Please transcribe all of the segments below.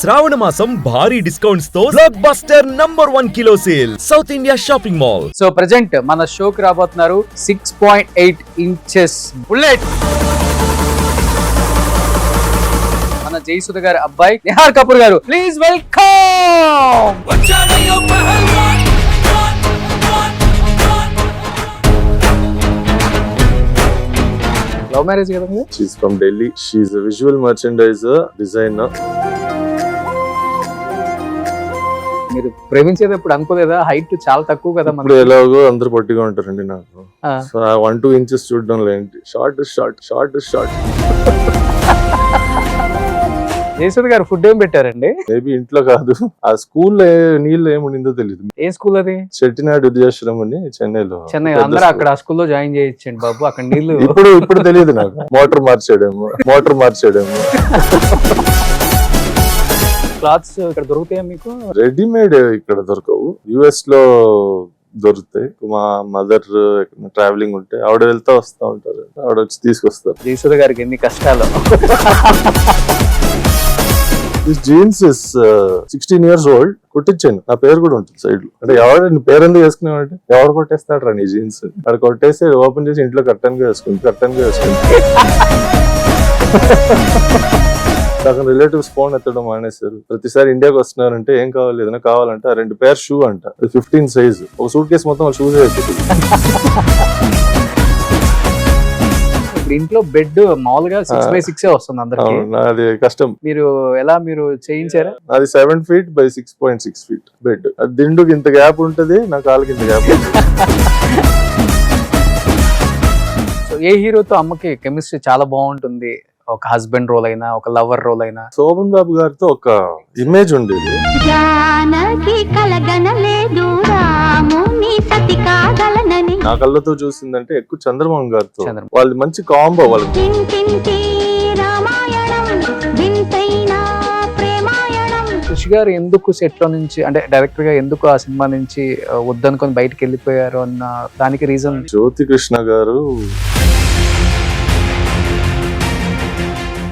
శ్రావణ మాసం భారీ డిస్కౌంట్స్ తో block buster #1 kilo sale south India shopping mall. So present మన షోకి రాబోతున్నారు 6.8 ఇంచెస్ బుల్లెట్. మన జయసుధ గారి అబ్బాయి నిహార్ కపూర్ గారు, ప్లీజ్ వెల్కమ్. లవ్ మ్యారేజ్ కదా మీది? She's from Delhi. She's a visual merchandiser, designer. మీరు ప్రేమించేటప్పుడు అనుకోలేదా? హైట్ చాలా తక్కువ కదా ఇప్పుడు ఎలాగో అందరు పొట్టిగా ఉంటారండి నాకు. సో 1-2 ఇంచెస్ చూడడం లేంటి. Short short. జయసుధ గారు ఫుడ్ ఏం పెట్టారండి? మేబీ ఇంట్లో కాదు, ఆ స్కూల్లో నీళ్ళు ఏముండిందో తెలియదు. ఏ స్కూల్ అది? చెట్టినాడు విద్యాశ్రమం అని చెన్నైలో. చెన్నై. అందరూ అక్కడ ఆ స్కూల్లో జాయిన్ చేయించండి బాబు, అక్కడ నీళ్లు. ఇప్పుడు తెలియదు నాకు. మోటార్ మార్చాడేమో. క్లాత్స్ ఇక్కడ దొరుకుతాయా మీకు? రెడీమేడ్ ఇక్కడ దొరకవు, US లో దొరుకుతాయి. మా మదర్ ట్రావెలింగ్ ఉంటే ఆవిడ వెళ్తా వస్తా ఉంటారు, ఆవిడ వచ్చి తీసుకొస్తారు. జయసుధ గారికి ఎన్ని కష్టాలు. This jeans is 16 years old. కుట్టించాను, నా పేరు కూడా ఉంటుంది సైడ్ లో. అంటే ఎవరు నీ పేరు ఎందుకు వేసుకునేవాడి, ఎవరు కొట్టేస్తాడు రా నీ జీన్స్? అక్కడ కొట్టేసి ఓపెన్ చేసి ఇంట్లో కట్టన్గా వేసుకుంది. సగం రిలేటివ్స్ ఫోన్ ఎత్తడం మానేశారు. ప్రతిసారి ఇండియాకి వస్తున్నారంటే ఏం కావాలి, ఏదైనా కావాలంటే 2 pairs షూ అంట, 15 సైజ్. ఒక సూట్ కేసు మొత్తం షూస్ వేస్తుంది. ఇంట్లో బెడ్ మామూలుగా 6x6 వస్తుంది అందరికి. అది కష్టం. మీరు చేయించారా? అది 7 feet by 6.6 feet బెడ్. అది దిండుకి ఇంత గ్యాప్ ఉంటది, నా కాళ్ళకి ఇంత గ్యాప్ ఉంటుంది. సో ఏ హీరోతో అమ్మకి కెమిస్ట్రీ చాలా బాగుంటుంది? ఒక హస్బెండ్ రోల్ అయినా, ఒక లవర్ రోల్ అయినా? శోభన్ బాబు గారితో ఒక ఇమేజ్ ఉండేది. నా కళ్ళతో చూసిందంటే ఎక్కువ చంద్రమోహన్ గారితో. వాళ్ళు మంచి కాంబో. వాళ్ళు కృషి గారు ఎందుకు సెట్ లో నుంచి, అంటే డైరెక్టర్ గా ఎందుకు ఆ సినిమా నుంచి వద్దనుకొని బయటకు వెళ్ళిపోయారు అన్న దానికి రీజన్? జ్యోతి కృష్ణ గారు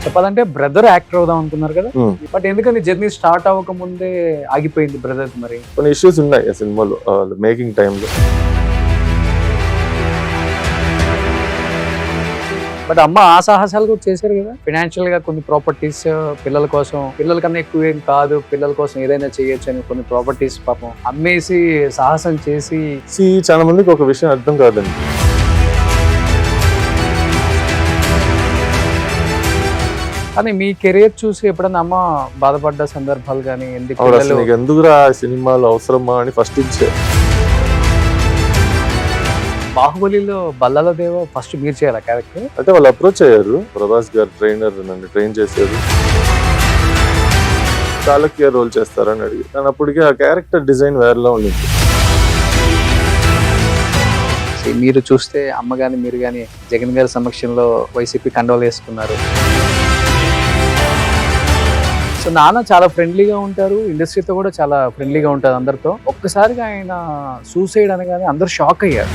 చెప్పాలంటే బ్రదర్ యాక్టర్ అవుదాం అనుకున్నారు కదా, బట్ ఎందుకని జర్నీ స్టార్ట్ అవ్వక ముందే ఆగిపోయింది బ్రదర్? మరి కొన్ని ఇష్యూస్ ఉన్నాయి ఆ సినిమాలో మేకింగ్ టైంలో. బట్ అమ్మ ఆ సాహసాలు కూడా చేశారు కదా. ఫైనాన్షియల్ గా కొన్ని ప్రాపర్టీస్ పిల్లల కోసం, పిల్లల కన్నా ఎక్కువ ఏం కాదు, పిల్లల కోసం ఏదైనా చేయొచ్చు అని కొన్ని ప్రాపర్టీస్ పాపం అమ్మేసి సాహసం చేసి. చాలా మందికి ఒక విషయం అర్థం కాదండి. కానీ మీ కెరీర్ చూసి ఎప్పుడన్నా అమ్మ బాధపడ్డ సందర్భాలు కానీ? ఎందుకురా సినిమాలు అవసరమా అని ఫస్ట్ ఇచ్చారు. బాహుబలిలో బల్లాల దేవ ఫస్ట్ మీరు చేయాలి క్యారెక్టర్ అంటే వాళ్ళు అప్రోచ్ అయ్యారు. ప్రభాస్ గారు ట్రైనర్ నన్ను ట్రైన్ చేశారు. చాళక్య రోల్ చేస్తారని అడిగి, కానీ అప్పటికే ఆ క్యారెక్టర్ డిజైన్ వేరేలా ఉండింది. మీరు చూస్తే అమ్మ గాని మీరు గాని జగన్ గారి సమక్షంలో వైసీపీ కండోలు వేసుకున్నారు. సో నాన్న చాలా ఫ్రెండ్లీగా ఉంటారు, ఇండస్ట్రీతో కూడా చాలా ఫ్రెండ్లీగా ఉంటారు అందరితో. ఒక్కసారిగా ఆయన సూసైడ్ అనగానే అందరు షాక్ అయ్యారు.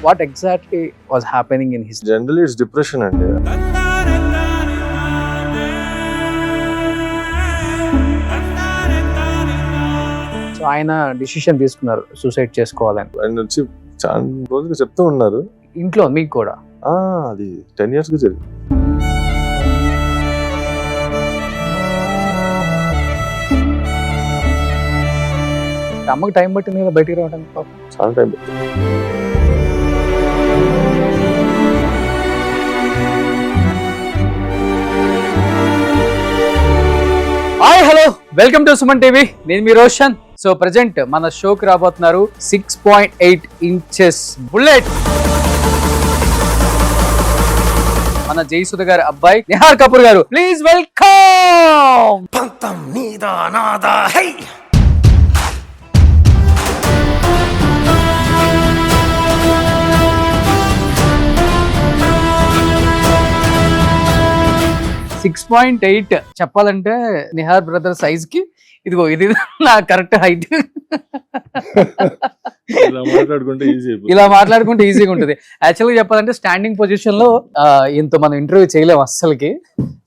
What exactly was happening in his? Generally it's depression అండి. సో ఆయన డిసిషన్ తీసుకున్నారు సూసైడ్ చేసుకోవాలని. ఆయన వచ్చి చాలా రోజులు చెప్తూ ఉన్నారు ఇంట్లో. మీకు కూడా అది 10 years గా జరిగింది. అమ్మకి టైం పట్టింది కదా బయటికి రావడానికి? పాపం చాలా టైం పట్టింది. Hi, hello, welcome to Suman TV. నేను మీ రోషన్. సో ప్రెజెంట్ మన షోకి రాబోతున్నారు 6.8 ఇంచెస్ బుల్లెట్. మన జయసుధ గారి అబ్బాయి నిహార్ కపూర్ గారు, ప్లీజ్ వెల్కమ్. 6.8 చెప్పాలంటే నిహార్ బ్రదర్ సైజ్ కి ఇదిగో ఇది నా కరెక్ట్ హైట్. ఇలా మాట్లాడుకుంటే ఈజీ అయిపోతుంది. ఇలా మాట్లాడుకుంటే ఈజీగా ఉంటుంది. యాక్చువల్గా చెప్పాలంటే స్టాండింగ్ పొజిషన్ లో ఇంత మనం ఇంటర్వ్యూ చేయలేము అస్సలకి.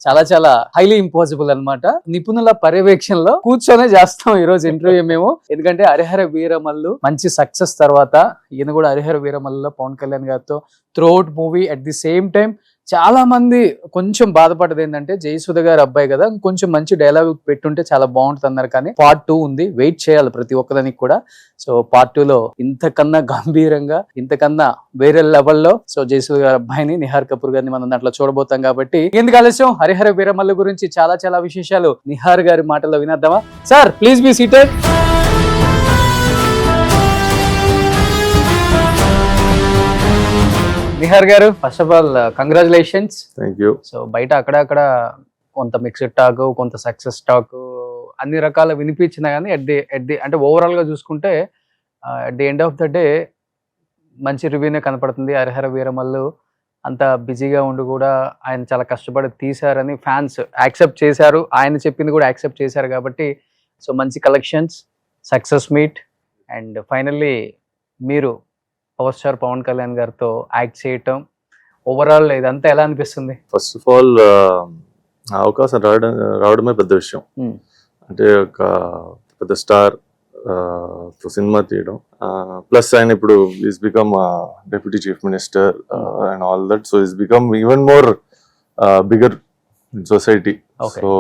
చాలా చాలా హైలీ ఇంపాసిబుల్ అన్నమాట. నిపుణుల పర్యవేక్షణలో కూర్చొనే చేస్తాం ఈ రోజు ఇంటర్వ్యూ మేము. ఎందుకంటే హరిహర వీరమల్లు మంచి సక్సెస్ తర్వాత ఈయన కూడా హరిహర వీరమల్లులో పవన్ కళ్యాణ్ గారితో throughout movie at the same time చాలా మంది కొంచెం బాధపడదు ఏంటంటే జయసుధ గారి అబ్బాయి కదా, కొంచెం మంచి డైలాగ్ పెట్టుంటే చాలా బాగుంటుంది అన్నారు. కానీ పార్ట్ 2 ఉంది, వెయిట్ చేయాలి ప్రతి ఒక్కదానికి కూడా. సో పార్ట్ 2 లో ఇంతకన్నా గంభీరంగా, ఇంతకన్నా వేరే లెవెల్లో సో జయసుధ గారి అబ్బాయిని, నిహార్ కపూర్ గారిని మనం దాంట్లో చూడబోతాం. కాబట్టి ఎందుకు ఆలస్యం, హరిహర వీరమల్లు గురించి చాలా చాలా విశేషాలు నిహార్ గారి మాటల్లో వినేద్దామా? Sir please be seated. Nihar garu, first of all congratulations. Thank you. So బయట అక్కడ కొంత మిక్స్డ్ టాక్, కొంత సక్సెస్ టాక్ అన్ని రకాల వినిపించినా కానీ అట్ ది అంటే ఓవరాల్ గా చూసుకుంటే at the end of the day మంచి రివ్యూనే కనపడుతుంది. హరిహర వీరమల్లు అంత బిజీగా ఉండి కూడా ఆయన చాలా కష్టపడి తీశారని ఫ్యాన్స్ యాక్సెప్ట్ చేశారు. ఆయన చెప్పింది కూడా యాక్సెప్ట్ చేశారు కాబట్టి సో మంచి collections, success meet and finally మీరు పవర్ స్టార్ పవన్ కళ్యాణ్ గారితో యాక్ట్ చేయటం, ఓవరాల్ ఇదంతా ఎలా అనిపిస్తుంది? ఫస్ట్ ఆఫ్ ఆల్ అవకాశం రావడమే పెద్ద విషయం. అంటే ఒక పెద్ద స్టార్ సినిమా తీయడం, ప్లస్ ఆయన ఇప్పుడు is become deputy chief minister and all that. So is become even more bigger in society. So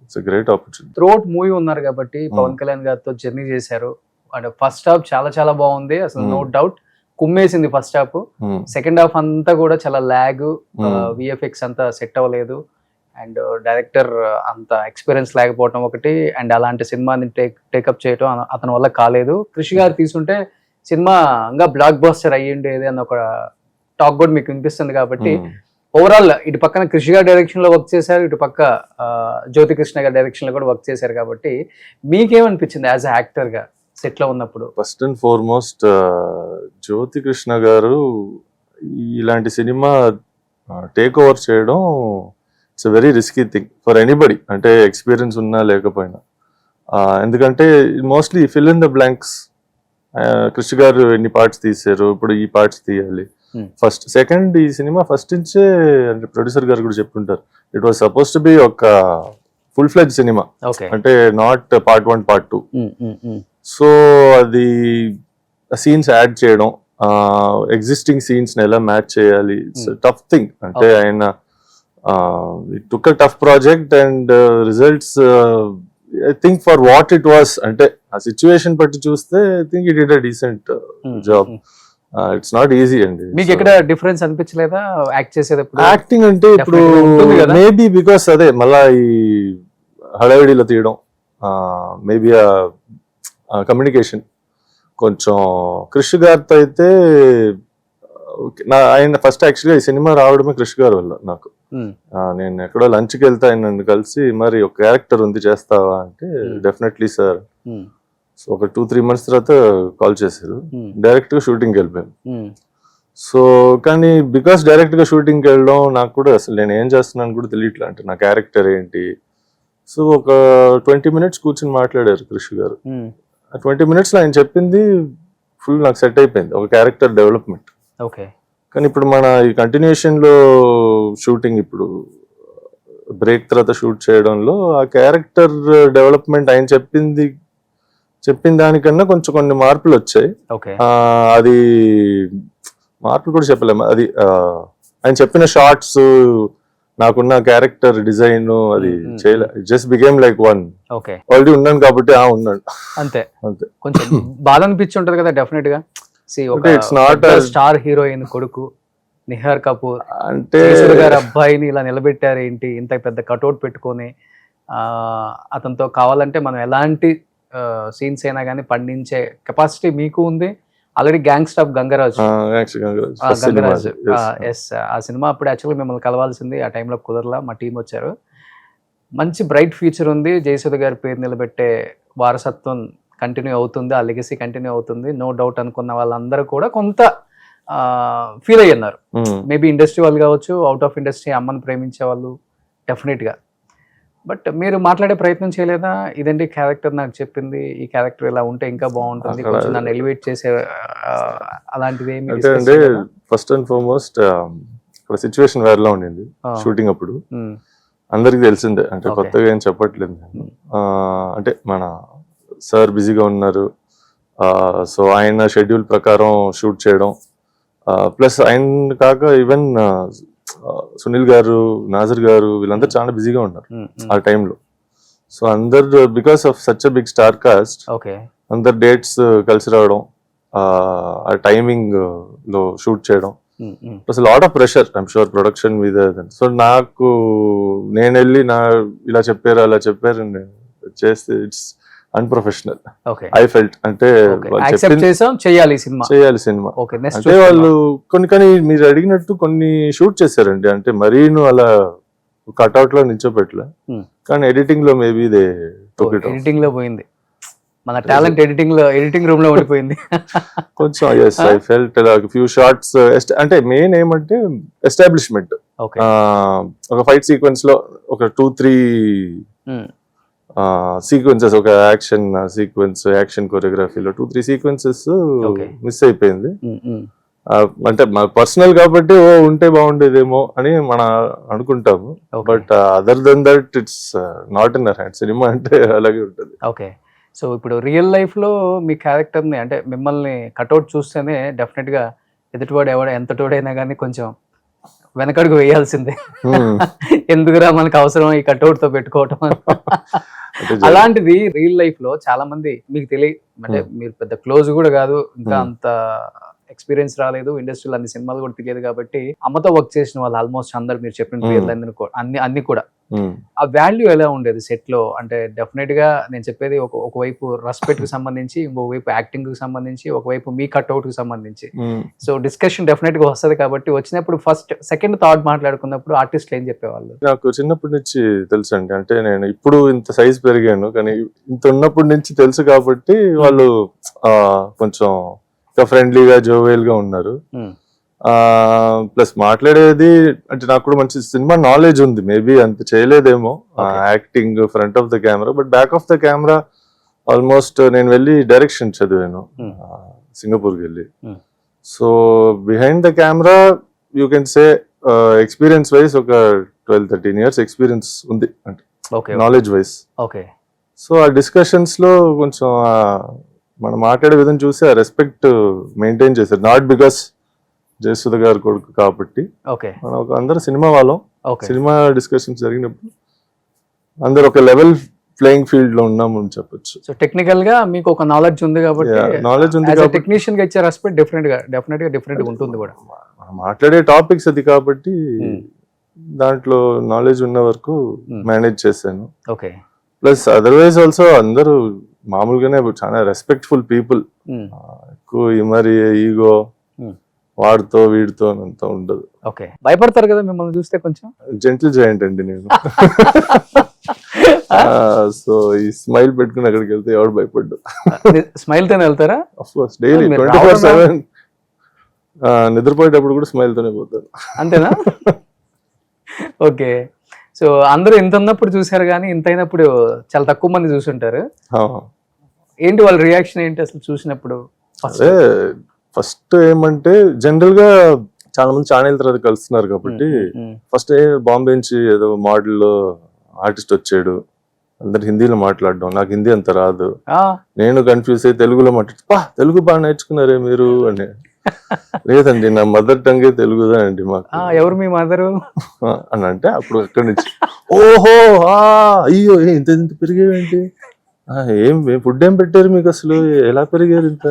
it's a great opportunity. Throughout movie ఉన్నారు కాబట్టి పవన్ కళ్యాణ్ గారితో జర్నీ చేశారు. అంటే ఫస్ట్ హాఫ్ చాలా చాలా బాగుంది, అసలు నో డౌట్ కుమ్మేసింది ఫస్ట్ హాఫ్. సెకండ్ హాఫ్ అంతా కూడా చాలా ల్యాగ్, విఎఫ్ఎక్స్ అంతా సెట్ అవ్వలేదు అండ్ డైరెక్టర్ అంత ఎక్స్పీరియన్స్ లేకపోవడం ఒకటి, అండ్ అలాంటి సినిమాని టేకప్ చేయటం అతని వల్ల కాలేదు. కృషి గారు తీసుకుంటే సినిమా ఇంకా బ్లాక్ బస్టర్ అయ్యిండేది అన్న ఒక టాక్ కూడా మీకు వినిపిస్తుంది. కాబట్టి ఓవరాల్ ఇటు పక్కన కృషి గారి డైరెక్షన్ లో వర్క్ చేశారు, ఇటు పక్క జ్యోతి కృష్ణ గారి డైరెక్షన్ లో కూడా వర్క్ చేశారు. కాబట్టి మీకేమనిపించింది యాజ్ అ యాక్టర్ గా సెట్ లో ఉన్నప్పుడు? ఫస్ట్ అండ్ ఫార్మోస్ట్ జ్యోతి కృష్ణ గారు ఇలాంటి సినిమా టేక్ ఓవర్ చేయడం it's very risky thing for anybody, అంటే ఎక్స్పీరియన్స్ ఉన్నా లేకపోయినా. ఎందుకంటే mostly fill in the blanks. Krishna గారు ఎన్ని పార్ట్స్ తీశారు, ఇప్పుడు ఈ పార్ట్స్ తీయాలి. ఫస్ట్ సెకండ్ ఈ సినిమా ఫస్ట్ నుంచే అంటే ప్రొడ్యూసర్ గారు కూడా చెప్తుంటారు, it was suppose to be ఒక ఫుల్ ఫ్లెజ్ సినిమా, అంటే నాట్ పార్ట్ 1 పార్ట్ 2. సో అది సీన్స్ యాడ్ చేయడం, ఎగ్జిస్టింగ్ సీన్స్ ని ఎలా మ్యాచ్ చేయాలి, ఇట్స్ టఫ్ థింగ్. అంటే ఆయన it took a tough project and results I think for what it was, అంటే ఆ సిచ్యువేషన్ బట్టి చూస్తే I think it did a decent job. It's not easy అండి. మీకు ఎక్కడ డిఫరెన్స్ అనిపించలేదా యాక్ట్ చేసేటప్పుడు? యాక్టింగ్ అంటే ఇప్పుడు మేబీ బికాస్ అదే మళ్ళా ఈ హడావిడిలో తీయడం, మేబీ కమ్యూనికేషన్ కొంచెం. కృషి గారితో అయితే ఆయన ఫస్ట్ యాక్చువల్గా ఈ సినిమా రావడమే కృషి గారి వల్ల నాకు. నేను ఎక్కడో లంచ్కి వెళ్తే ఆయన నన్ను కలిసి మరి ఒక క్యారెక్టర్ ఉంది చేస్తావా అంటే డెఫినెట్లీ సార్. సో ఒక 2-3 months తర్వాత కాల్ చేశారు, డైరెక్ట్ గా షూటింగ్కి వెళ్ళిపోయాను. సో కానీ బికాస్ డైరెక్ట్ గా షూటింగ్కి వెళ్ళడం నాకు కూడా అసలు నేను ఏం చేస్తున్నాను కూడా తెలియట్లే, అంటే నా క్యారెక్టర్ ఏంటి. సో ఒక 20 minutes కూర్చొని మాట్లాడారు కృషి గారు. ఆ 20 minutes లో ఆయన చెప్పింది ఫుల్ నాకు సెట్ అయిపోయింది, ఒక క్యారెక్టర్ డెవలప్మెంట్. ఓకే. కానీ ఇప్పుడు మన ఈ కంటిన్యూషన్ లో షూటింగ్, ఇప్పుడు బ్రేక్ తర్వాత షూట్ చేయడంలో ఆ క్యారెక్టర్ డెవలప్మెంట్ ఆయన చెప్పిన దానికన్నా కొంచెం కొన్ని మార్పులు వచ్చాయి. అది మార్పులు కూడా చెప్పలేము, అది ఆయన చెప్పిన షార్ట్స్, నాకున్న క్యారెక్టర్ డిజైన్ అది చేయలే, just became like one. Already ఉన్నాను కాబట్టి ఉన్నాడు అంతే. అంతే కొంచెం బాధ అనిపించి ఉంటది కదా డెఫినెట్ గా. ఇట్స్ నాట్ స్టార్ హీరోయిన్ కొడుకు నిహార్ కపూర్ అంటే గారి అబ్బాయిని ఇలా నిలబెట్టారు ఏంటి, ఇంత పెద్ద కటౌట్ పెట్టుకొని. అతనితో కావాలంటే మనం ఎలాంటి సీన్స్ అయినా కానీ పండించే కెపాసిటీ మీకు ఉంది. Already gangster of Gangaraju. Yes, ఆ సినిమా అప్పుడు యాక్చువల్గా మిమ్మల్ని కలవాల్సింది, ఆ టైంలో కుదరలా, మా టీం వచ్చారు. మంచి బ్రైట్ ఫ్యూచర్ ఉంది. జయసుధ గారి పేరు నిలబెట్టే వారసత్వం కంటిన్యూ అవుతుంది, ఆ లెగసీ కంటిన్యూ అవుతుంది, నో డౌట్ అనుకున్న వాళ్ళందరూ కూడా కొంత ఫీల్ అయ్యున్నారు. మేబీ ఇండస్ట్రీ వాళ్ళు కావచ్చు, అవుట్ ఆఫ్ ఇండస్ట్రీ అమ్మని ప్రేమించే వాళ్ళు డెఫినెట్గా. బట్ మీరు మాట్లాడే ప్రయత్నం చేయలేదా? ఇదండి క్యారెక్టర్ నాకు చెప్పింది, ఈ క్యారెక్టర్ ఇలా ఉంటే ఇంకా బాగుంటుంది, అక్కడ- కొంచెం నన్ను ఎలివేట్ చేసే అలాంటిది ఏమి అంటే అండి ఫస్ట్ అండ్ ఫార్మోస్ట్ ఇక్కడ సిచ్యువేషన్ వేరేలా ఉండింది షూటింగ్ అప్పుడు. అందరికి తెలిసిందే, అంటే Okay. కొత్తగా ఏం చెప్పట్లేదు నేను. అంటే మన సార్ బిజీగా ఉన్నారు, సో ఆయన షెడ్యూల్ ప్రకారం షూట్ చేయడం, ప్లస్ ఆయన కాక ఈవెన్ సునీల్ గారు, నాజర్ గారు వీళ్ళందరూ చాలా బిజీగా ఉన్నారు ఆ టైంలో. సో అందరు because of such a big star cast okay. అందరు డేట్స్ కలిసి రావడం, ఆ టైమింగ్ లో షూట్ చేయడం, plus lot of pressure I'm sure production మీద. సో నాకు నేను వెళ్ళి ఇలా చెప్పారు అలా చెప్పారు అని చేస్తే it's unprofessional okay. I felt. అంటే వాళ్ళు యాక్సెప్ట్ చెప్పింది చేసాం, చేయాలి సినిమా. చేయాలి సినిమా. ఓకే. నెక్స్ట్ అంటే వాళ్ళు కానీ మీరు అడిగినట్టు కొన్ని షూట్ చేశారండి, అంటే మరీను అలా కట్అవుట్ లో నిల్చోపెట్టలే, కానీ ఎడిటింగ్ లో maybe they took it off. Editing లో పోయింది మన టాలెంట్, ఎడిటింగ్ రూమ్ లో ఉండిపోయింది. కొంచెం as I felt few shots. అంటే మెయిన్ ఏమంటే ఎస్టాబ్లిష్మెంట్, ఓకే. ఒక ఫైట్ సీక్వెన్స్ లో ఒక 2-3 సీక్వెన్సెస్, ఒక యాక్షన్ సీక్వెన్స్, యాక్షన్ కొరియోగ్రఫీలో 2-3 సీక్వెన్సెస్ Okay. మిస్ అయిపోయింది. అంటే మా పర్సనల్ కాబట్టి ఉంటే బాగుండేదేమో అని మనం అనుకుంటాము, but other then that it's not in our hand. సినిమా అంటే అలాగే ఉంటుంది. ఓకే. సో ఇప్పుడు రియల్ లైఫ్ లో మీ క్యారెక్టర్ ని, అంటే మిమ్మల్ని కట్అవుట్ చూస్తేనే డెఫినెట్ గా ఎదుటివాడు ఎంత తోడైనా కానీ కొంచెం వెనకడుగు వేయాల్సిందే. ఎందుకురా మనకు అవసరం ఈ కట్అవుట్ తో పెట్టుకోవటం. అలాంటిది రియల్ లైఫ్ లో చాలా మంది మీకు అంటే మీరు పెద్ద క్లోజ్ కూడా కాదు, ఇంకా అంత ఎక్స్పీరియన్స్ రాలేదు, ఇండస్ట్రీలో అన్ని సినిమాలు కూడా తెలియదు కాబట్టి అమ్మతో వర్క్ చేసిన వాళ్ళు ఆల్మోస్ట్ అందరు మీరు చెప్పిన పేర్లు అన్ని కూడా ఆ వాల్యూ ఎలా ఉండేది సెట్ లో? అంటే డెఫినెట్ గా నేను చెప్పేది ఒకవైపు రెస్పెక్ట్ కి సంబంధించి, ఇంకోవైపు యాక్టింగ్ కి సంబంధించి, ఒకవైపు మీ కట్అవుట్ కి సంబంధించి. సో డిస్కషన్ డెఫినెట్ గా వస్తుంది కాబట్టి వచ్చినప్పుడు ఫస్ట్ సెకండ్ థాట్ మాట్లాడుకున్నప్పుడు ఆర్టిస్టులు ఏం చెప్పేవాళ్ళు? నాకు చిన్నప్పటి నుంచి తెలుసు అండి, అంటే నేను ఇప్పుడు ఇంత సైజ్ పెరిగాను కానీ ఇంత ఉన్నప్పటి నుంచి తెలుసు కాబట్టి వాళ్ళు కొంచెం ఫ్రెండ్లీగా జోవియల్ గా ఉన్నారు. ప్లస్ మాట్లాడేది అంటే నాకు కూడా మంచి సినిమా నాలెడ్జ్ ఉంది, మేబీ అంత చేయలేదేమో acting front of the camera, but back of the camera almost నేను వెళ్ళి డైరెక్షన్ చదివాను సింగపూర్కి వెళ్ళి. So behind the camera you can say experience wise ఒక 12-13 years ఎక్స్పీరియన్స్ ఉంది, అంటే నాలెడ్జ్ వైజ్. ఓకే. సో ఆ డిస్కషన్స్ లో కొంచెం మనం మాట్లాడే విధం చూసి ఆ రెస్పెక్ట్ మెయింటైన్ చేశారు, నాట్ బికాస్ జయసుధ గారు కొడుకు కాబట్టి. మనం ఒక అందరు సినిమా వాళ్ళం, సినిమా డిస్కషన్స్ జరిగినప్పుడు అందరు ఒక లెవెల్ ప్లేయింగ్ ఫీల్డ్ లో ఉన్నాము అని చెప్పొచ్చు. సో టెక్నికల్ గా మీకు ఒక నాలెడ్జ్ ఉంది కాబట్టి, నాలెడ్జ్ ఉంది కాబట్టి టెక్నీషియన్ గా ఇచ్చే రెస్పెక్ట్ డెఫినెట్ గా డిఫరెంట్ ఉంటుంది కూడా. మనం మాట్లాడే టాపిక్స్ అది కాబట్టి దాంట్లో నాలెడ్జ్ ఉన్న వరకు మేనేజ్ చేశాను. ఓకే. ప్లస్ అదర్వైజ్ ఆల్సో అందరూ మామూలుగానే చాలా రెస్పెక్ట్ఫుల్ పీపుల్, ఎక్కువ మరి ఈగో వాడితో వీడితో అంత ఉండదు. ఓకే. భయపడతారు కదా మిమ్మల్ని చూస్తే కొంచెం? జెంటిల్ జాయింట్ అండి నేను. సో ఈ స్మైల్ పెట్టుకుని అక్కడికి వెళ్తే ఎవడు భయపడ్డు. స్మైల్ తోనే వెళ్తారా? ఆఫ్ కోర్స్ డైలీ 24/7 నిద్రపోయేటప్పుడు కూడా స్మైల్ తోనే పోతాను. అంతేనా? ఓకే. సో అందరూ ఇంత ఉన్నప్పుడు చూసారు కానీ ఇంత అయినప్పుడు చాలా తక్కువ మంది చూసుంటారు. ఏంటి వాళ్ళ రియాక్షన్ ఏంటి అసలు చూసినప్పుడు? అదే ఫస్ట్ ఏమంటే జనరల్ గా చాలా మంది ఛానల్ తర్వాత కలుస్తున్నారు కాబట్టి ఫస్ట్ బాంబే నుంచి ఏదో మోడల్ ఆర్టిస్ట్ వచ్చాడు, అందరు హిందీలో మాట్లాడడం, నాకు హిందీ అంత రాదు, నేను కన్ఫ్యూజ్ అయ్యి తెలుగులో తెలుగు బాగా నేర్చుకున్నారే మీరు అని. లేదండి నా మదర్ టంగే తెలుగుదా అండి మాకు. ఎవరు మీ మదరు అని అంటే అప్పుడు అక్కడి నుంచి ఓహో అయ్యో ఇంత ఇంత పెరిగేవేంటి, ఏం ఫుడ్ ఏం పెట్టారు మీకు, అసలు ఎలా పెరిగారు ఇంత.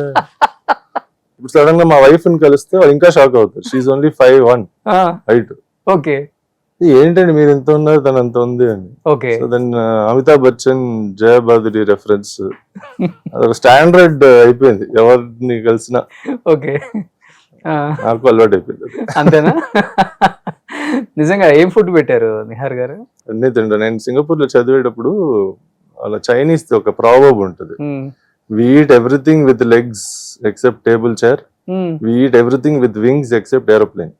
ఇప్పుడు సడన్ గా మా వైఫ్ ని కలిస్తే వాళ్ళు ఇంకా షాక్ అవుతారు, షీఈ్ ఓన్లీ 5'1" హైట్. ఓకే. ఏంటండి మీరు ఎంత ఉన్నారు తను అంత ఉంది అని. సో దెన్ అమితాబ్ బచ్చన్ జయ బాదురి రెఫరెన్స్ అదొక స్టాండర్డ్ అయిపోయింది ఎవరిని కలిసినా. ఓకే. నాకు అలవాటు అయిపోయింది. అంతేనా? నిజంగా ఏం ఫుడ్ పెట్టారు నిహార్ గారు? అన్నీ తింటా. నేను సింగపూర్ లో చదివేటప్పుడు అలా చైనీస్ ఒక ప్రావర్బ్ ఉంటుంది, we eat everything with legs except table chair, we eat everything with wings except aeroplane.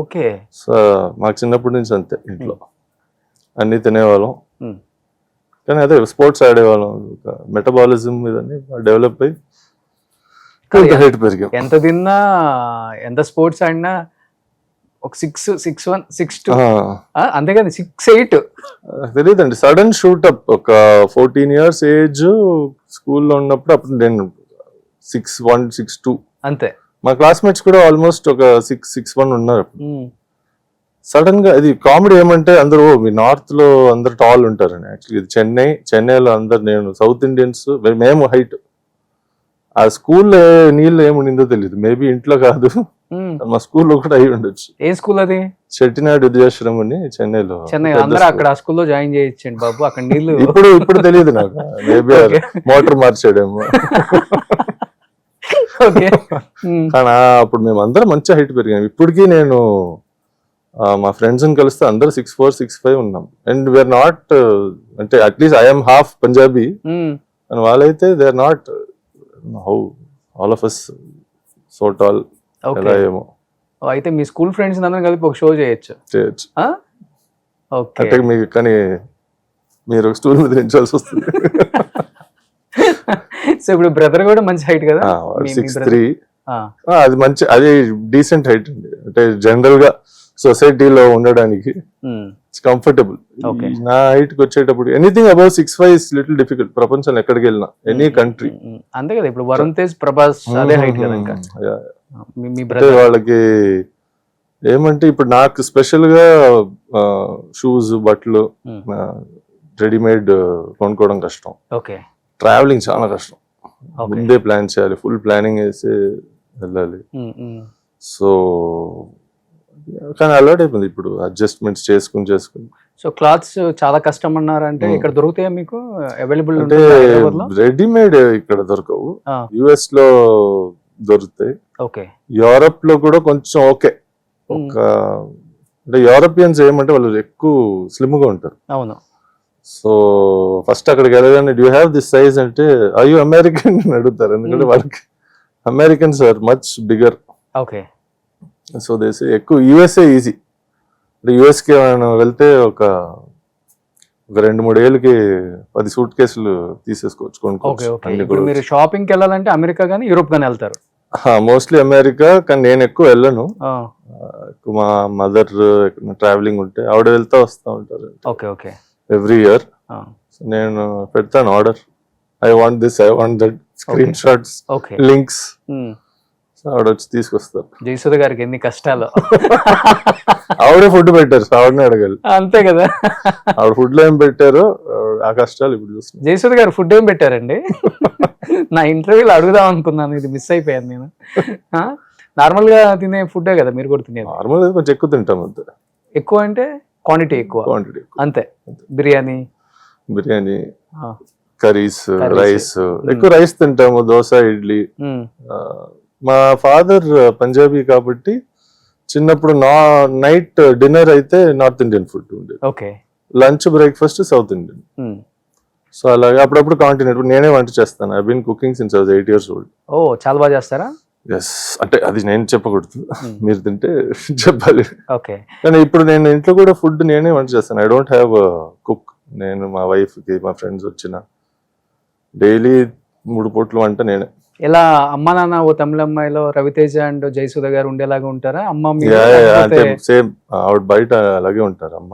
Okay. So మాకు చిన్నప్పటి నుంచి అంతే, ఇంట్లో అన్ని తినేవాళ్ళం, కానీ అదే స్పోర్ట్స్ ఆడేవాళ్ళం, మెటబాలిజం ఇదన్నీ డెవలప్ అయ్యి కొంత హైట్ పెరిగాం. ఎంత తిన్నా ఎంత స్పోర్ట్స్ ఆడినా ఒక 6'1", 6'2", అంతే కదా 6'8". తెలియదండి, సడన్ షూటప్. ఒక 14 years ఏజ్ స్కూల్లో ఉన్నప్పుడు అప్పుడు నేను 6'1", 6'2". అంతే. మా క్లాస్మేట్స్ కూడా ఆల్మోస్ట్ ఒక 6'1" ఉన్నారు. సడన్ గా ఇది కామెడీ ఏమంటే అందరూ మీ నార్త్ లో అందరు టాల్ ఉంటారని. యాక్చువల్లీ ఇది చెన్నైలో అందరు, నేను సౌత్ ఇండియన్స్ మేము హైట్. ఆ స్కూల్లో నీళ్ళు ఏముండిందో తెలియదు, మేబీ ఇంట్లో కాదు, మా స్కూల్లో కూడా అయి ఉండొచ్చు. ఏ స్కూల్ అది? చెట్టినాడు విద్యాశ్రమం అని చెన్నైలో. చెన్నై అందరూ అక్కడ ఆ స్కూల్లో జాయిన్ చేయొచ్చండి బాబు, అక్కడ నీళ్ళు ఇప్పుడు తెలియదు నాకు, మేబీ మోటార్ మార్చాడేమో. కానీ అప్పుడు మేము అందరం మంచి హైట్ పెరిగాం. ఇప్పటికీ నేను మా ఫ్రెండ్స్ ని కలిస్తే అందరూ 6'4", 6'5" ఉన్నాం. అండ్ వీఆర్ నాట్, అంటే at least I'm half Punjabi and వాళ్ళైతే they are not how all of us so tall. ఎలా ఏమో. అయితే మీ స్కూల్ ఫ్రెండ్స్ అందరం కలిపి ఒక షో చేయొచ్చు. అంటే మీకు, కానీ మీరు ఒక స్టూల్ మీద నిల్చోవాల్సి వస్తుంది. సో ఇప్పుడు బ్రదర్ కూడా మంచి హైట్ కదా, 6'3". అది మంచి, అది డీసెంట్ హైట్ అండి. అంటే జనరల్ గా సొసైటీలో ఉండడానికి కంఫర్టబుల్. నా హైట్ కి వచ్చేటప్పుడు anything above 6'5" is little difficult. ప్రపంచంలో ఎక్కడికి వెళ్ళినా, ఎనీ కంట్రీ. అంతే కదా, ఇప్పుడు వరుణ్ తేజ్, ప్రభాస్ అదే హైట్ కదా. ఇంకా వాళ్ళకి ఏమంటే ఇప్పుడు నాకు స్పెషల్ గా షూస్, బట్టలు రెడీమేడ్ కొనుక్కోవడం కష్టం. ట్రావెలింగ్ చాలా కష్టం. ముందే ప్లాన్ చేయాలి, ఫుల్ ప్లానింగ్ వేసి వెళ్ళాలి. సో కానీ అలవాటు అయిపోయింది ఇప్పుడు, అడ్జస్ట్మెంట్స్ చేసుకుని. సో క్లాత్స్ చాలా కష్టం అన్నారంటే ఇక్కడ దొరుకుతాయా మీకు? అవైలబుల్ అంటే రెడీమేడ్ ఇక్కడ దొరకవు, యుఎస్ లో దొరుకుతాయి. యూరప్ లో కూడా కొంచెం ఓకే. ఒక అంటే యూరోపియన్స్ ఏమంటే వాళ్ళు ఎక్కువ స్లిమ్ గా ఉంటారు. అవును. సో ఫస్ట్ అక్కడికి వెళ్ళగానే డూ హ్యావ్ దిస్ సైజ్ అంటే ఐ యు అమెరికన్ అని అడుగుతారు, ఎందుకంటే వాళ్ళకి Americans are much bigger. So దేశం ఎక్కువ యుఎస్ఏ ఈజీ. అంటే యుఎస్కి వెళ్తే ఒక 2-3 ఏళ్ళకి 10 సూట్ కేసులు తీసేసుకోవచ్చు, కొనుక్కోవచ్చు. మీరు షాపింగ్ కి వెళ్ళాలంటే అమెరికా గానీ యూరోప్ గానీ వెళ్తారు? మోస్ట్లీ అమెరికా, కానీ నేను ఎక్కువ వెళ్ళను. మా మదర్ ట్రావెలింగ్ ఉంటే ఆవిడ వెళ్తా వస్తా ఉంటారు ఎవ్రీ ఇయర్. నేను పెడతాను order, I want this, I want that, screen shots, links. ఆవిడ వచ్చి తీసుకొస్తారు. జయసుధ గారికి ఎన్ని కష్టాలు. ఆవిడే ఫుడ్ పెట్టారు, ఆవిడనే అడగాలి. అంతే కదా, ఆవిడ ఫుడ్ లో ఏం పెట్టారు, ఆ కష్టాలు ఇప్పుడు చూస్తున్నాను. జయసుధ గారు ఫుడ్ ఏం పెట్టారండి? నా ఇంటర్వ్యూలో అడుగుదాం అనుకున్నాను, ఇది మిస్ అయిపోయాను నేను. నార్మల్ గా తినే ఫుడ్డే కదా మీరు కూడా తినేది? నార్మల్ కొంచెం ఎక్కువ తింటాం అంతే. ఎక్కువ అంటే క్వాంటిటీ ఎక్కువ అంతే. బిర్యానీ, కర్రీస్, రైస్, ఎక్కువ రైస్ తింటాము. దోశ, ఇడ్లీ. మా ఫాదర్ పంజాబీ కాబట్టి చిన్నప్పుడు నైట్ డిన్నర్ అయితే నార్త్ ఇండియన్ ఫుడ్ ఉండేది, lunch breakfast south Indian. So అలాగే అప్పుడప్పుడు కాంటినెంట్. నేనే వంట చేస్తాను. I been cooking since I was 8 years old. Oh, చాలా బాగా చేస్తారా? ఎస్, అంటే అది నేను చెప్పకూడదు, మీరు తింటే చెప్పాలి. కానీ ఇప్పుడు నేను ఇంట్లో కూడా ఫుడ్ నేనే వంట చేస్తాను. I don't have cook. నేను మా వైఫ్ కి, మా ఫ్రెండ్స్ వచ్చిన డైలీ 3 పూట్ల వంట నేనే. ఎలా అమ్మ నాన్న ఓ తమిళ అమ్మాయిలో రవితేజ అండ్ జయసుధ గారు ఉండేలాగా ఉంటారా? అమ్మ సేమ్, ఆవిడ బయట అలాగే ఉంటారు అమ్మ.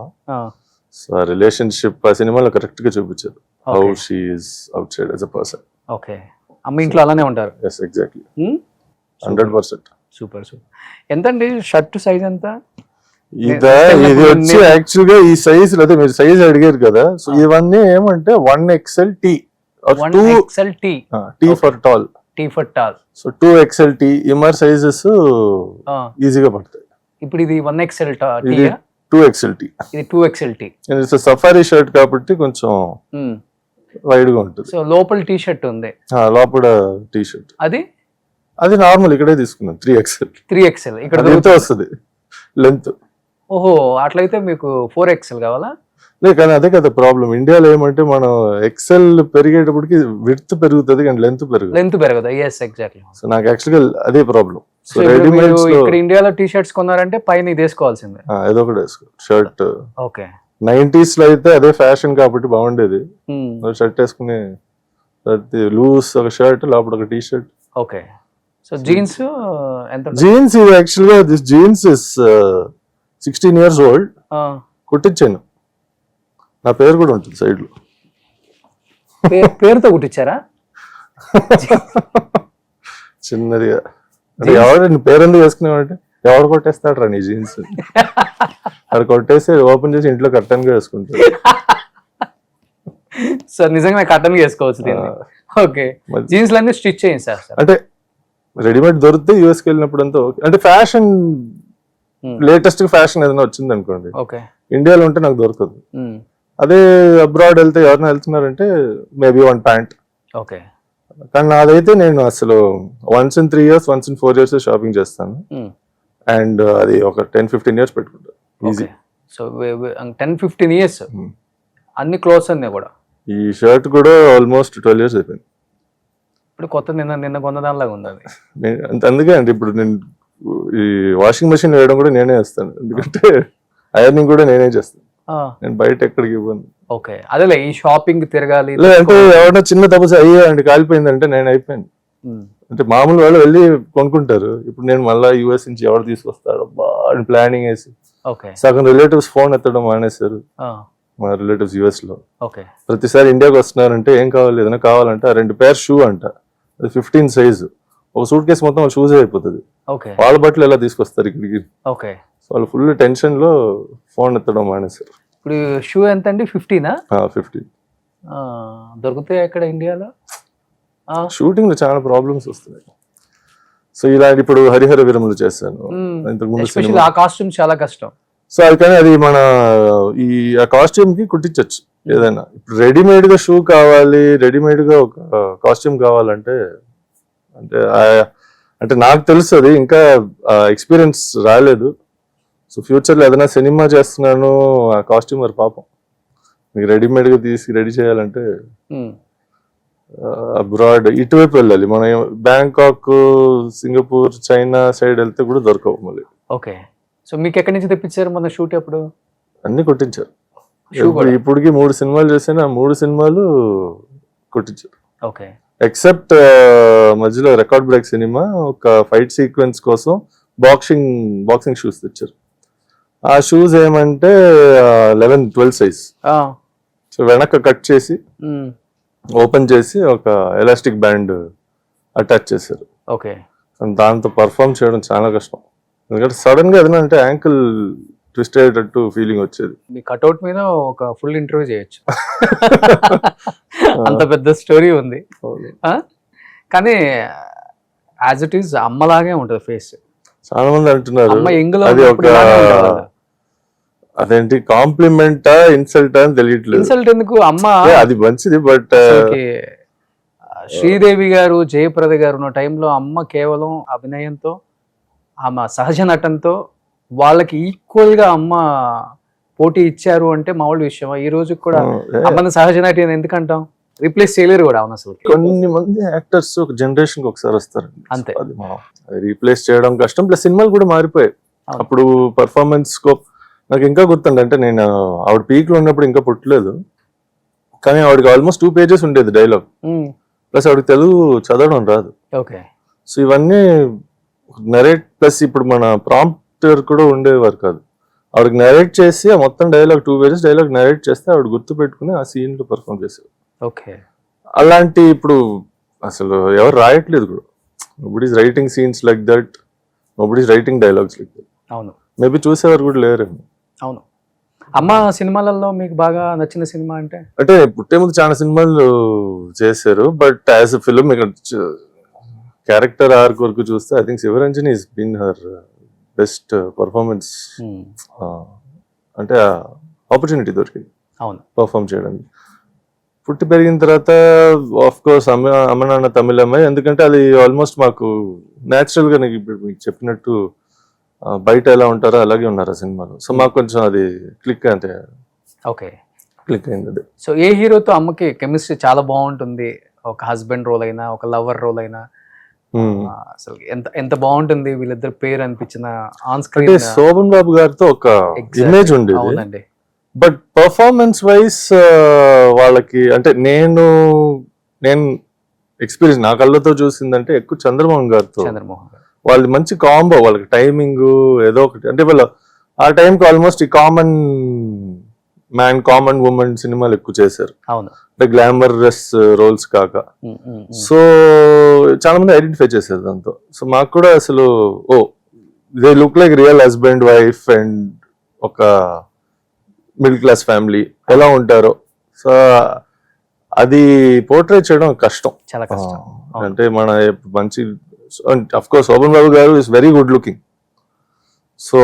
సో ఆ రిలేషన్షిప్ ఆ సినిమాలో కరెక్ట్ గా చూపించారు, how she is outside as a person. అమ్మ ఇంట్లో అలానే ఉంటారు. Yes, exactly, 100%. సూపర్. ఎంతండి షర్ట్ సైజ్ ఎంత? ఇది వచ్చి యాక్చువల్ గా ఈ సైజ్, అదే మీరు సైజ్ అడిగారు కదా, సో ఇవన్నీ ఏమంటే 1XL T or 2XL T. T for tall. So 2XL T ఇమర్ సైజెస్ ఈజీగా పడతాయి. ఇప్పుడు ఇది 1XL T, 2XL T. ఇది 2XL T. It's safari shirt కాబట్టి కొంచెం వైడ్ గా ఉంటుంది. సో లోపల టీ షర్ట్ ఉంది, లోపల టీ షర్ట్ అది నార్మల్ ఇక్కడే తీసుకున్నాం. 3XL ఇక్కడ ఎంత వస్తుంది లెంత్? ఓహో, అట్లయితే మీకు 4XL కావాలా? లేదు, కానీ అదే కదా ప్రాబ్లం. ఇండియాలో ఏమంటే మనం ఎక్సెల్ పెరిగేటప్పటికి విడ్త్ పెరుగుతుంది కానీ లెంత్ పెరగదు. Yes, exactly. సో నాకు యాక్చువల్గా అదే ప్రాబ్లం. సో రెడీమేడ్ ఇక్కడ ఇండియాలో టీ షర్ట్స్ కొన్నారంటే పైన ఇది వేసుకోవాల్సిందే, ఏదో ఒకటి వేసుకో షర్ట్. 90s లో అయితే అదే ఫ్యాషన్ కాబట్టి బాగుండేది. షర్ట్ వేసుకుని లూజ్ ఒక షర్ట్ లోపల ఒక T shirt. Okay. So jeans ఎంత? జీన్స్ ఇది యాక్చువల్ గా this jeans is 16 years old. కుట్టించాను, నా పేరు కూడా ఉంటుంది సైడ్ లో. పేరుతో కుట్టించారా? చిన్నదిగా. అంటే ఎవరు నీ పేరు ఎందుకు వేసుకునేవాడి, ఎవరు కొట్టేస్తాడు రా నీ జీన్స్? అది కొట్టేసి ఓపెన్ చేసి ఇంట్లో కట్టన్ గా వేసుకుంటాడు. సో నిజంగా కట్టన్ వేసుకోవచ్చు దీన్ని. ఓకే. జీన్స్ అన్ని స్టిచ్ చేయండి సార్. అంటే రెడీమేడ్ దొరికితే యూఎస్కి వెళ్ళినప్పుడు అంతా ఓకే. అంటే ఫ్యాషన్ లేటెస్ట్ ఫ్యాషన్ ఏదైనా వచ్చింది అనుకోండి, ఓకే, ఇండియాలో ఉంటే నాకు దొరకదు. అదే అబ్రాడ్ వెళ్తే ఎవరైనా వెళ్తున్నారంటే మేబీ 1 ప్యాంట్. ఓకే. కానీ నాదైతే నేను అసలు once in 3 years, once in 4 years shopping చేస్తాను. అండ్ అది ఒక 10-15 years పెట్టుకుంటా ఈజీ. సో 10-15 years అన్ని క్లోత్స్ అన్నీ కూడా. ఈ షర్ట్ కూడా ఆల్మోస్ట్ 12 years అయిపోయింది. ఇప్పుడు కొత్త నిన్న కొన్న దానిలాగా ఉంది అది. అందుకే అండి ఇప్పుడు నేను ఈ వాషింగ్ మెషిన్ వేయడం కూడా నేనే వేస్తాను, ఎందుకంటే ఐరనింగ్ కూడా నేనే చేస్తాను. నేను బయట ఎక్కడికి ఇవ్వను. ఓకే. అదేలే ఈ షాపింగ్ తిరగాలి అంటే ఎవరైనా చిన్న తపస్సు అయ్యే అండి కాలిపోయిందంటే నేను అయిపోయాను. అంటే మామూలు వాళ్ళు వెళ్ళి కొనుక్కుంటారు. ఇప్పుడు నేను మళ్ళీ యూఎస్ నుంచి ఎవరు తీసుకొస్తాడు అని ప్లానింగ్ వేసి సగం రిలేటివ్స్ ఫోన్ ఎత్తడం మానేశారు. మా రిలేటివ్స్ యూఎస్ లో ప్రతిసారి ఇండియాకి వస్తున్నారంటే ఏం కావాలి, ఏదైనా కావాలంటే 2 pair షూ అంట, అది 15 size, ఒక సూట్ కేసు మొత్తం షూస్ అయిపోతుంది. వాళ్ళ బట్టలు ఎలా తీసుకొస్తారు ఇక్కడికి? వాళ్ళు ఫుల్ టెన్షన్ లో ఫోన్ ఎత్తడం మానేశారు. ఇప్పుడు షూ ఎంత అండి? 15? 15 దొరుకుతాయి అక్కడ ఇండియాలో? షూటింగ్ లో చాలా ప్రాబ్లమ్స్ వస్తున్నాయి. సో ఇలాంటి ఇప్పుడు హరిహర వీరములు చేశాను ఇంతకుముందు. ఆ కాస్ట్యూమ్ చాలా కష్టం. సో అది కానీ అది మన ఆ కాస్ట్యూమ్ కి కుట్టించచ్చు ఏదైనా. ఇప్పుడు రెడీమేడ్ గా షూ కావాలి, రెడీమేడ్ గా ఒక కాస్ట్యూమ్ కావాలంటే అంటే నాకు తెలుసు అది ఇంకా ఎక్స్పీరియన్స్ రాలేదు. సో ఫ్యూచర్ లో ఏదైనా సినిమా చేస్తున్నాను, ఆ కాస్ట్యూమర్ పాపం మీకు రెడీమేడ్ గా తీసి రెడీ చేయాలంటే అబ్రాడ్ ఇటువైపు వెళ్ళాలి. మనం బ్యాంకాక్, సింగపూర్, చైనా సైడ్ వెళ్తే కూడా దొరకవు మళ్ళీ. ఓకే. సో మీకు ఎక్కడి నుంచి తెప్పించారు మన షూట్? అప్పుడు అన్ని కొట్టించారు. ఇప్పటికి 3 సినిమాలు చేశాను, ఆ 3 సినిమాలు కొట్టించారు. ఓకే. ఎక్సెప్ట్ మధ్యలో రికార్డ్ బ్రేక్ సినిమా ఒక ఫైట్ సీక్వెన్స్ కోసం బాక్సింగ్ షూస్ తెచ్చారు. ఆ షూస్ ఏమంటే 11-12 size. సో వెనక కట్ చేసి ఓపెన్ చేసి ఒక ఎలాస్టిక్ బ్యాండ్ అటాచ్ చేశారు. ఓకే. దాంతో పర్ఫామ్ చేయడం చాలా కష్టం, ఎందుకంటే సడన్ గా ఏదైనా అంటే యాంకిల్ ట్విస్ట్ అయ్యేటట్టు ఫీలింగ్ వచ్చేది. మీ కట్అవుట్ మీద ఒక ఫుల్ ఇంటర్వ్యూ చేయొచ్చు, అంత పెద్ద స్టోరీ ఉంది. కానీ యాజ్ ఇట్ ఈస్ అమ్మలాగే ఉంటది ఫేస్. చాలా మంది అంటున్నారు అది ఒక అదేంటి కాంప్లిమెంటా ఇన్సల్టా అని తెలియట్లేదు. ఇన్సల్ట్ ఎందుకు, అమ్మ అది మంచిది. బట్ శ్రీదేవి గారు, జయప్రద గారు ఉన్న టైంలో అమ్మ కేవలం అభినయంతో, ఆమె సహజ నటనతో వాళ్ళకి ఈక్వల్ గా అమ్మ పోటీ ఇచ్చారు అంటే మామూలు విషయం. ఈ రోజు కూడా అమ్మని సహజ నటి అని ఎందుకంటాం? రీప్లేస్ చేయలేరు కూడా. అవును, అసలు కొన్ని మంది యాక్టర్స్ ఒక జనరేషన్ కి ఒకసారి వస్తారు అంతే, అది మనం రీప్లేస్ చేయడం కష్టం. ప్లస్ సినిమాలు కూడా మారిపోయాయి. అప్పుడు పర్ఫార్మెన్స్ స్కోప్ నాకు ఇంకా గుర్తుంది. అంటే నేను ఆవిడ పీక్ లో ఉన్నప్పుడు ఇంకా పుట్టలేదు, కానీ ఆవిడకి ఆల్మోస్ట్ 2 pages ఉండేది డైలాగ్. ప్లస్ ఆవిడకి తెలుగు చదవడం రాదు. ఓకే. సో ఇవన్నీ నరేట్, ప్లస్ ఇప్పుడు మన ప్రాంప్టర్ కూడా ఉండేవారు కాదు. ఆవిడకి నరేట్ చేసి ఆ మొత్తం డైలాగ్ 2 pages డైలాగ్ నరేట్ చేస్తే ఆవిడ గుర్తు పెట్టుకుని ఆ సీన్ లో పర్ఫార్మ్ చేసేవారు. ఓకే. అలాంటి ఇప్పుడు అసలు ఎవరు రాయట్లేదు కూడా. Nobody is writing scenes like that, nobody is writing dialogues like that. అవును, మేబీ చూసేవారు కూడా లేరేమో. అవును. అమ్మ సినిమాలలో మీకు బాగా నచ్చిన సినిమా అంటే? అంటే పుట్టే ముందు చాలా సినిమాలు చేశారు, బట్ యాజ్ ఎ ఫిల్మ్ ఇక్కడ క్యారెక్టర్ ఆర్క్ వరకు చూస్తే I think Shivaranjani is been her best performance. అంటే ఆపర్చునిటీ దొరికింది అవును పర్ఫార్మ్ చేయడానికి. పుట్టి పెరిగిన తర్వాత ఆఫ్ కోర్స్ అమ్మ నాన్న తమిళ అమ్మాయి, ఎందుకంటే అది ఆల్మోస్ట్ మాకు న్యాచురల్ గా నీకు ఇప్పుడు మీకు చెప్పినట్టు బయట ఎలా ఉంటారో అలాగే ఉన్నారు ఆ సినిమాలో. సో మాకు కొంచెం అది క్లిక్ అంటే ఓకే క్లిక్ అయింది అది. సో ఏ హీరోతో అమ్మకి కెమిస్ట్రీ చాలా బాగుంటుంది? ఒక హస్బెండ్ రోల్ అయినా, ఒక లవర్ రోల్ అయినా అసలు ఎంత బాగుంటుంది వీళ్ళిద్దరు పేరు అనిపించిన ఆన్ స్క్రీన్? శోభన్ బాబు గారితో ఒక ఇమేజ్ ఉండేది. అవునండి. బట్ పర్ఫార్మెన్స్ వైజ్ వాళ్ళకి అంటే నేను ఎక్స్పీరియన్స్ నా కళ్ళతో చూసిందంటే ఎక్కువ చంద్రమోహన్ గారితో. చంద్రమోహన్ గారు వాళ్ళు మంచి కాంబో, వాళ్ళకి టైమింగ్ ఏదో ఒకటి అంటే వాళ్ళు ఆ టైంకి ఆల్మోస్ట్ ఈ కామన్ మ్యాన్ కామన్ ఉమెన్ సినిమాలు ఎక్కువ చేశారు, అవును. అంటే గ్లామరస్ రోల్స్ కాక. సో చాలా మంది ఐడెంటిఫై చేశారు దాంతో. సో మాకు కూడా అసలు they look like real husband wife and ఒక మిడిల్ క్లాస్ ఫ్యామిలీ ఎలా ఉంటారో. సో అది పోర్ట్రేట్ చేయడం కష్టం, చాలా కష్టం. అంటే మన మంచి అఫ్ కోర్స్ శోభన్ బాబు గారు is very good looking. So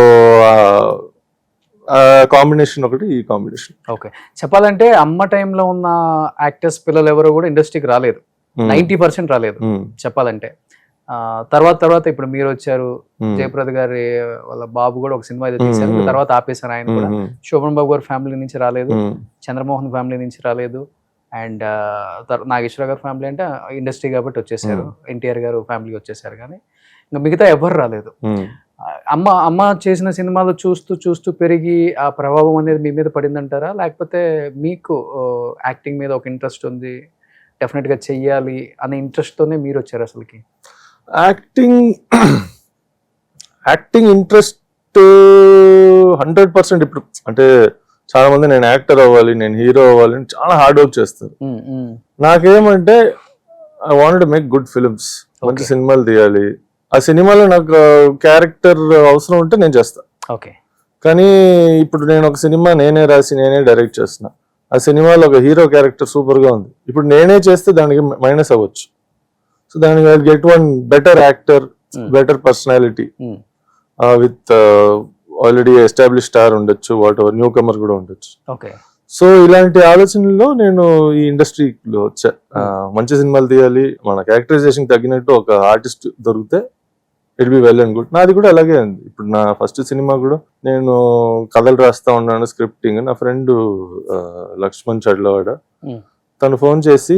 combination ఒకటి, ఈ కాంబినేషన్. ఓకే, చెప్పాలంటే అమ్మ టైంలో ఉన్న యాక్టర్స్ పిల్లలు ఎవరు కూడా ఇండస్ట్రీకి రాలేదు, 90% రాలేదు చెప్పాలంటే. తర్వాత ఇప్పుడు మీరు వచ్చారు, జయప్రద గారి వాళ్ళ బాబు కూడా ఒక సినిమా అయితే తీశారు, తర్వాత ఆపేశారు ఆయన కూడా. శోభన్ బాబు గారి ఫ్యామిలీ నుంచి రాలేదు, చంద్రమోహన్ ఫ్యామిలీ నుంచి రాలేదు, అండ్ నాగేశ్వర గారి ఫ్యామిలీ అంటే ఇండస్ట్రీ కాబట్టి వచ్చేసారు, ఎన్టీఆర్ గారు ఫ్యామిలీ వచ్చేసారు, కానీ ఇంకా మిగతా ఎవరు రాలేదు. అమ్మ చేసిన సినిమాలు చూస్తూ పెరిగి ఆ ప్రభావం అనేది మీ మీద పడిందంటారా, లేకపోతే మీకు యాక్టింగ్ మీద ఒక ఇంట్రెస్ట్ ఉంది, డెఫినెట్ గా చెయ్యాలి అనే ఇంట్రెస్ట్ తోనే మీరు వచ్చారు అసలుకి? Acting interest 100%. ఇప్పుడు అంటే చాలా మంది నేను యాక్టర్ అవ్వాలి, నేను హీరో అవ్వాలి అని చాలా హార్డ్ వర్క్ చేస్తారు. నాకేమంటే I want to make good films, మంచి సినిమాలు తీయాలి. ఆ సినిమాలో నాకు క్యారెక్టర్ అవసరం ఉంటే నేను చేస్తా. ఓకే, కానీ ఇప్పుడు నేను ఒక సినిమా నేనే రాసి నేనే డైరెక్ట్ చేస్తున్నా, ఆ సినిమాలో ఒక హీరో క్యారెక్టర్ సూపర్ గా ఉంది, ఇప్పుడు నేనే చేస్తే దానికి మైనస్ అవ్వచ్చు. సో దానికి I get one better actor, better personality with already establish star ఉండొచ్చు, వాట్ ఎవర్ న్యూ కమర్ కూడా ఉండొచ్చు. ఓకే, సో ఇలాంటి ఆలోచనలో నేను ఈ ఇండస్ట్రీలో వచ్చా. మంచి సినిమాలు తీయాలి, మన క్యారెక్టరైజేషన్ తగ్గినట్టు ఒక ఆర్టిస్ట్ దొరికితే it be well and good. నాది కూడా అలాగే ఉంది. ఇప్పుడు నా ఫస్ట్ సినిమా కూడా నేను కథలు రాస్తా ఉన్నాను, స్క్రిప్టింగ్. నా ఫ్రెండ్ లక్ష్మణ్ చడ్లవాడ తను ఫోన్ చేసి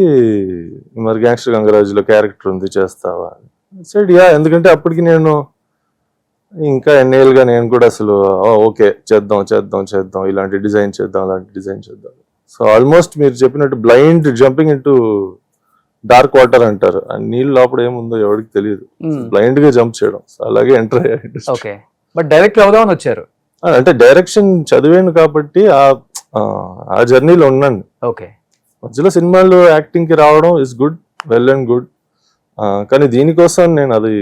మరి గ్యాంగ్స్టర్ గంగరాజులో క్యారెక్టర్ ఉంది చేస్తావా సైడ్ యా, ఎందుకంటే అప్పటికి నేను ఇంకా ఎన్నేళ్ళుగా నేను కూడా అసలు ఓకే చేద్దాం ఇలాంటి డిజైన్ చేద్దాం. సో ఆల్మోస్ట్ మీరు చెప్పినట్టు blind jumping into dark water అంటారు, ఆ నీళ్ళు లోపల ఏముందో ఎవరికి తెలియదు, బ్లైండ్ గా జంప్ చేయడం. సో అలాగే ఎంటర్ అయ్యాడు. ఓకే, బట్ డైరెక్ట్ అవుదామని వచ్చారు అంటే డైరెక్షన్ చదివాను కాబట్టి ఆ జర్నీలో ఉన్నాను. ఓకే, మధ్యలో సినిమాలు యాక్టింగ్ కి రావడం is good, well and good, కానీ దీనికోసం నేను అది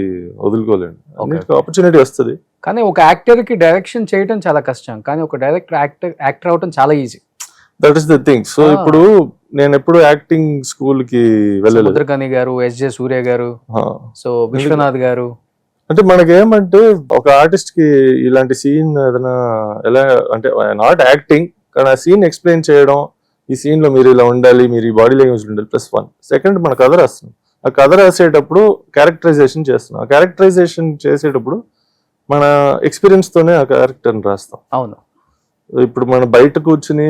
వదులుకోలేను. ఆపర్చునిటీ వస్తుంది, కానీ ఒక యాక్టర్ కి డైరెక్షన్ చేయడం చాలా కష్టం, కానీ ఒక డైరెక్టర్ యాక్టర్ అవడం చాలా easy. That is the thing. So ఇప్పుడు నేను ఎప్పుడు యాక్టింగ్ స్కూల్ కి వెళ్ళలేదు. సముద్రకని గారు, ఎస్జే సూర్య గారు, సో విశ్వనాథ్ గారు. అంటే మనకేమంటే ఒక ఆర్టిస్ట్ కి ఇలాంటి సీన్ ఏదైనా ఎలా అంటే నాట్ యాక్టింగ్, కానీ ఆ సీన్ ఎక్స్ప్లెయిన్ చేయడం, ఈ సీన్ లో మీరు ఇలా ఉండాలి, మీరు ఈ బాడీ లాంగ్వేజ్ ఉండాలి, +1. సెకండ్ మన కథ రాస్తున్నాం, ఆ కథ రాసేటప్పుడు క్యారెక్టరైజేషన్ చేస్తున్నాం, ఆ క్యారెక్టరైజేషన్ చేసేటప్పుడు మన ఎక్స్పీరియన్స్ తోనే ఆ క్యారెక్టర్ని రాస్తాం. అవును, ఇప్పుడు మనం బయట కూర్చుని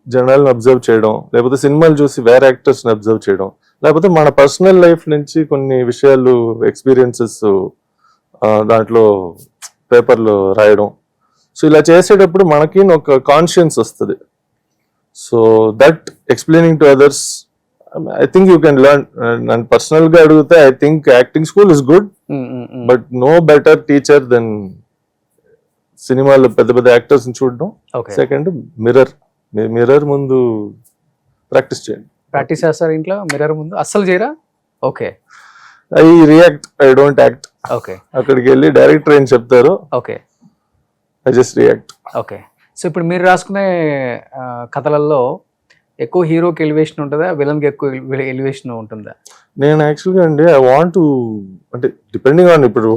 జనాలను అబ్జర్వ్ చేయడం, లేకపోతే సినిమాలు చూసి వేరే యాక్టర్స్ ని అబ్జర్వ్ చేయడం, లేకపోతే మన పర్సనల్ లైఫ్ నుంచి కొన్ని విషయాలు ఎక్స్పీరియన్సెస్ దాంట్లో పేపర్లో రాయడం. సో ఇలా చేసేటప్పుడు మనకి ఒక కాన్షియన్స్ వస్తుంది. So that explaining to others I think you can learn. నన్ను పర్సనల్ గా అడిగితే I think acting school is good, but no better teacher then సినిమాలో పెద్ద పెద్ద యాక్టర్స్ ని చూడడం. సెకండ్ మిర్రర్ ముందు ప్రాక్టీస్ చేయండి. ప్రాక్టీస్ చేస్తారు ఇంట్లో మిర్రర్ ముందు? అస్సలు చేయరా? Okay, I react, I don't act. Okay, అక్కడికి వెళ్ళి డైరెక్టర్ ఏం చెప్తారో okay, I just react. Okay. So ఇప్పుడు మీరు రాసుకునే కథలలో ఎక్కువ హీరోకి ఎలివేషన్ ఉంటుందా, విలన్కి ఎక్కువ ఎలివేషన్ ఉంటుందా? నేను యాక్చువల్గా అండి ఐ వాంట్ టు, అంటే డిపెండింగ్ ఆన్, ఇప్పుడు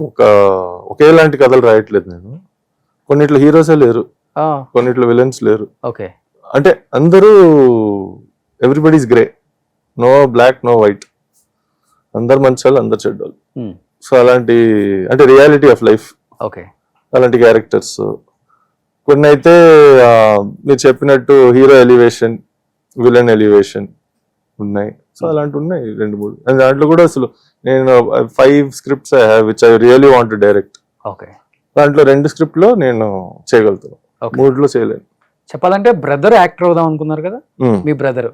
ఒకేలాంటి కథలు రాయట్లేదు నేను. కొన్నిట్లో హీరోసే లేరు, కొన్నిట్లో విలన్స్ లేరు. ఓకే, అంటే అందరూ everybody's grey, no black no white, అందరు మంచి వాళ్ళు అందరు చెడ్డోళ్ళు. సో అలాంటి అంటే రియాలిటీ ఆఫ్ లైఫ్. ఓకే, అలాంటి క్యారెక్టర్స్ కొన్ని అయితే మీరు చెప్పినట్టు హీరో ఎలివేషన్, విలన్ ఎలివేషన్ ఉన్నాయి. సో అలాంటి ఉన్నాయి 2-3. అండ్ దాంట్లో కూడా అసలు నేను 5 scripts I have which I really want to direct. Okay, దాంట్లో 2 script లో నేను చేయగలుగుతాను, 3లో చేయలేను. చెప్పాలంటే బ్రదర్ యాక్టర్ అవుదాం అనుకున్నారు కదా మీ బ్రదర్.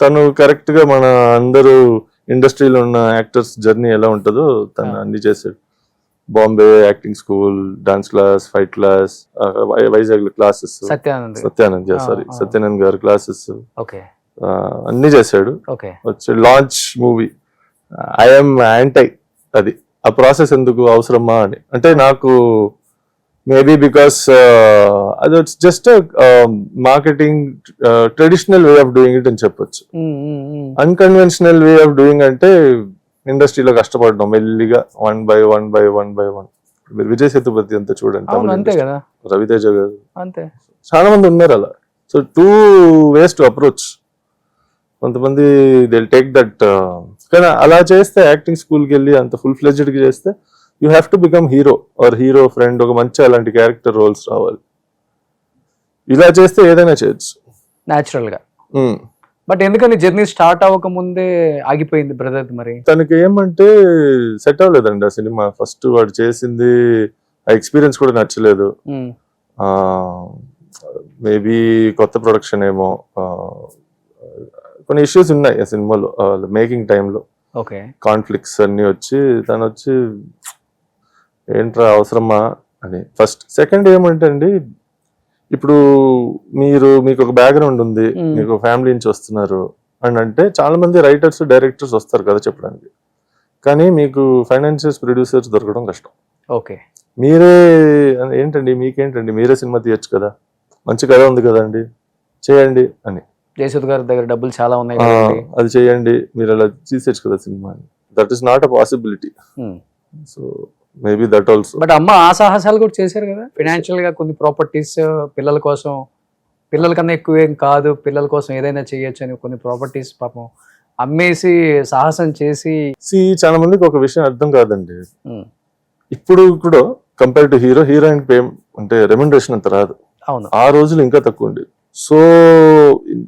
తను కరెక్ట్ గా మన అందరూ ఇండస్ట్రీలో ఉన్న యాక్టర్స్ జర్నీ ఎలా ఉంటుందో తను అన్ని చేశాడు. Bombay acting school, dance class, fight class, Vizag classes, Satyanand గారు క్లాసెస్ అన్ని చేశాడు. వచ్చి లాంచ్ మూవీ ఐఎమ్ యాంటై అది ఆ ప్రాసెస్ ఎందుకు అవసరమా అని. అంటే నాకు మేబీ బికాస్ అది just marketing traditional way of doing it అని చెప్పొచ్చు. అన్కన్వెన్షనల్ వే ఆఫ్ డూయింగ్ అంటే ఇండస్ట్రీలో కష్టపడడం మెల్లిగా వన్ బై వన్. మీరు విజయ్ సేతుపతి అంతా చూడండి, రవితేజ గారు, చాలా మంది ఉన్నారు అలా. So 2 ways to approach. కొంతమంది దే టేక్ దట్, కానీ అలా చేస్తే యాక్టింగ్ స్కూల్కి వెళ్ళి అంత ఫుల్ ఫ్లెడ్జ్డ్ గా చేస్తే you have to become hero or hero friend, ఒక మంచి అలాంటి క్యారెక్టర్ రోల్స్ రావాలి. ఇలా చేస్తే ఏదైనా చేయొచ్చు న్యాచురల్ గా. బట్ ఎందుకని జర్నీ స్టార్ట్ అవ్వక ముందే ఆగిపోయింది బ్రదర్? మరి తనకి ఏమంటే సెట్ అవ్వలేదండి ఆ సినిమా. ఫస్ట్ వాడు చేసింది ఆ ఎక్స్పీరియన్స్ కూడా నచ్చలేదు. మేబీ కొత్త ప్రొడక్షన్ ఏమో, కొన్ని ఇష్యూస్ ఉన్నాయి ఆ సినిమాలో మేకింగ్ టైంలో, కాన్ఫ్లిక్ట్స్ అన్ని వచ్చి తను వచ్చి ఏంట్రా అవసరమా అని ఫస్ట్. సెకండ్ ఏమంటే అండి, ఇప్పుడు మీకు ఒక బ్యాక్గ్రౌండ్ ఉంది, మీకు ఫ్యామిలీ నుంచి వస్తున్నారు అని అంటే చాలా మంది రైటర్స్ డైరెక్టర్స్ వస్తారు కదా చెప్పడానికి, కానీ మీకు ఫైనాన్షియల్స్ ప్రొడ్యూసర్స్ దొరకడం కష్టం. మీరే ఏంటండి మీకేంటండి మీరే సినిమా తీయచ్చు కదా, మంచి కథ ఉంది కదండి చేయండి అని. జయసుధ్ గారి దగ్గర డబ్బులు చాలా ఉన్నాయి, అది చేయండి, మీరు అలా తీసేచ్చు కదా సినిమా అని. That is not a possibility. So maybe that also. But అమ్మ ఆ సాహసాలు కూడా చేశారు కదా, ఫైనాన్షియల్ గా కొన్ని ప్రాపర్టీస్ పిల్లల కోసం, పిల్లల కన్నా ఎక్కువ ఏం కాదు, పిల్లల కోసం ఏదైనా చేయొచ్చు అని కొన్ని ప్రాపర్టీస్ పాపం అమ్మేసి సాహసం చేసి. చాలా మందికి ఒక విషయం అర్థం కాదండి, ఇప్పుడు కూడా కంపేర్ టు హీరోయిన్ అంటే రెమ్యునరేషన్ అంత రాదు. అవును, ఆ రోజులు ఇంకా తక్కువ ఉండేది. సో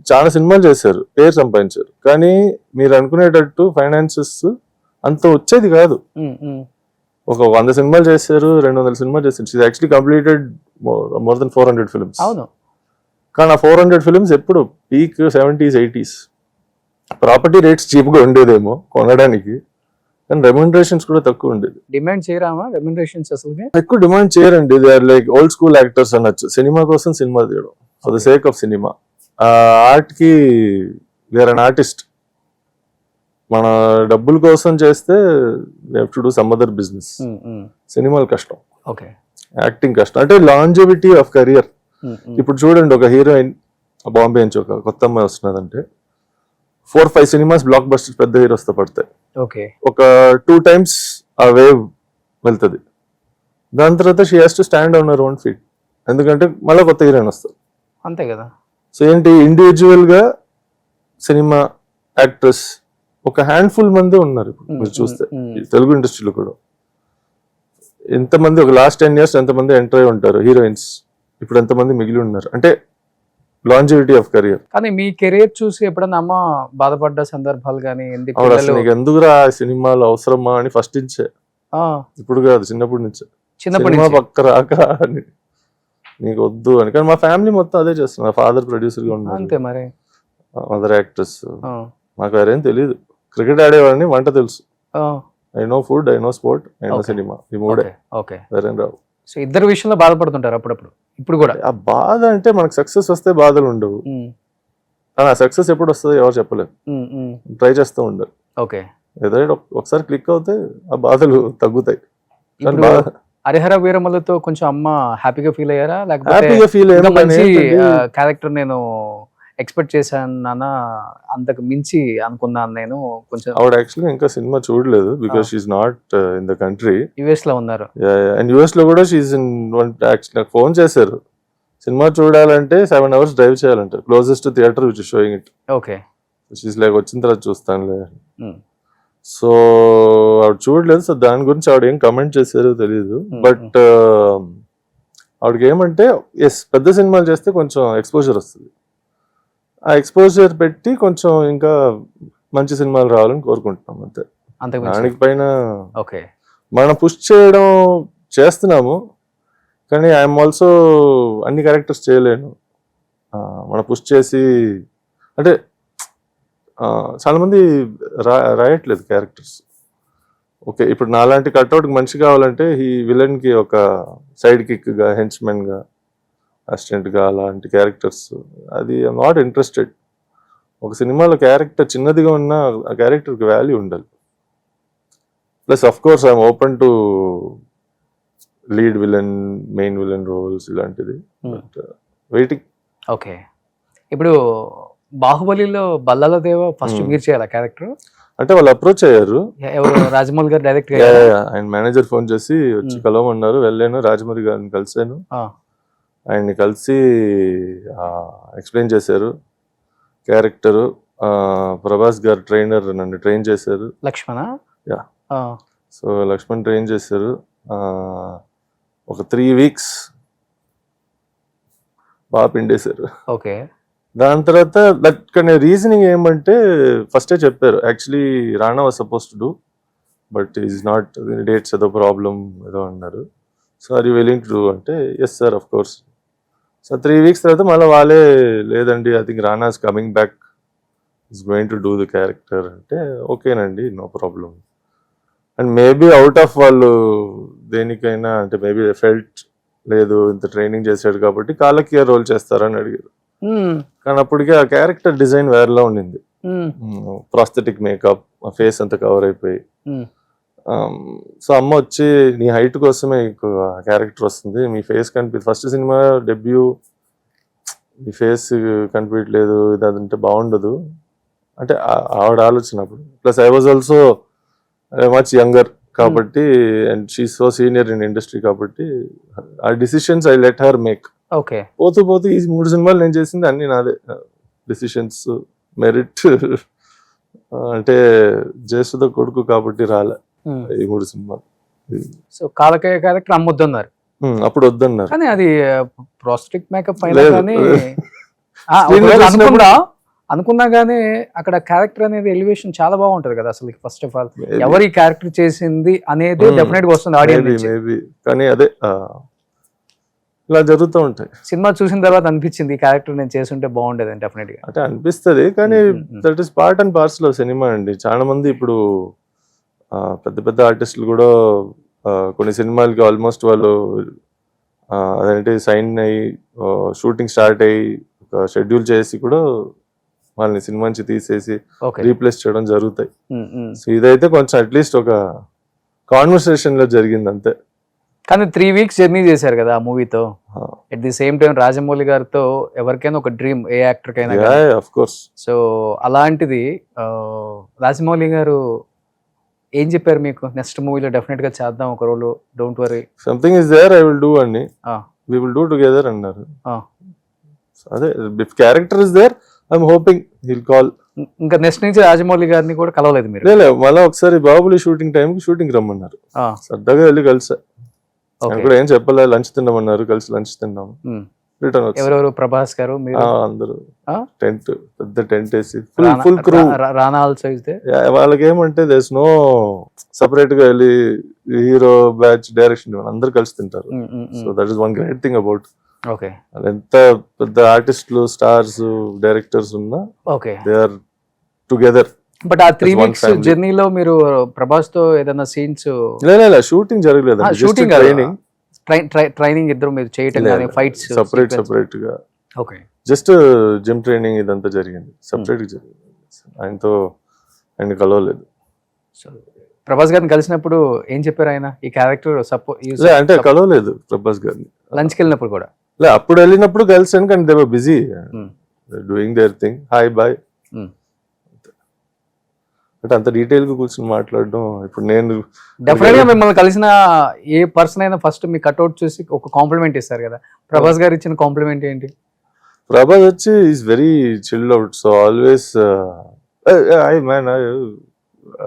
చాలా సినిమాలు చేశారు, పేరు సంపాదించారు, కానీ మీరు అనుకునేటట్టు ఫైనాన్సెస్ అంత వచ్చేది కాదు. ఒక 100 సినిమాలు చేశారు, 200 సినిమాలు చేశారు. She actually completed more than 400 films. అవును, కానీ ఆ 400 ఫిల్మ్స్ ఎప్పుడు peak 70s 80s. Property rates cheap గా ఉండేదేమో కొనడానికి, కానీ రెమ్యునరేషన్స్ కూడా తక్కువ ఉండేది. డిమాండ్ చేయరామా రెమ్యునరేషన్స్? అసలు ఎక్కువ డిమాండ్ చేయరండి. They are like old school actors అనొచ్చు. సినిమా కోసం సినిమా తీయడం, for the sake of cinema. Art కి వేర్ అన్ ఆర్టిస్ట్. మన డబ్బుల కోసం చేస్తే to do some other business. సినిమాలు కష్టం, యాక్టింగ్ కష్టం. అంటే లాంజివిటీ ఆఫ్ కెరియర్. ఇప్పుడు చూడండి, ఒక హీరోయిన్ బాంబే నుంచి ఒక కొత్త అమ్మాయి వస్తున్నదంటే 4-5 సినిమాస్ బ్లాక్ బస్టర్స్ పెద్ద హీరోస్ తో పడతాయి. ఒక 2 times ఆ వేవ్ వెళ్తుంది. దాని తర్వాత she has to stand on her own feet, ఎందుకంటే మళ్ళీ కొత్త హీరోయిన్ వస్తారు. అంతే కదా. సో ఏంటి, ఇండివిజువల్ గా సినిమా యాక్ట్రెస్ ఒక హ్యాండ్ఫుల్ మంది ఉన్నారు. ఇప్పుడు మీరు చూస్తే తెలుగు ఇండస్ట్రీలో కూడా ఎంతమంది, ఒక లాస్ట్ 10 years ఎంతమంది ఎంటర్ అయి ఉంటారు హీరోయిన్స్, ఇప్పుడు ఎంతమంది మిగిలి ఉన్నారు. అంటే లాంజివిటీ ఆఫ్ కెరియర్. కానీ మీ కెరియర్ చూసి ఎప్పుడన్నా అమ్మ బాధపడ్డ సందర్భాలు కానీ? ఎందుకురా సినిమాలు అవసరమా అని ఫస్ట్ నుంచే, ఇప్పుడు కాదు చిన్నప్పటి నుంచే. సినిమా పక్క రాక నీకు వద్దు అని. కానీ మా ఫ్యామిలీ మొత్తం అదే చేస్తున్నారు. ఫాదర్ ప్రొడ్యూసర్ గా ఉన్నారు, అంతే మరి, మదర్ యాక్ట్రెస్. మాకు వేరేం తెలియదు. క్రికెట్ ఆడేవాడిని, వంట తెలుసు. I know food, I know sport, I know cinema. ఈ మూడే, వేరేం రావు. సో ఇద్దరు విషయంలో బాధపడుతుంటారు అప్పుడప్పుడు. ఇప్పుడు కూడా ఆ బాధ అంటే మనకు సక్సెస్ వస్తే బాధలు ఉండవు, కానీ ఆ సక్సెస్ ఎప్పుడు వస్తుందో ఎవరు చెప్పలేదు. ట్రై చేస్తూ ఉండాలి. ఏదైనా ఒకసారి క్లిక్ అవుతే ఆ బాధలు తగ్గుతాయి. హరిహర వీరమలతో కొంచెం అమ్మ హ్యాపీగా ఫీల్ అయ్యారా? హ్యాపీగా ఫీల్ క్యారెక్టర్ నేను ఎక్స్పెక్ట్ చేశాను నాన్న, అంతకు మించి అనుకున్నాను నేను. కొంచెం ఆవిడ యాక్చువల్లీ ఇంకా సినిమా చూడలేదు, because she's not in the country. US లో ఉన్నారు. అండ్ యుఎస్ లో కూడా షీఈ్ ఇన్ యాక్చువల్లీ నాకు ఫోన్ చేశారు, సినిమా చూడాలంటే 7 hours డ్రైవ్ చేయాలంటారు, closest theatre which is showing it. She's like వచ్చిన తర్వాత చూస్తానులే. సో ఆవిడ చూడలేదు. సో దాని గురించి ఆవిడ ఏం కమెంట్ చేశారో తెలియదు. బట్ ఆవిడకి ఏమంటే ఎస్, పెద్ద సినిమాలు చేస్తే కొంచెం ఎక్స్పోజర్ వస్తుంది. ఆ ఎక్స్పోజర్ పెట్టి కొంచెం ఇంకా మంచి సినిమాలు రావాలని కోరుకుంటున్నాం అంతే. దానికి పైన మనం పుష్ చేయడం చేస్తున్నాము, కానీ ఐఎమ్ ఆల్సో అన్ని క్యారెక్టర్స్ చేయలేను. మన పుష్ చేసి అంటే చాలా మంది రాయట్లేదు క్యారెక్టర్స్. ఓకే, ఇప్పుడు నాలాంటి కట్అవుట్కి మనిషి కావాలంటే ఈ విలన్కి ఒక సైడ్ కిక్గా, హెంచ్మెన్గా, అసిస్టెంట్గా అలాంటి క్యారెక్టర్స్, అది ఐఎమ్ నాట్ ఇంట్రెస్టెడ్. ఒక సినిమాలో క్యారెక్టర్ చిన్నదిగా ఉన్నా ఆ క్యారెక్టర్కి వాల్యూ ఉండాలి. Plus of course I'm open to lead villain, main villain roles ఇలాంటిది. But waiting. ఓకే, ఇప్పుడు బాహుబలిలో బల్లాల దేవ ఫస్ట్ మీరు చేయాలి క్యారెక్టర్? అంటే వాళ్ళు అప్రోచ్ అయ్యారు, ఎవరు? రాజమౌళి గారు డైరెక్ట్ ఆయన మేనేజర్ ఫోన్ చేసి వచ్చి కలవమన్నారు. వెళ్ళాను, రాజమౌళి గారిని కలిసాను. ఆయన్ని కలిసి ఎక్స్ప్లెయిన్ చేశారు క్యారెక్టరు. ప్రభాస్ గారు ట్రైనర్ నన్ను ట్రైన్ చేశారు. లక్ష్మణ? యా. సో లక్ష్మణ్ ట్రైన్ చేశారు. ఒక 3 weeks బాగా పిండేశారు. ఓకే. దాని తర్వాత దట్ కానీ రీజనింగ్ ఏమంటే ఫస్టే చెప్పారు, actually Rana was suppose to do but is not, dates ఏదో ప్రాబ్లం ఏదో అన్నారు. So are you willing to do అంటే yes sir of course. So 3 weeks తర్వాత మళ్ళీ వాళ్ళే లేదండి I think Rana is coming back, is going to do the character అంటే ఓకేనండి no problem. And maybe out of వాళ్ళు దేనికైనా అంటే మేబీ ఫెల్ట్ లేదు ఇంత ట్రైనింగ్ చేశాడు కాబట్టి కాలకియా రోల్ చేస్తారని అడిగారు. కానీ అప్పటికే ఆ క్యారెక్టర్ డిజైన్ వేరేలా ఉండింది. ప్రాస్థెటిక్ మేకప్, ఫేస్ అంతా కవర్ అయిపోయి. సో అమ్మ వచ్చి నీ హైట్ కోసమే క్యారెక్టర్ వస్తుంది, మీ ఫేస్ ఫస్ట్ సినిమా డెబ్యూ, మీ ఫేస్ కనిపించట్లేదు, ఇది అదంటే బాగుండదు అంటే ఆవిడ ఆలోచన అప్పుడు. Plus I was also much younger కాబట్టి and she so senior in industry కాబట్టి ఆ decisions I let her make. Okay. పోతూ ఈ 3 సినిమాలు నేను చేసింది అన్ని నాదే డిసిషన్స్. మెరిట్ అంటే జయసుధ కొడుకు కాబట్టి రాలే ఈ 3 సినిమాలు. సో కాలకయ్య క్యారెక్టర్ అమ్మొద్దన్నారు అప్పుడు వద్దన్నారు. కానీ అది ప్రాస్థెటిక్ మేకప్ అనుకున్నా గానీ అక్కడ క్యారెక్టర్ అనేది ఎలివేషన్ చాలా బాగుంటది కదా అసలు. ఫస్ట్ ఆఫ్ ఆల్ ఎవరి క్యారెక్టర్ చేసింది అనేది డెఫినెట్ గా వస్తుంది ఆడియన్స్. కానీ అదే ఇలా జరుగుతూ ఉంటాయి. సినిమా చూసిన తర్వాత అనిపించింది ఈ క్యారెక్టర్ నేను చేస్తుంటే బాగుండేది అని డెఫినెట్ గా అంటే అనిపిస్తుంది. కానీ that is part and parcel of cinema అండి. చాలా మంది ఇప్పుడు పెద్ద పెద్ద ఆర్టిస్టులు కూడా కొన్ని సినిమాలకి ఆల్మోస్ట్ వాళ్ళు అదేంటి సైన్ అయ్యి షూటింగ్ స్టార్ట్ అయ్యి ఒక షెడ్యూల్ చేసి కూడా వాళ్ళని సినిమా నుంచి తీసేసి రీప్లేస్ చేయడం జరుగుతాయి. సో ఇదైతే కొంచెం అట్లీస్ట్ ఒక కాన్వర్సేషన్ లో జరిగింది అంతే. కానీ 3 weeks జర్నీ చేశారు కదా ఆ మూవీతో. At the same time Rajamouli గారితో ఎవరికైనా ఒక డ్రీమ్, ఏ యాక్టర్ కైనా. Of course. సో అలాంటిది రాజమౌళి గారు ఏం చెప్పారు మీకు? నెక్స్ట్ మూవీలో డెఫినెట్ గా చేద్దాం ఒక role, don't worry, something is there, I will do అని, వి విల్ డూ టుగెదర్ అన్నారు. అదే if character is there I'm hoping he'll call. ఇంకా నెక్స్ట్ నుంచి రాజమౌళి గారిని కూడా కలవలేదు మీరు? లేదు, మళ్ళీ ఒకసారి బాహుబలి షూటింగ్ టైంకి షూటింగ్ రమ్మన్నారు, సరదాగా వెళ్ళి కలిసా. నేను కూడా ఏం చెప్పలే, లంచ్ తిన్నామన్నారు, కలిసి లంచ్ తిన్నాము, రిటర్న్ వచ్చి. ఎవరెవరు? ప్రభాస్ గారు, అందరూ టెంట్, పెద్ద టెంట్ వేసి full crew. Rana also is there. వాళ్ళకి ఏమంటే దేర్స్ నో సపరేట్ గా వెళ్ళి హీరో బ్యాచ్ డైరెక్షన్, అందరు కలిసి తింటారు. So that is one great thing about. Okay. ఎంత పెద్ద ఆర్టిస్టులు, స్టార్స్, డైరెక్టర్స్ ఉన్నా okay they are together. But ఆ 3 weeks జర్నీలో మీరు ప్రభాస్ తో ఏదైనా సీన్స్? లేదు, షూటింగ్ జరగలేదు, షూటింగ్ ట్రైనింగ్ ఇద్దరు మీరు చేయటం కానీ ఫైట్స్ సెపరేట్ గా. ఓకే. జస్ట్ జిమ్ ట్రైనింగ్ ఇదంతా జరిగింది, సెపరేట్ గా జరిగింది. ఆయనతో ఆయన కలవలేదు. ప్రభాస్ గారిని కలిసినప్పుడు ఏం చెప్పారు ఆయన? ఈ క్యారెక్టర్ అంటే కలవలేదు ప్రభాస్ గారిని. లంచ్కి వెళ్ళినప్పుడు కూడా? లే, అప్పుడు వెళ్ళినప్పుడు కలిసాను కానీ they were busy doing their thing. Hi bye అంటే అంత డీటెయిల్ గా కూర్చొని మాట్లాడడం. ఇప్పుడు నేను డెఫినెట్ గా మిమ్మల్ని కలిసిన ఏ పర్సన్ అయినా ఫస్ట్ మీ కట్అవుట్ చూసి ఒక కాంప్లిమెంట్ ఇస్తారు కదా. ప్రభాస్ గారు ఇచ్చిన కాంప్లిమెంట్ ఏంటి? ప్రభాస్ వచ్చి is very chilled out, so always I man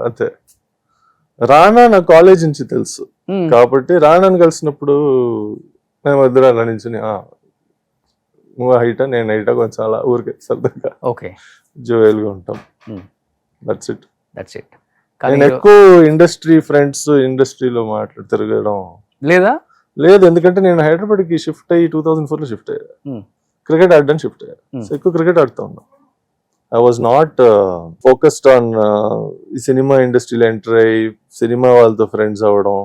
అంతే. రానా నా కాలేజ్ నుంచి తెలుసు కాబట్టి రానాని కలిసినప్పుడు మేము ఇద్దరు అలా నుంచి నువ్వు హైటా నేను హైటా కొంచెం అలా ఊరికే సరదాగా జోయల్గా ఉంటాం. That's it. నేను ఎక్కువ ఇండస్ట్రీ ఫ్రెండ్స్, ఇండస్ట్రీలో తిరగడం లేదు, ఎందుకంటే నేను హైదరాబాద్కి షిఫ్ట్ అయ్యి 2004లో షిఫ్ట్ అయ్యా. క్రికెట్ ఆడడానికి షిఫ్ట్ అయ్యాను. సో ఎక్కువ క్రికెట్ ఆడుతూ ఉన్నాం. I was not focused on ఈ సినిమా ఇండస్ట్రీలో ఎంటర్ అయ్యి సినిమా వాళ్ళతో ఫ్రెండ్స్ అవ్వడం,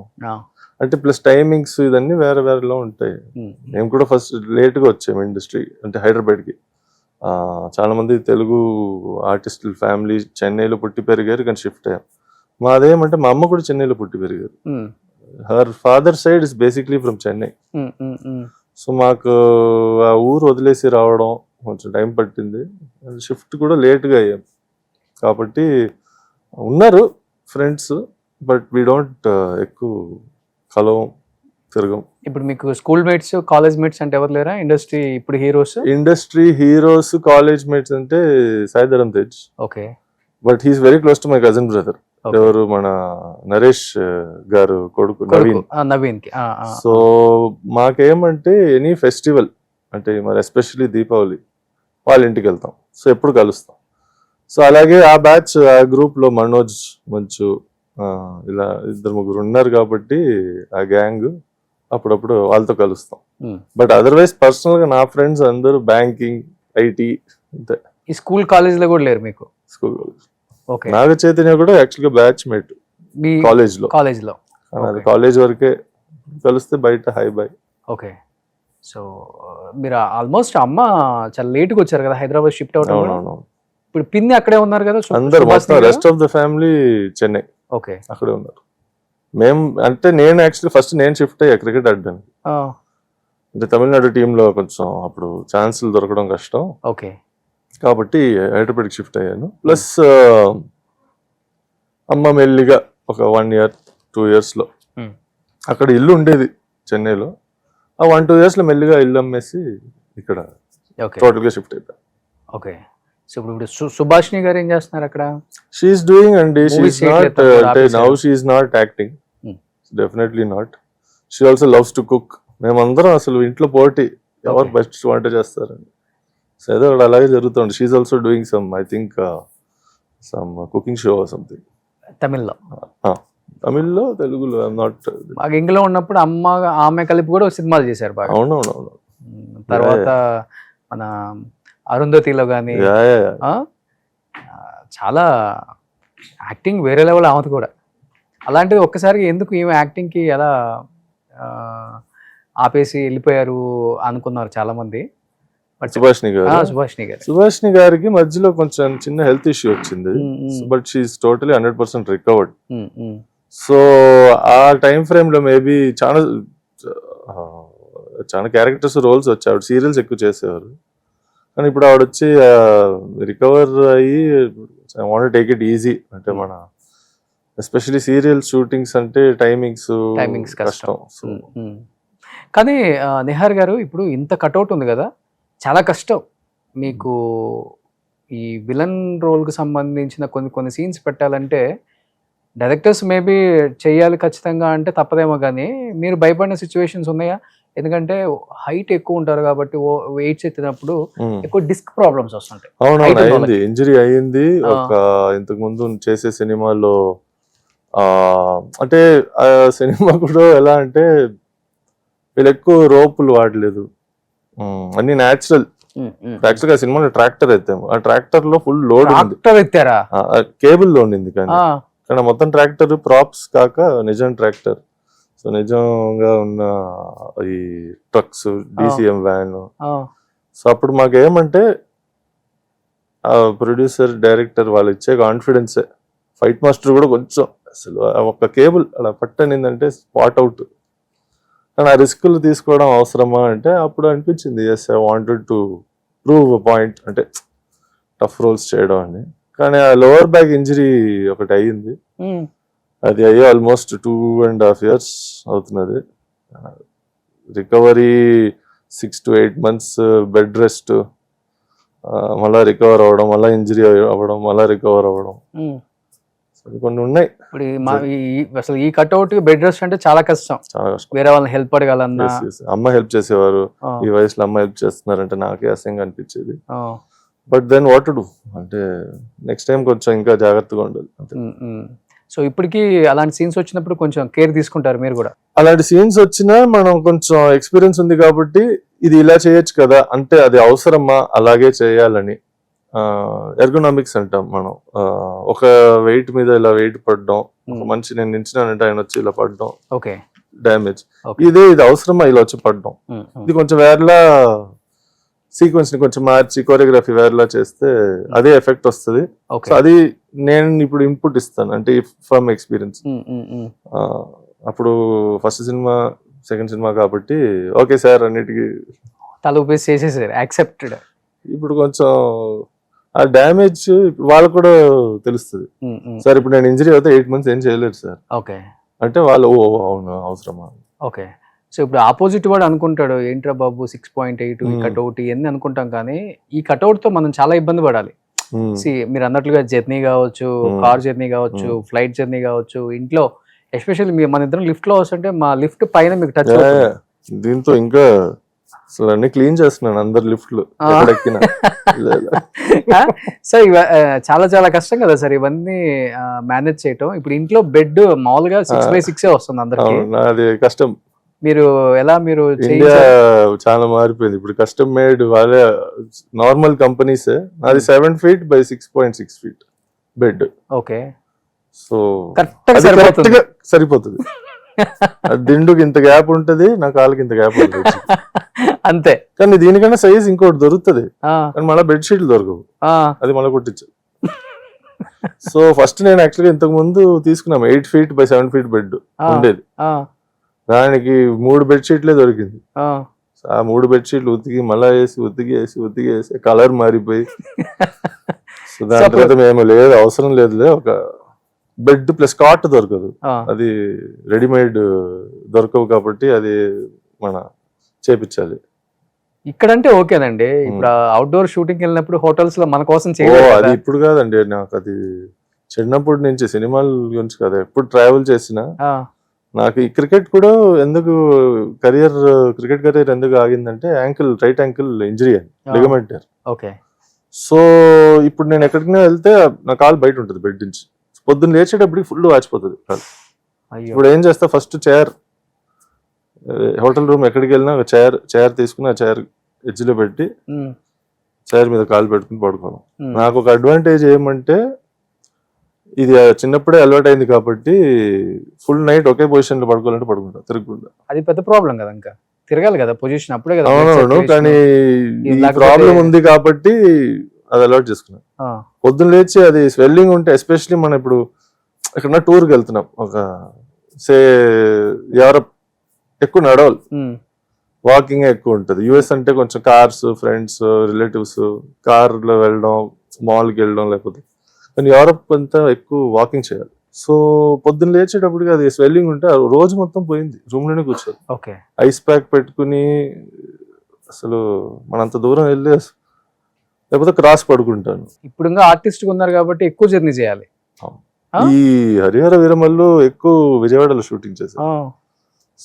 అంటే ప్లస్ టైమింగ్స్ ఇదన్నీ వేరే వేరేలో ఉంటాయి. మేము కూడా ఫస్ట్ లేట్గా వచ్చాము ఇండస్ట్రీ, అంటే హైదరాబాద్కి. చాలా మంది తెలుగు ఆర్టిస్టుల ఫ్యామిలీ చెన్నైలో పుట్టి పెరిగారు, కానీ షిఫ్ట్ అయ్యాం. మాదేమంటే మా అమ్మ కూడా చెన్నైలో పుట్టి పెరిగారు. Her father side is basically from Chennai. So మాకు ఆ ఊరు వదిలేసి రావడం కొంచెం టైం పట్టింది. షిఫ్ట్ కూడా లేట్గా అయ్యాం. కాబట్టి ఉన్నారు ఫ్రెండ్స్, బట్ వీ డోంట్ ఎక్కువ కలవం, తిరగం. ఇప్పుడు మీకు స్కూల్ మేట్స్, కాలేజ్ మేట్స్ అంటే ఎవరు లేరా? ఇండస్ట్రీ ఇప్పుడు heroes, industry heroes, college mates అంటే Sai Dharam Tej. Okay. But he's very close to my cousin brother. ఎవరు, మన నరేష్ గారు కొడుకు నవీన్ కి. సో మాకేమంటే ఎనీ ఫెస్టివల్, అంటే మరి ఎస్పెషల్లీ దీపావళి వాళ్ళ ఇంటికి వెళ్తాం. సో ఎప్పుడు కలుస్తాం. సో అలాగే ఆ బ్యాచ్, ఆ గ్రూప్ లో మనోజ్, మంచు, ఇలా 2-3 ఉన్నారు కాబట్టి ఆ గ్యాంగ్ అప్పుడప్పుడు వాళ్ళతో కలుస్తాం. బట్ అదర్వైజ్ పర్సనల్ గా నా ఫ్రెండ్స్ అందరూ బ్యాంకింగ్, ఐటీ అంతే. ఈ స్కూల్ కాలేజ్ లో కూడా లేరు మీకు? School college. Okay. Naga Chaitanya కూడా యాక్చువల్ గా బ్యాచ్ మేట్ కాలేజ్ లో. అది కాలేజ్ వరకే కలిస్తే, బయట హై బై. ఓకే. సో మీరు ఆల్మోస్ట్ అమ్మ చాలా లేట్గా వచ్చారు కదా హైదరాబాద్ షిఫ్ట్ అవడం. ఇప్పుడు పిన్ని అక్కడే ఉన్నారు కదా అందరు, మొత్తం rest of the family Chennai. Okay, అక్కడే ఉన్నారు. మేము అంటే నేను యాక్చువల్లీ ఫస్ట్ నేను షిఫ్ట్ అయ్యా క్రికెట్ ఆడడానికి. అంటే తమిళనాడు టీంలో కొంచెం అప్పుడు ఛాన్సులు దొరకడం కష్టం. ఓకే. కాబట్టి హైదరాబాద్కి షిఫ్ట్ అయ్యాను. ప్లస్ అమ్మ మెల్లిగా ఒక 1 year 2 years లో, అక్కడ ఇల్లు ఉండేది చెన్నైలో, ఆ 1-2 years లో మెల్లిగా ఇల్లు అమ్మేసి ఇక్కడ టోటల్ గా షిఫ్ట్ అయిపోయాను. ఓకే. సో ఇప్పుడు సుభాష్ని గారు ఏం చేస్తున్నారు అక్కడ? షీఈస్ డూయింగ్ అండి. షీఈస్ నాట్, అంటే now she's not acting, definitely not. She also loves to cook. మేమందరం అసలు ఇంట్లో పోటీ, ఎవరు బెస్ట్ వంట చేస్తారని. సో ఏదో అలాగే జరుగుతుంది. She's also doing some, I think some cooking show or something. తమిళ్లో, తెలుగులో నాట్. ఇంగ్లో ఉన్నప్పుడు ఆమె కలిపి కూడా సినిమాలు చేశారు బాగా. అవునవునవును. తర్వాత మన అరుంధతిలో కానీ చాలా యాక్టింగ్ వేరే లెవెల్ ఆమెది కూడా. అలాంటిది ఒక్కసారి ఎందుకు ఈమె యాక్టింగ్కి ఎలా ఆపేసి వెళ్ళిపోయారు అనుకున్నారు చాలా మంది. సుభాష్ని గారికి మధ్యలో కొంచెం చిన్న హెల్త్ ఇష్యూ వచ్చింది, but she's totally 100% recovered. So ఆ టైం ఫ్రేమ్ లో మేబీ చాలా క్యారెక్టర్స్, రోల్స్ వచ్చి ఆవిడ సీరియల్స్ ఎక్కువ చేసేవారు. కానీ ఇప్పుడు ఆవిడ వచ్చి రికవర్ అయ్యి I want take it easy. అంటే మన ఎస్పెషల్లీ సీరియల్ షూటింగ్స్ అంటే టైమింగ్స్ కష్టం. కానీ నిహార్ గారు, ఇప్పుడు ఇంత కట్అవుట్ ఉంది కదా, చాలా కష్టం మీకు ఈ విలన్ రోల్కి సంబంధించిన కొన్ని సీన్స్ పెట్టాలంటే. డైరెక్టర్స్ మేబీ చెయ్యాలి ఖచ్చితంగా అంటే తప్పదేమో, కానీ మీరు భయపడిన సిచ్యువేషన్స్ ఉన్నాయా? ఎందుకంటే హైట్ ఎక్కువ ఉంటారు కాబట్టి వెయిట్స్ ఎత్తినప్పుడు ఎక్కువ డిస్క్ ప్రాబ్లమ్స్ వస్తుంటాయి. అవునవును, అయింది, ఇంజరీ అయ్యింది. ఒక ఇంతకు ముందు చేసే సినిమాలో, అంటే ఆ సినిమా కూడా ఎలా అంటే వీళ్ళు ఎక్కువ రోపులు వాడలేదు, అన్ని న్యాచురల్. యాక్చువల్ గా సినిమాలో ట్రాక్టర్ ఎత్తాము, ఆ ట్రాక్టర్ లో ఫుల్ లోడ్ ఎత్తారా, కేబుల్ లో ఉండింది. కానీ మొత్తం ట్రాక్టర్ ప్రాప్స్ కాక నిజం ట్రాక్టర్. సో నిజంగా ఉన్న ఈ ట్రక్స్, DCM వ్యాన్. సో అప్పుడు మాకేమంటే ప్రొడ్యూసర్, డైరెక్టర్ వాళ్ళు ఇచ్చే కాన్ఫిడెన్సే. ఫైట్ మాస్టర్ కూడా కొంచెం అసలు ఒక కేబుల్ అలా పట్టనిందంటే స్పాట్ అవుట్. కానీ ఆ రిస్కులు తీసుకోవడం అవసరమా అంటే అప్పుడు అనిపించింది, yes I wanted to prove a point, అంటే టఫ్ రోల్స్ చేయడం అని. కానీ ఆ లోవర్ బ్యాక్ ఇంజరీ ఒకటి అయ్యింది, అది అయ్యి ఆల్మోస్ట్ 2.5 years అవుతున్నది. Recovery 6 to 8 months bed rest, మళ్ళా రికవర్ అవ్వడం, మళ్ళీ ఇంజరీ అవ్వడం, మళ్ళీ రికవర్ అవ్వడం, కొన్ని ఉన్నాయి. ఇప్పుడు అసలు ఈ కట్అవుట్ బెడ్ రెస్ట్ అంటే చాలా కష్టం. వేరే వాళ్ళని హెల్ప్ అడగాలన్నా. అమ్మ హెల్ప్ చేసేవారు, ఈ వయసులో అమ్మ హెల్ప్ చేస్తున్నారంటే నాకే అసహ్యంగా అనిపించేది. But then what to do, అంటే నెక్స్ట్ టైం కొంచెం ఇంకా జాగ్రత్తగా ఉండాలి. సో ఇప్పటికీ అలాంటి సీన్స్ వచ్చినప్పుడు కొంచెం కేర్ తీసుకుంటారు మీరు కూడా. అలాంటి సీన్స్ వచ్చినా మనం కొంచెం ఎక్స్పీరియన్స్ ఉంది కాబట్టి ఇది ఇలా చేయొచ్చు కదా, అంటే అది అవసరమా అలాగే చేయాలని. ఎర్గోనామిక్స్ అంటాం మనం. ఒక వెయిట్ మీద ఇలా వెయిట్ పడడం, ఒక మనిషి నేను నించున్నానంటే ఆయన వచ్చి ఇలా పడడం, ఓకే డ్యామేజ్. Okay. ఇది అవసరమా ఇలా వచ్చి పడడం, ఇది కొంచెం వేరేలా సీక్వెన్స్ ని కొంచెం మార్చి కోరియోగ్రఫీ వేరేలా చేస్తే అదే ఎఫెక్ట్ వస్తుంది. ఓకే సో అది నేను ఇప్పుడు ఇన్పుట్ ఇస్తాను, అంటే ఫ్రమ్ ఎక్స్పీరియన్స్. అప్పుడు ఫస్ట్ సినిమా సెకండ్ సినిమా కాబట్టి ఓకే సార్ అన్నిటికీ తల ఊపేసి చేసేసారు, యాక్సెప్టెడ్. ఇప్పుడు కొంచెం ఆ డ్యామేజ్ వాళ్ళకు కూడా తెలుస్తుంది. సార్ ఇప్పుడు నేను ఇంజరీ అవుతే 8 months ఏం చేయలేదు సార్ ఓకే అంటే వాళ్ళు అవును అవసరమా. ఓకే. సో ఇప్పుడు ఆపోజిట్ వాడు అనుకుంటాడు ఏంట్రా బాబు 6.8 ఈ కట్అవుట్ ఇవన్నీ అనుకుంటాం, కానీ ఈ కట్అవుట్ తో మనం చాలా ఇబ్బంది పడాలి. మీరు అన్నట్లుగా జర్నీ కావచ్చు, కార్ జర్నీ కావచ్చు, ఫ్లైట్ జర్నీ కావచ్చు, ఇంట్లో ఎస్పెషల్లీ మన ఇద్దరం లిఫ్ట్ లో వస్తుంటే మా లిఫ్ట్ పైన మీకు టచ్ దీంతో ఇంకా అసలు అన్ని క్లీన్ చేస్తున్నాను అందరు లిఫ్ట్లు ఎక్కడెక్కినా. సో చాలా చాలా కష్టం కదా సార్ ఇవన్నీ మేనేజ్ చేయటం. ఇప్పుడు ఇంట్లో బెడ్ మామూలుగా 6x6 వస్తుంది అందరికి, అది కష్టం. మీరు ఎలా మీరు ఇండియా చాలా మారిపోయింది ఇప్పుడు. కస్టమ్ మేడ్ వాళ్ళే నార్మల్ కంపెనీస్. అది 7 feet by 6.6 feet bed. Okay. So correct గా సరిపోతుంది. దిండుకి ఇంత గ్యాప్ ఉంటది, నా కాళ్ళకి ఇంత గ్యాప్ ఉంటుంది అంతే. కానీ దీనికన్నా సైజ్ ఇంకోటి దొరుకుతుంది, కానీ మళ్ళీ బెడ్షీట్లు దొరకవు, అది మళ్ళీ కుట్టించు. సో ఫస్ట్ నేను యాక్చువల్గా ఇంతకు ముందు తీసుకున్నాం 8 feet by 7 feet బెడ్ ఉండేది. దానికి 3 బెడ్షీట్లే దొరికింది. ఆ 3 బెడ్షీట్లు ఉతికి మళ్ళా వేసి ఉతికి వేసి కలర్ మారిపోయి, సో దాని తర్వాత మేము లేదు అవసరం లేదులే, ఒక బెడ్ ప్లస్ కాట్ దొరకదు, అది రెడీమేడ్ దొరకవు కాబట్టి అది మన చేపించాలి. ఇక్కడంటే ఓకేనండి. ఇప్పుడు అవుట్డోర్ షూటింగ్ వెళ్ళినప్పుడు హోటల్స్ లో మన కోసం అది ఇప్పుడు కాదండి, నాకు అది చిన్నప్పటి నుంచి సినిమాల గురించి కదా, ఎప్పుడు ట్రావెల్ చేసినా నాకు ఈ క్రికెట్ కూడా ఎందుకు క్రికెట్ కెరీర్ ఎందుకు ఆగిందంటే రైట్ యాంకిల్ ఇంజరీ అని, లిగమెంట్ టేర్. ఓకే. సో ఇప్పుడు నేను ఎక్కడికైనా వెళ్తే నా కాలు బయట ఉంటుంది బెడ్ నుంచి. పొద్దున్న లేచేటప్పటికి ఫుల్ వాచిపోతుంది కాలు. ఇప్పుడు ఏం చేస్తా, ఫస్ట్ చైర్, హోటల్ రూమ్ ఎక్కడికి వెళ్ళినా ఒక చైర్ తీసుకుని ఆ చైర్ ఎడ్జ్ లో పెట్టి చైర్ మీద కాలు పెట్టుకుని పడుకోవడం. నాకు ఒక అడ్వాంటేజ్ ఏమంటే ఇది చిన్నప్పుడే అలవాటు అయింది కాబట్టి ఫుల్ నైట్ ఒకే పొజిషన్ లో పడుకోవాలంటే పడుకుంటా తిరగకుండా. అది పెద్ద ప్రాబ్లం కదా, ఇంకా తిరగాలి కదా పొజిషన్ అప్పుడే కదా. అవునవును, కానీ ఈ ప్రాబ్లం ఉంది కాబట్టి అది అలవాటు చేసుకున్నాను. పొద్దున్న లేచి అది స్వెల్లింగ్ ఉంటే, ఎస్పెషలీ మనం ఇప్పుడు ఎక్కడన్నా టూర్కి వెళ్తున్నాం, ఒక యూరప్, ఎక్కువ నడవాలి, వాకింగ్ ఎక్కువ ఉంటుంది. యుఎస్ అంటే కొంచెం కార్స్, ఫ్రెండ్స్, రిలేటివ్స్, కార్లో వెళ్ళడం, మాల్కి వెళ్ళడం, లేకపోతే కానీ యూరప్ అంతా ఎక్కువ వాకింగ్ చేయాలి. సో పొద్దున్న లేచేటప్పటికి అది స్వెల్లింగ్ ఉంటే రోజు మొత్తం పోయింది, రూమ్ లోనే కూర్చోదు. ఐస్ ప్యాక్ పెట్టుకుని అసలు మనంత దూరం వెళ్ళి లేకపోతే క్రాస్ పడుకుంటాను. ఇప్పుడు ఇంకా ఆర్టిస్ట్ ఉన్నారు కాబట్టి ఎక్కువ జర్నీ చేయాలి. ఈ హరిహర వీరమల్లు ఎక్కువ విజయవాడలో షూటింగ్ చేశారు.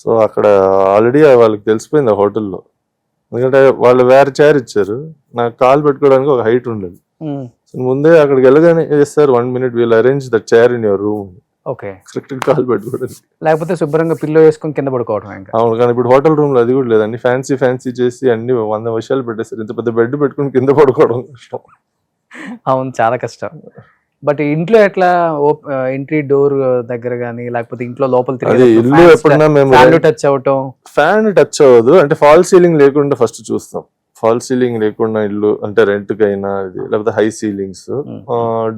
సో అక్కడ ఆల్రెడీ వాళ్ళకి తెలిసిపోయింది ఆ హోటల్లో, ఎందుకంటే వాళ్ళు వేరే చైర్ ఇచ్చారు, నాకు కాల్ పెట్టుకోవడానికి ఒక హైట్ ఉండదు. ముందే అక్కడికి వెళ్ళగానే చేస్తారు, 1 minute we'll arrange that chair in your room. Okay. Correct call పెట్టుకోవడానికి, లేకపోతే శుభ్రంగా పిల్లో వేసుకొని కింద పడుకోవడం. ఇంకా అవును, కానీ ఇప్పుడు హోటల్ రూమ్ లో అది కూడా లేదు, అన్ని ఫ్యాన్సీ చేసి అన్ని 100 విషయాలు పెట్టేస్తారు. ఇంత పెద్ద బెడ్ పెట్టుకుని కింద పడుకోవడం కష్టం. అవును, చాలా కష్టం. బట్ ఇంట్లో ఎట్లా ఎంట్రీ డోర్ దగ్గర గానీ, లేకపోతే ఇంట్లో లోపల ఇల్లు ఎప్పుడన్నా మేము టచ్ అవటం, ఫ్యాన్ టచ్ అవ్వదు అంటే ఫాల్ సీలింగ్ లేకుండా ఫస్ట్ చూస్తాం. ఫాల్ సీలింగ్ లేకుండా ఇల్లు అంటే రెంట్ కైనా ఇది, లేకపోతే హై సీలింగ్స్.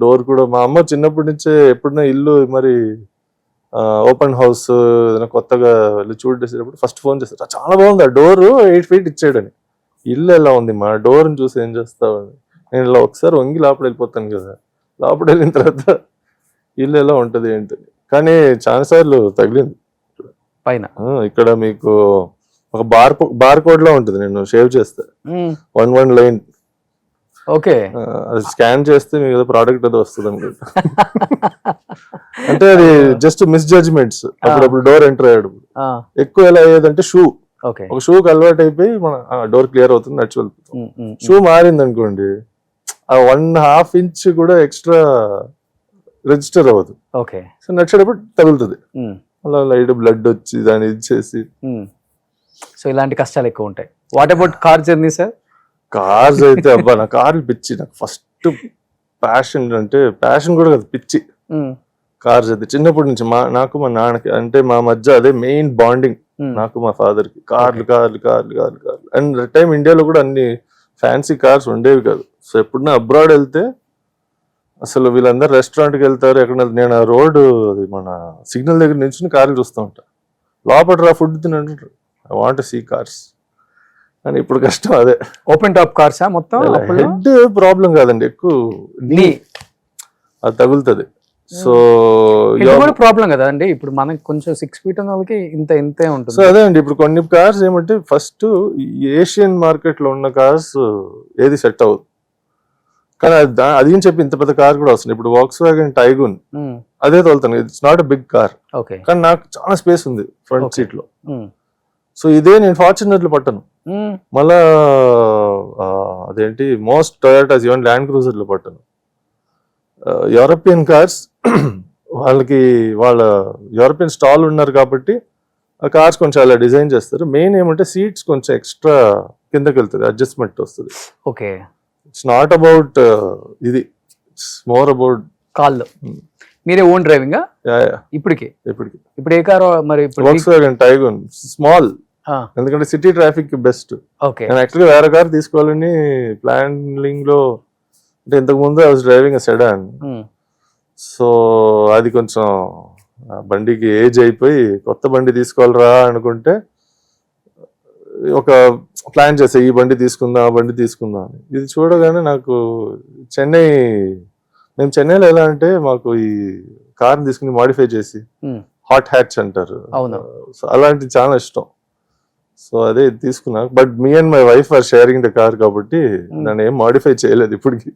డోర్ కూడా మా అమ్మ చిన్నప్పటి నుంచే ఎప్పుడైనా ఇల్లు మరి ఓపెన్ హౌస్ ఏదైనా కొత్తగా వెళ్ళి చూడేసేటప్పుడు ఫస్ట్ ఫోన్ చేస్తారు, చాలా బాగుంది ఆ డోర్ 8 feet ఇచ్చాడని. ఇల్లు ఎలా ఉంది మా డోర్ని చూసి ఏం చేస్తావని, నేను ఇలా ఒకసారి వంగి లోపల వెళ్ళిపోతాను కదా, లోపల వెళ్ళిన తర్వాత ఇల్లు ఎలా ఉంటది ఏంటని. కానీ చాలాసార్లు తగిలింది పైన. ఇక్కడ మీకు ఒక బార్ కోడ్ లో ఉంటుంది, నేను షేవ్ చేస్తా 1 లైన్. ఓకే. అది స్కాన్ చేస్తే మీకు ఏదో ప్రోడక్ట్ అది వస్తుంది అనుకుంటా. అంటే అది జస్ట్ మిస్ జడ్జ్మెంట్స్. అప్పుడప్పుడు డోర్ ఎంటర్ అయ్యాడు ఎక్కువ ఎలా అయ్యేదంటే షూ, ఒక షూకి అలవాటు అయిపోయి మన డోర్ క్లియర్ అవుతుంది, నడిచి వెళ్తుంది. షూ మారింది అనుకోండి, ఆ 1.5 inch కూడా ఎక్స్ట్రా రిజిస్టర్ అవ్వదు. ఓకే. సో నడిచేటప్పుడు తగులుతుంది, అలా లైట్ బ్లడ్ వచ్చి దాన్ని ఇచ్చేసి. సో ఇలాంటి కష్టాలు ఎక్కువ ఉంటాయి. What about car journey sir? Cars అయితే అబ్బా, నా కార్లు పిచ్చి. నాకు ఫస్ట్ ప్యాషన్ అంటే ప్యాషన్ కూడా కదా, పిచ్చి కార్స్ అయితే. చిన్నప్పటి నుంచి నాకు మా నాన్నకి అంటే మా మధ్య అదే మెయిన్ బాండింగ్, నాకు మా ఫాదర్ కి. కార్లు కార్లు కార్లు కార్లు కార్లు. అండ్ టైం ఇండియాలో కూడా అన్ని ఫ్యాన్సీ కార్స్ ఉండేవి కాదు. సో ఎప్పుడన్నా అబ్రాడ్ వెళ్తే అసలు వీళ్ళందరూ రెస్టారెంట్కి వెళ్తారు, ఎక్కడ నేను ఆ రోడ్డు అది మన సిగ్నల్ దగ్గర నుంచి కార్లు చూస్తూ ఉంటా. లోపల రా ఫుడ్ తినంటారు, ఐ వాంట్ సీ కార్స్. అని ఇప్పుడు కష్టం అదే. ఓపెన్ టాప్ కార్సా మొత్తం? హెడ్ ప్రాబ్లం కాదండి, ఎక్కువ నీ అది తగులుతుంది. సో కూడా ప్రాబ్లం కదా అండి. ఇప్పుడు మనకి కొంచెం 6 feet ఉన్న వాళ్ళకి ఇంతే ఉంటుంది. సో అదే అండి, ఇప్పుడు కొన్ని కార్స్ ఏమంటే ఫస్ట్ ఏషియన్ మార్కెట్ లో ఉన్న కార్స్ ఏది సెట్ అవ్వదు, కానీ అది అని చెప్పి ఇంత పెద్ద కార్ కూడా వస్తుంది. ఇప్పుడు వాక్స్వాగన్ టైగూన్ అదే తోలుతాను, it's not a big car, కానీ నాకు చాలా స్పేస్ ఉంది ఫ్రంట్ సీట్ లో. సో ఇదే నేను ఫార్చునేట్ లో పట్టను, మళ్ళా అదేంటి మోస్ట్ టొయోటాస్ ఈవెన్ ల్యాండ్ క్రూజర్ లో పట్టను. యూరోపియన్ కార్స్ వాళ్ళకి వాళ్ళ యూరోపియన్ స్టాల్ ఉన్నారు కాబట్టి ఆ కార్స్ కొంచెం అలా డిజైన్ చేస్తారు. మెయిన్ ఏమంటే సీట్స్ కొంచెం ఎక్స్ట్రా కిందకి వెళ్తుంది, అడ్జస్ట్మెంట్ వస్తుంది. ఓకే, ఇట్స్ నాట్ అబౌట్ ఇది, ఇట్స్ మోర్ అబౌట్ కాళ్ళు. మీరే ఓన్ డ్రైవింగ్ ఇప్పటికి? ఇప్పుడు ఏ కారు మరి? వాక్స్వాగన్ టైగూన్ స్మాల్, ఎందుకంటే సిటీ ట్రాఫిక్ కి బెస్ట్. నేను యాక్చువల్గా వేరే కార్ తీసుకోవాలని ప్లానింగ్ లో, అంటే ఇంతకు ముందు I was driving sedan. So అది కొంచెం బండికి ఏజ్ అయిపోయి కొత్త బండి తీసుకోవాలరా అనుకుంటే ఒక ప్లాన్ చేసా, ఈ బండి తీసుకుందాం ఆ బండి తీసుకుందాం అని. ఇది చూడగానే నాకు మేము చెన్నైలో ఎలా అంటే మాకు ఈ కార్ తీసుకుని మాడిఫై చేసి హాట్ హ్యాచ్ అంటారు, సో అలాంటిది చాలా ఇష్టం. సో అదే తీసుకున్నా. But me and my wife or sharing the car కాబట్టి నన్ను ఏం మాడిఫై చేయలేదు ఇప్పటికి.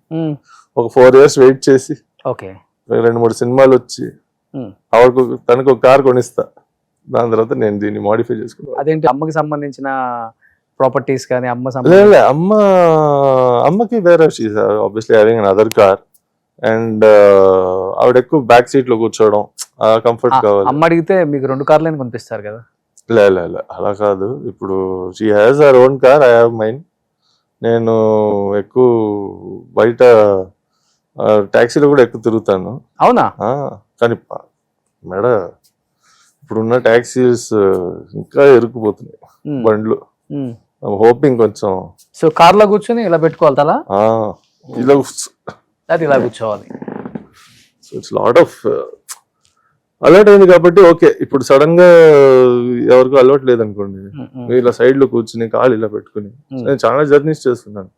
ఒక 4 years వెయిట్ చేసి 2-3 సినిమాలు వచ్చి ఆవిడకు తనకు ఒక కార్ కొనిస్తా, దాని తర్వాత నేను దీన్ని మాడిఫై చేసుకున్నాను. అదేంటి, అమ్మకి సంబంధించిన ప్రాపర్టీస్ కానీ? అమ్మకి వేరే, she's obviously having an other car. And ఆవిడ ఎక్కువ బ్యాక్ సీట్ లో కూర్చోవడం, కంఫర్ట్ కావాలి. అమ్మ అడిగితే మీకు 2 కార్లు కొనిపిస్తారు కదా? లే అలా కాదు. ఇప్పుడు she has her own car, I have mine. నేను ఎక్కువ బయట ట్యాక్సీలో కూడా ఎక్కువ తిరుగుతాను. అవునా? కానీ మేడ ఇప్పుడున్న ట్యాక్సీస్ ఇంకా ఇరుక్కుపోతున్నాయి బండ్లు. హోపింగ్ కొంచెం. సో కార్ లో కూర్చొని ఇలా పెట్టుకోవాలి తలా, ఇలా కూర్చోవాలి. So it's lot of alert అయింది కాబట్టి ఓకే. ఇప్పుడు సడన్ గా ఎవరికో అలవాటు లేదనుకోండి, ఇలా సైడ్ లో కూర్చుని కాళ్ళు ఇలా పెట్టుకుని, నేను చాలా జర్నీస్ చేస్తున్నాను.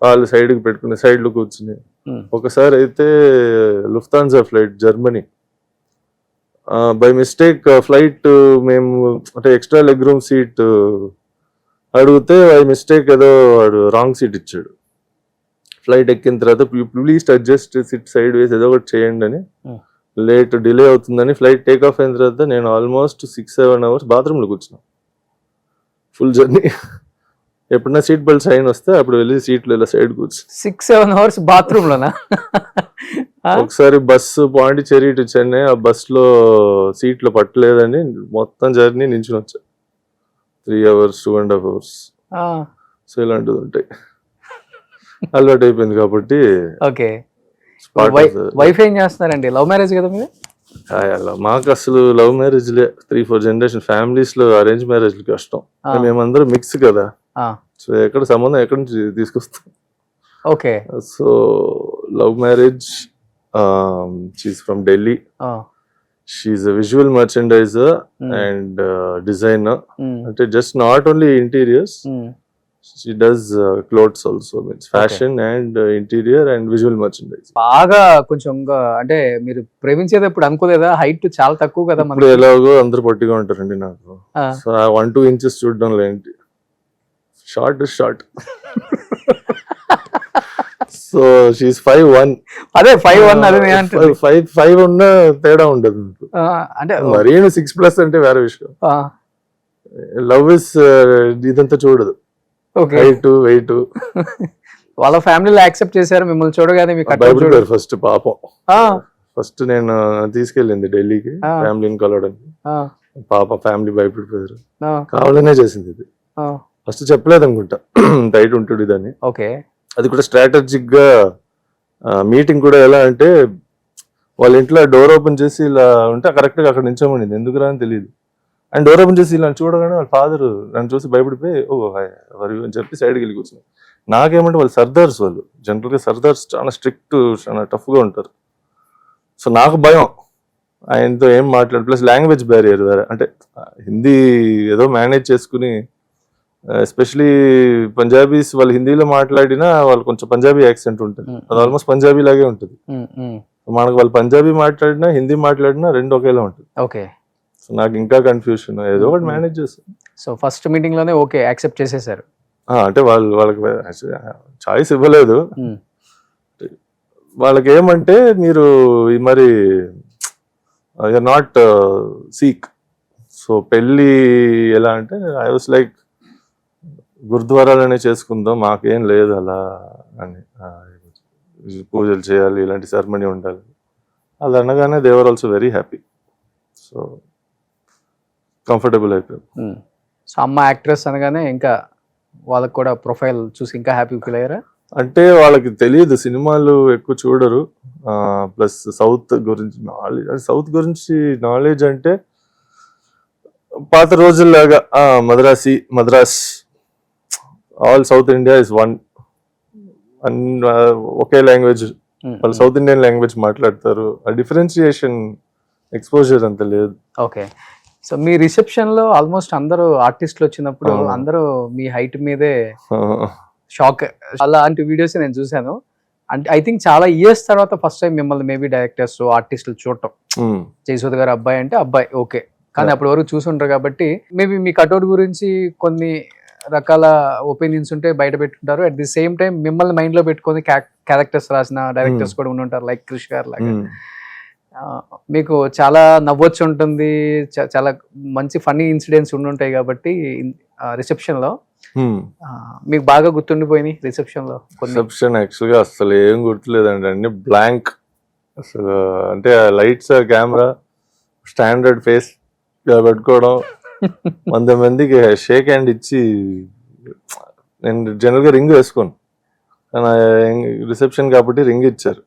కాళ్ళు సైడ్ కి పెట్టుకుని సైడ్ లో కూర్చుని. ఒకసారి అయితే Lufthansa flight Germany, by mistake flight మేము అంటే ఎక్స్ట్రా లెగ్ రూమ్ సీట్ అడిగితే బై మిస్టేక్ ఏదో వాడు రాంగ్ సీట్ ఇచ్చాడు. ఫ్లైట్ ఎక్కిన తర్వాత ప్లీజ్ అడ్జస్ట్ సిట్ సైడ్ వేస్ ఏదో ఒకటి చేయండి అని. లేట్ డిలే అవుతుందని ఫ్లైట్ టేక్ ఆఫ్ అయిన తర్వాత నేను ఆల్మోస్ట్ 6-7 hours బాత్రూమ్ లో కూర్చున్నా ఫుల్ జర్నీ. ఎప్పుడన్నా సీట్ బెల్ట్ సైన్ వస్తే అప్పుడు వెళ్ళి సీట్లు ఇలా సైడ్ కూర్చు. 6-7 hours బాత్రూమ్ లోనా? ఒకసారి బస్సు పాండిచేరి టు చెన్నై, ఆ బస్ లో సీట్లు పట్టలేదని మొత్తం జర్నీ నించుని వచ్చా 3 hours 2.5 hours. సో ఇలాంటివి ఉంటాయి, అలవాటు అయిపోయింది కాబట్టి. ఓకే, వైఫ్ ఏం చేస్తున్నారండి? లవ్ మ్యారేజ్ కదా మీరు? మాకు అసలు లవ్ మ్యారేజ్ లే, 3-4 generation ఫ్యామిలీస్ లో అరేంజ్ మ్యారేజ్ కష్టం. మేమందరం మిక్స్ కదా, సో ఎక్కడ సంబంధం ఎక్కడి నుంచి తీసుకొస్తాం. Okay, so love marriage. She's from Delhi. She's a visual merchandiser and designer. అంటే just not only interiors, she does clothes also, means fashion and interior and visual merchandise. బాగా కొంచెం అంటే మీరు ప్రేమించేటప్పుడు అనుకోలేదా? హైట్ చాలా తక్కువ కదా మనకి. ఇప్పుడు ఎలాగో అందరు పొట్టిగా ఉంటారండి నాకు. సో 1-2 inches చూడడం లేంటి, short is short. So she's 5'1". అదే 5'1", అదే 5 ఉన్న తేడా ఉండదు అంటే మరీ 6+ అంటే వేరే విషయం. లవ్ ఇస్ ఇదంతా చూడదు, హైట్ వెయిట్. వాళ్ళ ఫ్యామిలీలో యాక్సెప్ట్ చేశారు మిమ్మల్ని చూడగానే? మీకు బైబిల్ పేరు ఫస్ట్ పాపం, ఫస్ట్ నేను తీసుకెళ్ళింది ఢిల్లీకి ఆ. ఫ్యామిలీని కలవడానికి. ఆ, పాప ఫ్యామిలీ భయపడిపోయారు. ఆ, కావాలనే చేసింది ఇది. ఆ, ఫస్ట్ చెప్పలేదు అనుకుంటా టైట్ ఉంటుంది దాన్ని. ఓకే. అది కూడా స్ట్రాటజిక్ గా మీటింగ్ కూడా ఎలా అంటే వాళ్ళ ఇంట్లో డోర్ ఓపెన్ చేసి ఇలా ఉంటే కరెక్ట్ గా అక్కడ నించోమనింది, ఎందుకురా అని తెలియదు. అండ్ డోర్ ఓపెన్ చేసి ఇలా చూడగానే వాళ్ళ ఫాదర్ నన్ను చూసి భయపడిపోయి ఓ హాయ్ అని చెప్పి సైడ్కి వెళ్ళి కూర్చున్నారు. నాకేమంటే వాళ్ళు సర్దార్స్, వాళ్ళు జనరల్ గా సర్దార్స్ చాలా స్ట్రిక్ట్, చాలా టఫ్ గా ఉంటారు. సో నాకు భయం ఆయనతో ఏం మాట్లాడు, ప్లస్ లాంగ్వేజ్ బ్యారియర్ వేరే. అంటే హిందీ ఏదో మేనేజ్ చేసుకుని, ఎస్పెషలీ పంజాబీస్ వాళ్ళు హిందీలో మాట్లాడినా వాళ్ళు కొంచెం పంజాబీ యాక్సెంట్ ఉంటుంది, అది ఆల్మోస్ట్ పంజాబీ లాగే ఉంటుంది. మనకు వాళ్ళు పంజాబీ మాట్లాడినా హిందీ మాట్లాడినా రెండు ఒకేలా ఉంటుంది. ఓకే. సో నాకు ఇంకా కన్ఫ్యూషన్, ఏదో ఒకటి మేనేజ్ చేస్తాను. సో ఫస్ట్ మీటింగ్ లోనే ఓకే యాక్సెప్ట్ చేసేసారు. అంటే వాళ్ళకి చాయిస్ ఇవ్వలేదు. వాళ్ళకి ఏమంటే మీరు మరి యూఆర్ నాట్ సీక్. సో పెళ్ళి ఎలా అంటే ఐ వాస్ లైక్ గురుద్వారాలనే చేసుకుందాం, మాకేం లేదు అలా అని, పూజలు చేయాలి, ఇలాంటి సెరమనీ ఉండాలి అది అనగానే they were also very happy. So comfortable అయిపోయాం. సో అమ్మ యాక్ట్రెస్ అనగానే ఇంకా వాళ్ళకి కూడా ప్రొఫైల్ చూసి ఇంకా హ్యాపీ ఫీల్ అయ్యారా? అంటే వాళ్ళకి తెలియదు, సినిమాలు ఎక్కువ చూడరు, ప్లస్ సౌత్ గురించి నాలెడ్జ్. సౌత్ గురించి నాలెడ్జ్ అంటే పాత రోజుల్లాగా Madras all south India is one, okay language, వాళ్ళు సౌత్ ఇండియన్ లాంగ్వేజ్ మాట్లాడతారు. ఆ డిఫరెన్షియేషన్ ఎక్స్పోజర్ అంత లేదు. ఓకే. సో మీ రిసెప్షన్ లో ఆల్మోస్ట్ అందరూ ఆర్టిస్టులు వచ్చినప్పుడు అందరూ మీ హైట్ మీదే షాక్, అలాంటి వీడియోస్ నేను చూసాను. అంటే ఐ థింక్ చాలా ఇయర్స్ తర్వాత ఫస్ట్ టైం మిమ్మల్ని మేబీ డైరెక్టర్స్ ఆర్టిస్టులు చూడటం. జయసూద్ గారు అబ్బాయి అంటే అబ్బాయి ఓకే, కానీ అప్పటి వరకు చూసుంటారు కాబట్టి మేబీ మీ కటౌట్ గురించి కొన్ని రకాల ఒపీనియన్స్ ఉంటే బయట పెట్టుంటారు. అట్ ది సేమ్ టైం మిమ్మల్ని మైండ్ లో పెట్టుకొని క్యారెక్టర్స్ రాసిన డైరెక్టర్స్ కూడా ఉండుంటారు, లైక్ క్రిష్ గారు లాగా. మీకు చాలా నవ్వొచ్చు ఉంటుంది, చాలా మంచి ఫన్నీ ఇన్సిడెంట్స్ ఉండుంటాయి కాబట్టి రిసెప్షన్ లో మీకు బాగా గుర్తుండిపోయినాయి. రిసెప్షన్ యాక్చువల్గా అసలు ఏం గుర్తులేదండి, అన్ని బ్లాంక్ అసలు. అంటే లైట్స్, కెమెరా, స్టాండర్డ్ ఫేస్ పెట్టుకోవడం, 100 మందికి షేక్ హ్యాండ్ ఇచ్చి, నేను జనరల్ గా రింగ్ వేసుకోను కానీ రిసెప్షన్ కాబట్టి రింగ్ ఇచ్చారు.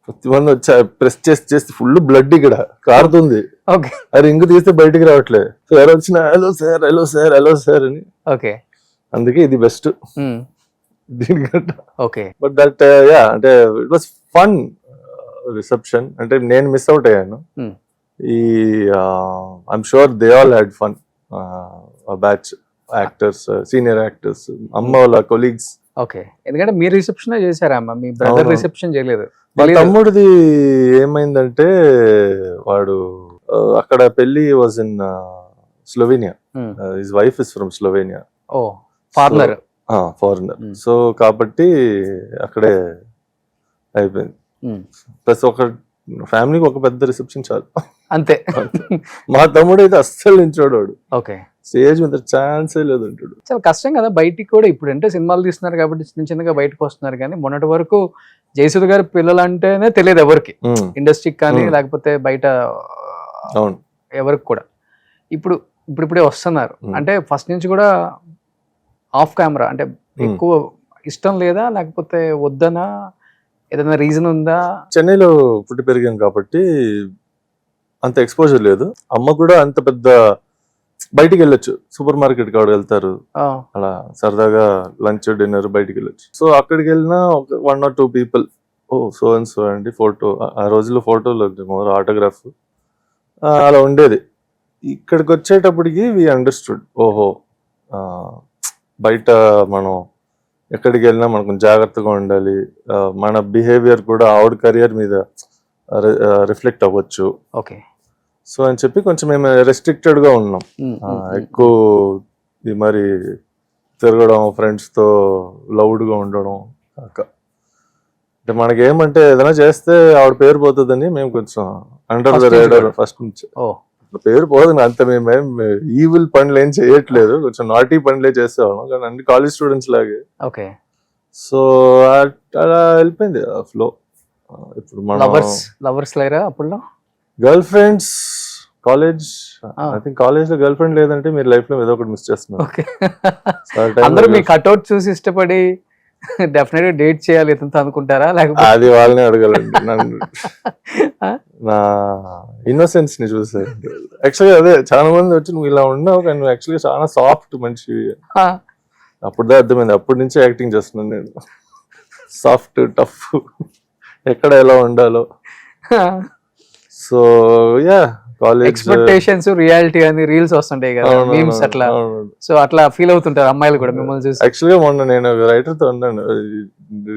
ప్రతి మంది వచ్చి ప్రెస్ చేసి ఫుల్ బ్లడ్ ఇక్కడ కారుతుంది, ఆ రింగ్ తీస్తే బయటికి రావట్లేదు. సో ఎవరు వచ్చిన hello sir hello sir hello sir అని. ఓకే, అందుకే ఇది బెస్ట్ దీనికంటే. ఓకే, బట్ దట్ యా అంటే ఇట్ వాస్ ఫన్ రిసెప్షన్. అంటే నేను మిస్ అవుట్ అయ్యాను. ఈ I'm sure they all had fun, batch actors, senior actors, అమ్మ వాళ్ళ కొలీగ్స్. ఓకే, ఎందుకంటే మీరు రిసెప్షన్ చేశారమ్మా, మీ బ్రదర్ రిసెప్షన్ చేయలేదు. మా తమ్ముడిది ఏమైందంటే వాడు అక్కడ పెళ్లి was in Slovenia, his wife is from Slovenia. ఓ ఫారినర్. సో కాబట్టి అక్కడే అయిపోయింది. ప్లస్ ఒక ఫ్యామిలీకి ఒక పెద్ద రిసెప్షన్ చాలు అంతే. మా తమ్ముడు అయితే అస్సలు నించోడు, ఓకే, స్టేజ్ మీద ఛాన్సే లేదు అంటాడు. చాలా కష్టం కదా బయటికి కూడా. ఇప్పుడు అంటే సినిమాలు తీస్తున్నారు కాబట్టి చిన్న చిన్నగా బయటకు వస్తున్నారు, కానీ మొన్నటి వరకు జయసూద్ గారి పిల్లలు అంటేనే తెలియదు ఎవరికి, ఇండస్ట్రీకి కానీ లేకపోతే బయట ఎవరికి కూడా. ఇప్పుడే వస్తున్నారు. అంటే ఫస్ట్ నుంచి కూడా ఆఫ్ కెమెరా అంటే ఎక్కువ ఇష్టం లేదా, లేకపోతే వద్దనా, ఏదైనా రీజన్ ఉందా? చెన్నైలో పుట్టి పెరిగాను కాబట్టి అంత ఎక్స్పోజర్ లేదు. అమ్మ కూడా అంత పెద్ద బయటికి వెళ్ళొచ్చు, సూపర్ మార్కెట్ కాడ వెళ్తారు, అలా సరదాగా లంచ్ డిన్నర్ బయటికి వెళ్ళొచ్చు. సో అక్కడికి వెళ్ళినా 1 or 2 people, oh so and so అండి ఫోటో. ఆ రోజుల్లో ఫోటోలు ఆటోగ్రాఫ్ అలా ఉండేది. ఇక్కడికి వచ్చేటప్పటికి వి అండర్స్టూడ్, ఓహో బయట మనం ఎక్కడికి వెళ్ళినా మనకు జాగ్రత్తగా ఉండాలి, మన బిహేవియర్ కూడా ఆవిడ కెరియర్ మీద రిఫ్లెక్ట్ అవ్వచ్చు. ఓకే, సో అని చెప్పి కొంచెం మేము రెస్ట్రిక్టెడ్ గా ఉన్నాం. ఎక్కువ ఇది మరి తిరగడం, ఫ్రెండ్స్ తో లౌడ్ గా ఉండడం కాక. అంటే మనకి ఏమంటే ఏదైనా చేస్తే ఆవిడ పేరు పోతుందని మేము కొంచెం అండర్ ద రేడర్ ఫస్ట్ నుంచి. పేరు పోతుంది అంత, మేమేం ఈవిల్ పనులు ఏం చేయట్లేదు, కొంచెం నాటీ పనులే చేసేవాళ్ళం, కానీ అన్ని కాలేజ్ స్టూడెంట్స్ లాగే. ఓకే, సో అలా వెళ్ళిపోయింది ఫ్లో. ఇప్పుడు మనం లవర్స్ లేరా అప్పుడు? Girl friends college, I think college లో గర్ల్ ఫ్రెండ్ లేదంటే మీరు లైఫ్ లో ఏదో ఒకటి మిస్ చేస్తున్నారు. ఓకే, అందరూ మీ కట్అవుట్ చూసి ఇష్టపడి డెఫినెట్ గా డేట్ చేయాలి ఇతనితో అనుకుంటారా, లేకపోతే అది వాళ్ళని అడగాలండి. నన్ను నా ఇన్నోసెన్స్ ని చూసారు. యాక్చువల్గా అదే చాలా మంది వచ్చి నువ్వు ఇలా ఉన్నావు కానీ నువ్వు యాక్చువల్గా చాలా సాఫ్ట్ మనిషి, అప్పుడుదా అర్థమైంది. అప్పటి నుంచే యాక్టింగ్ చేస్తున్నాను నేను. సాఫ్ట్ టఫ్ ఎక్కడ ఎలా ఉండాలో. So yeah college expectations reality అని రీల్స్ వస్తుంటాయి కదా, మీమ్స్ అట్లా. సో అట్లా ఫీల్ అవుతుంటారు అమ్మాయిలు కూడా మిమ్మల్ని చూసి. యాక్చువల్ గా మొన్న నేను రైటర్ తో అన్నాను,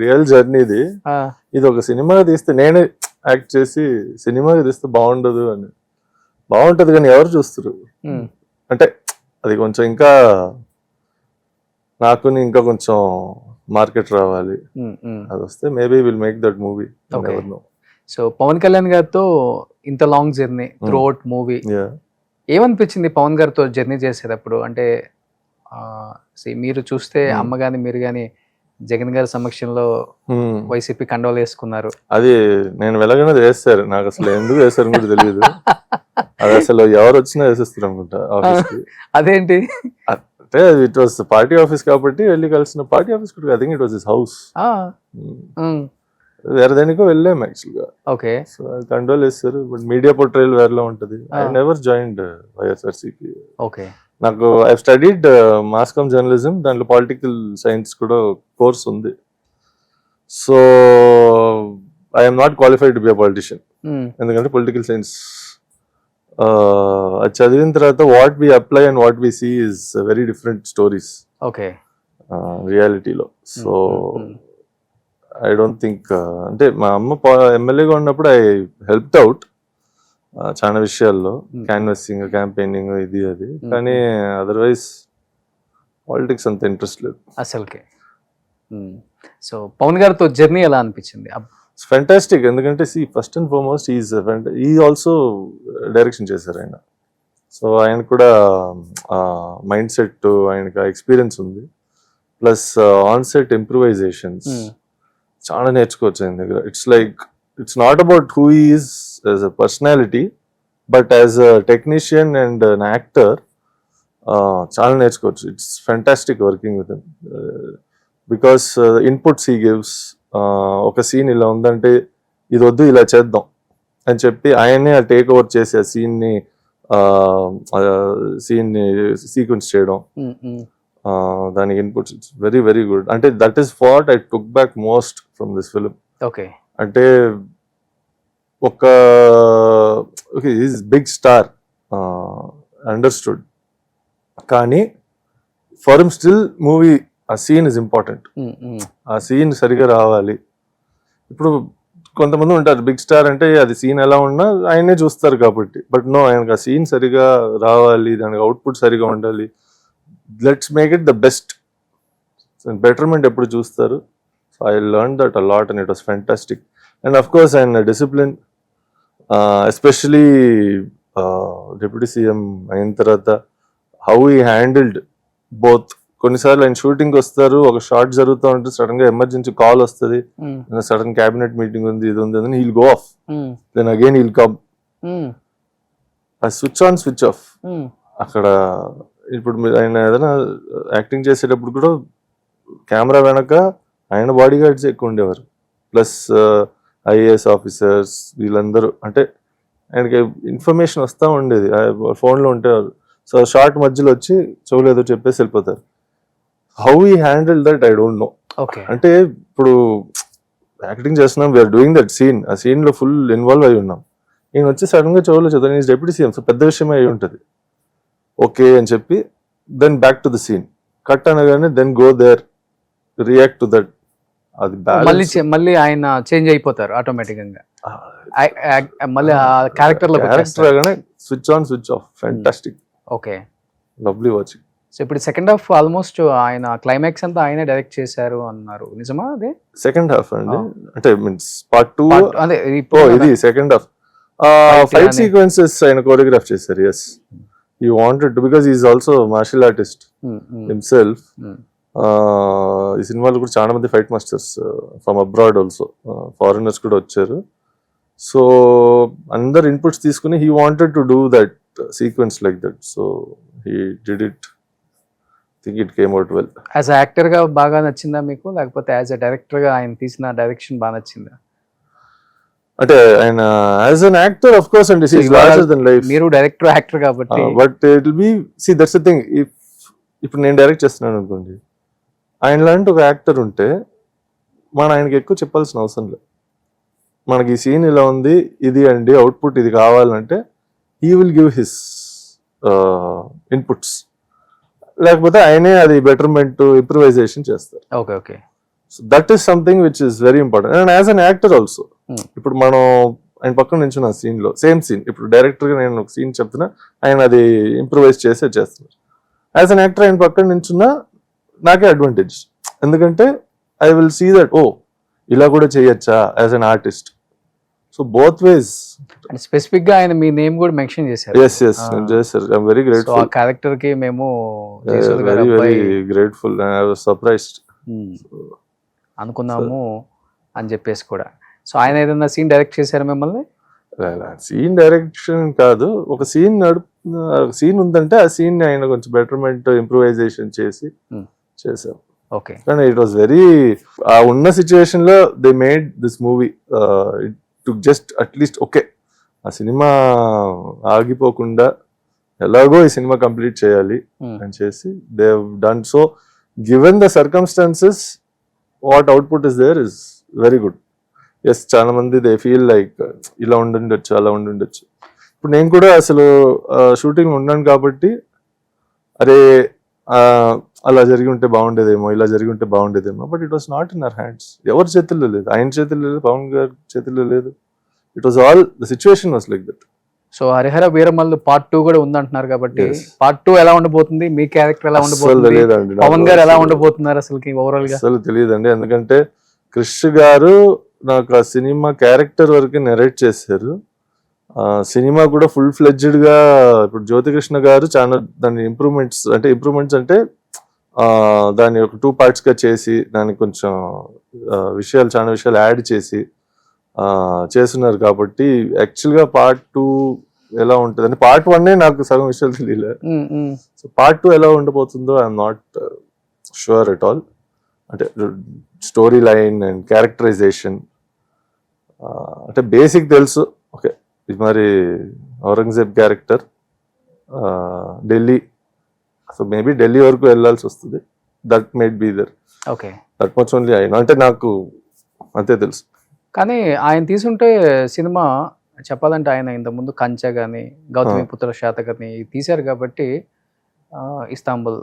రియల్ జర్నీది ఇది ఒక సినిమాగా తీస్తే నేనే యాక్ట్ చేసి సినిమాగా తీస్తే బాగుండదు అని. బాగుంటది కానీ ఎవరు చూస్తారు అంటే అది కొంచెం ఇంకా నాకు ఇంకా కొంచెం మార్కెట్ రావాలి. అది వస్తే maybe will make that movie. So Pawan Kalyan గారితో ఇంత long journey throughout movie, ఏమనిపించింది పవన్ గారితో జర్నీ చేసేటప్పుడు? అంటే మీరు చూస్తే అమ్మ గాని మీరు గాని జగన్ గారి సమక్షంలో వైసీపీ కండోలు వేసుకున్నారు. అది నేను వెళ్ళగానే వేస్తారు, నాకు అసలు ఎందుకు వేస్తారు కూడా తెలియదు. అది అసలు ఎవరు వచ్చినా వేసేస్తారు అనుకుంటా ఆఫీస్కి. అదేంటి అంటే ఇట్ వాస్ పార్టీ ఆఫీస్ కాబట్టి వెళ్ళి కలిసిన. Party office I think it was his house. వేరే దానికో వెళ్ళాము యాక్చువల్గా. ఓకే, సో కంట్రోల్ చేస్తారు. బట్ మీడియా పోర్ట్రేల్ వేరేలో ఉంటుంది. I never joined YSRCP. Okay, నాకు I studied mass comm journalism, దాంట్లో పొలిటికల్ సైన్స్ కూడా కోర్స్ ఉంది. So I'm not qualified to be a politician, ఎందుకంటే పొలిటికల్ సైన్స్ అది చదివిన తర్వాత what we apply and what we see is very different stories. Okay, రియాలిటీలో. So I don't think అంటే మా అమ్మ ఎమ్మెల్యేగా ఉన్నప్పుడు ఐ హెల్ప్డ్ అవుట్ చాలా విషయాల్లో, క్యాన్వసింగ్, క్యాంపెయినింగ్, ఇది అది. కానీ అదర్వైజ్ పాలిటిక్స్ అంత ఇంట్రెస్ట్ లేదు అసలుకి. సో పవన్ గారితో జర్నీ ఎలా అనిపించింది? ఫెంటాస్టిక్. ఎందుకంటే ఫస్ట్ అండ్ ఫార్మోస్ట్ ఈ ఆల్సో డైరెక్షన్ చేశారు ఆయన. సో ఆయన కూడా మైండ్ సెట్, ఆయనకి ఎక్స్పీరియన్స్ ఉంది. ప్లస్ ఆన్ సెట్ ఇంప్రూవైజేషన్స్ చాలా నేర్చుకోవచ్చు ఆయన దగ్గర. It's not about who is as a personality, but as a technician and an actor చాలా నేర్చుకోవచ్చు. It's fantastic working with him because inputs he gives. ఒక scene ఇలా ఉందంటే ఇది వద్దు ఇలా చేద్దాం అని చెప్పి ఆయనే టేక్ ఓవర్ చేసి ఆ సీన్ని సీక్వెన్స్ చేయడం, దానికి inputs. It's very very good. అంటే that is what I took back most from this film. Okay, అంటే ఒక బిగ్ స్టార్ అండర్స్టూడ్, కానీ ఫర్ హిమ్ స్టిల్ మూవీ ఆ సీన్ ఇస్ ఇంపార్టెంట్. ఆ సీన్ సరిగా రావాలి. ఇప్పుడు కొంతమంది ఉంటారు బిగ్ స్టార్ అంటే అది సీన్ ఎలా ఉన్నా ఆయనే చూస్తారు కాబట్టి. బట్ నో, ఆయనకు ఆ సీన్ సరిగా రావాలి, దానికి అవుట్పుట్ సరిగా ఉండాలి. Let's make it the best. Betterment ఎప్పుడు చూస్తారు. So I learn that a lot and it was fantastic. And of course ఆయన డిసిప్లిన్, ఎస్పెషలీ డిప్యూటీ సీఎం అయిన తర్వాత హౌ హీ హ్యాండిల్డ్ బోత్. కొన్నిసార్లు ఆయన షూటింగ్ వస్తారు, ఒక షాట్ జరుగుతూ ఉంటే సడన్ గా ఎమర్జెన్సీ కాల్ వస్తుంది, సడన్ క్యాబినెట్ మీటింగ్ ఉంది, ఇది ఉంది అని, he'll go off, then again he'll come. Switch on switch off. అక్కడ ఇప్పుడు ఆయన ఏదైనా యాక్టింగ్ చేసేటప్పుడు కూడా కెమెరా వెనక ఆయన బాడీ గార్డ్స్ ఎక్కువ ఉండేవారు, ప్లస్ ఐఏఎస్ ఆఫీసర్స్ వీళ్ళందరూ. అంటే ఆయనకి ఇన్ఫర్మేషన్ వస్తూ ఉండేది, ఫోన్లో ఉంటేవారు. సో షార్ట్ మధ్యలో వచ్చి చూడలేదో చెప్పేసి వెళ్ళిపోతారు. How he handle that I don't no. అంటే ఇప్పుడు యాక్టింగ్ చేస్తున్నాం, వీఆర్ డూయింగ్ దట్ సీన్, ఆ సీన్ లో ఫుల్ ఇన్వాల్వ్ అయి ఉన్నాం. నేను వచ్చి సడన్ గా చెవులో చదువు, నేను డెప్యూటీ సీఎం, సో పెద్ద విషయమే అయి ఉంటుంది. ఓకే అని చెప్పి then back to the scene, cut అనగానే then go there, react to that. అది మళ్ళీ ఆయన చేంజ్ అయిపోతారు ఆటోమేటిక్ గా, మళ్ళీ character switch on switch off. Fantastic. Okay, lovely watching. So ఇప్పుడు సెకండ్ హాఫ్ ఆల్మోస్ట్ ఆయన క్లైమాక్స్ అంతా ఆయనే డైరెక్ట్ చేశారు అన్నారు, నిజమా? అదే సెకండ్ హాఫ్ అండి, అంటే మీన్స్ పార్ట్ 2 అదే ఇది సెకండ్ హాఫ్. ఫైట్ సీక్వెన్సెస్ ఆయన కోరియోగ్రాఫ్ చేశారు. Yes, he wanted to, because he is also martial artist himself. ఈ సినిమాలో కూడా చాలా మంది fight masters from abroad also, foreigners కూడా వచ్చారు. సో అందరు ఇన్పుట్స్ తీసుకుని he wanted to do that sequence like that, so he did it. Think it came out well. As a actor గా బాగా నచ్చిందా మీకు, లేకపోతే యాజ్ అ డైరెక్టర్ గా ఆయన తీసిన డైరెక్షన్ బాగా నచ్చిందా? అంటే ఆయన as an actor of course అండి, లార్జర్ దెన్ లైఫ్. మీరు డైరెక్టర్ యాక్టర్ కాబట్టి. But it will be see that's the thing, ఇప్పుడు నేను డైరెక్ట్ చేస్తున్నాను అనుకోండి, ఆయన లాంటి ఒక యాక్టర్ ఉంటే మనం ఆయనకి ఎక్కువ చెప్పాల్సిన అవసరం లేదు. మనకి ఈ సీన్ ఇలా ఉంది, ఇది అండి అవుట్పుట్, ఇది కావాలంటే he will give his inputs, లేకపోతే ఆయనే అది బెటర్మెంట్ ఇంప్రూవైజేషన్ చేస్తారు. Okay okay. So that is something which is very important. And as an actor also, ఇప్పుడు మనం ఆయన పక్కన నించున్న సీన్ లో సేమ్ సీన్, ఇప్పుడు డైరెక్టర్ గా నేను ఒక సీన్ చెప్తున్నా, ఆయన అది ఇంప్రూవైజ్ చేస్తున్నారు. యాజ్ అన్ యాక్టర్ ఆయన పక్కన నించున్నా నాకే అడ్వాంటేజ్, ఎందుకంటే ఐ విల్ సీ దట్ ఓ ఇలా కూడా చేయొచ్చా as an artist. So both ways. Specific గా ఆయన మీ నేమ్ కూడా మెన్షన్ చేశారు. yes నేను చేశారు. I'm very grateful. ఆ క్యారెక్టర్ కి మేము very very grateful. I was surprised అనుకున్నాము అని చెప్పేసి కూడా. సో ఆయన ఏదైనా సీన్ డైరెక్ట్ చేశారు మిమ్మల్ని? సీన్ డైరెక్షన్ కాదు, ఒక సీన్ ఉందంటే ఆ సీన్ ఆయన కొంచెం బెటర్మెంట్ ఇంప్రూవైజేషన్ చేసి చేశాం. ఓకే. కానీ ఇట్ వాస్ వెరీ, ఆ ఉన్న సిచ్యువేషన్ లో they made this movie to just at least okay ఆ సినిమా ఆగిపోకుండా ఎలాగో ఈ సినిమా కంప్లీట్ చేయాలి అని చేసి they done. So given the circumstances what output is there is very good. Yes, చాలా మంది దే ఫీల్ లైక్ ఇలా ఉండుండొచ్చు, అలా ఉండుండొచ్చు. ఇప్పుడు నేను కూడా అసలు షూటింగ్ ఉన్నాను కాబట్టి అరే అలా జరిగి ఉంటే బాగుండేదేమో, ఇలా జరిగి ఉంటే బాగుండేదేమో, but it was not in our hands. ఎవరి చేతుల్లో లేదు, ఆయన చేతుల్లో లేదు, పవన్ గారి చేతుల్లో లేదు. It was all the situation was like that. So Harihara Veeramallu part 2 కూడా ఉందంటున్నారు కాబట్టి పార్ట్ 2 ఎలా ఉండబోతుంది, మీ క్యారెక్టర్ ఎలా ఉండబోతుంది, పవన్ గారు ఎలా ఉండబోతున్నారు అసలు ఓవరాల్ గా? అసలు తెలియదండి, ఎందుకంటే క్రిష్ గారు నాకు ఆ సినిమా క్యారెక్టర్ వరకు నెరేట్ చేశారు. సినిమా కూడా ఫుల్ ఫ్లెడ్జ్డ్ గా ఇప్పుడు జ్యోతికృష్ణ గారు చాలా దాని ఇంప్రూవ్మెంట్స్ అంటే దాన్ని ఒక 2 parts గా చేసి దానికి కొంచెం చాలా విషయాలు యాడ్ చేసి చేస్తున్నారు. కాబట్టి యాక్చువల్ గా పార్ట్ 2 ఎలా ఉంటుంది అంటే పార్ట్ 1 నాకు సగం విషయాలు తెలియలే. సో పార్ట్ 2 ఎలా ఉండబోతుందో I'm not sure at all. అంటే స్టోరీ లైన్ అండ్ క్యారెక్టరైజేషన్ అంటే బేసిక్ తెలుసు. ఓకే, ఇది మరి Aurangzeb character Delhi, so maybe Delhi వరకు వెళ్ళాల్సి వస్తుంది. That might be there. Okay, that much only I know, అంటే నాకు అంతే తెలుసు. కానీ ఆయన తీసుంటే సినిమా చెప్పాలంటే ఆయన ఇంతకుముందు కంచె కానీ గౌతమి పుత్ర శాతకర్ని తీశారు కాబట్టి ఇస్తాంబుల్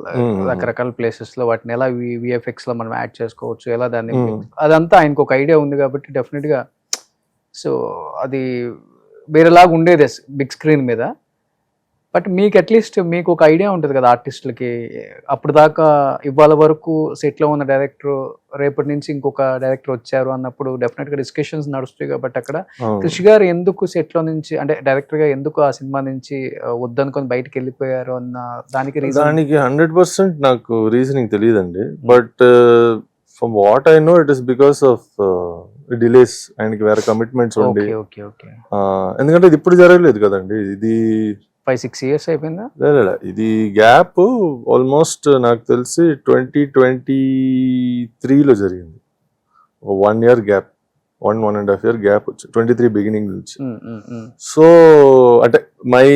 రకరకాల ప్లేసెస్ లో వాటిని ఎలా విఎఫ్ఎక్స్ లో మనం యాడ్ చేసుకోవచ్చు, ఎలా దాన్ని అదంతా ఆయనకు ఒక ఐడియా ఉంది కాబట్టి డెఫినెట్ గా సో అది వేరేలాగా ఉండేది బిగ్ స్క్రీన్ మీద. బట్ మీకు అట్లీస్ట్ మీకు ఒక ఐడియా ఉంటుంది కదా ఆర్టిస్టులకి, అప్పుడు దాకా ఇవాళ వరకు సెట్లో ఉన్న డైరెక్టర్ రేపటి నుంచి ఇంకొక డైరెక్టర్ వచ్చారు అన్నప్పుడు డెఫినెట్ గా డిస్కషన్స్ నడుస్తాయి. కాబట్టి అక్కడ కృషి గారు ఎందుకు సెట్లో నుంచి అంటే డైరెక్టర్ గా ఎందుకు ఆ సినిమా నుంచి వద్దనుకొని బయటకు వెళ్ళిపోయారు అన్న దానికి 100% నాకు రీజనింగ్ తెలియదండి. But from what I know it is because of delays. ఆయనకి వేరే కమిట్మెంట్స్ ఉండి, ఎందుకంటే ఇది ఇప్పుడు జరగలేదు కదండి, ఇది 5-6 years అయిపోయిందా? ఇది గ్యాప్ ఆల్మోస్ట్ నాకు తెలిసి 2023లో జరిగింది. 1 year గ్యాప్, 1.5 year గ్యాప్ వచ్చి 23 బిగినింగ్ నుంచి. సో అంటే మై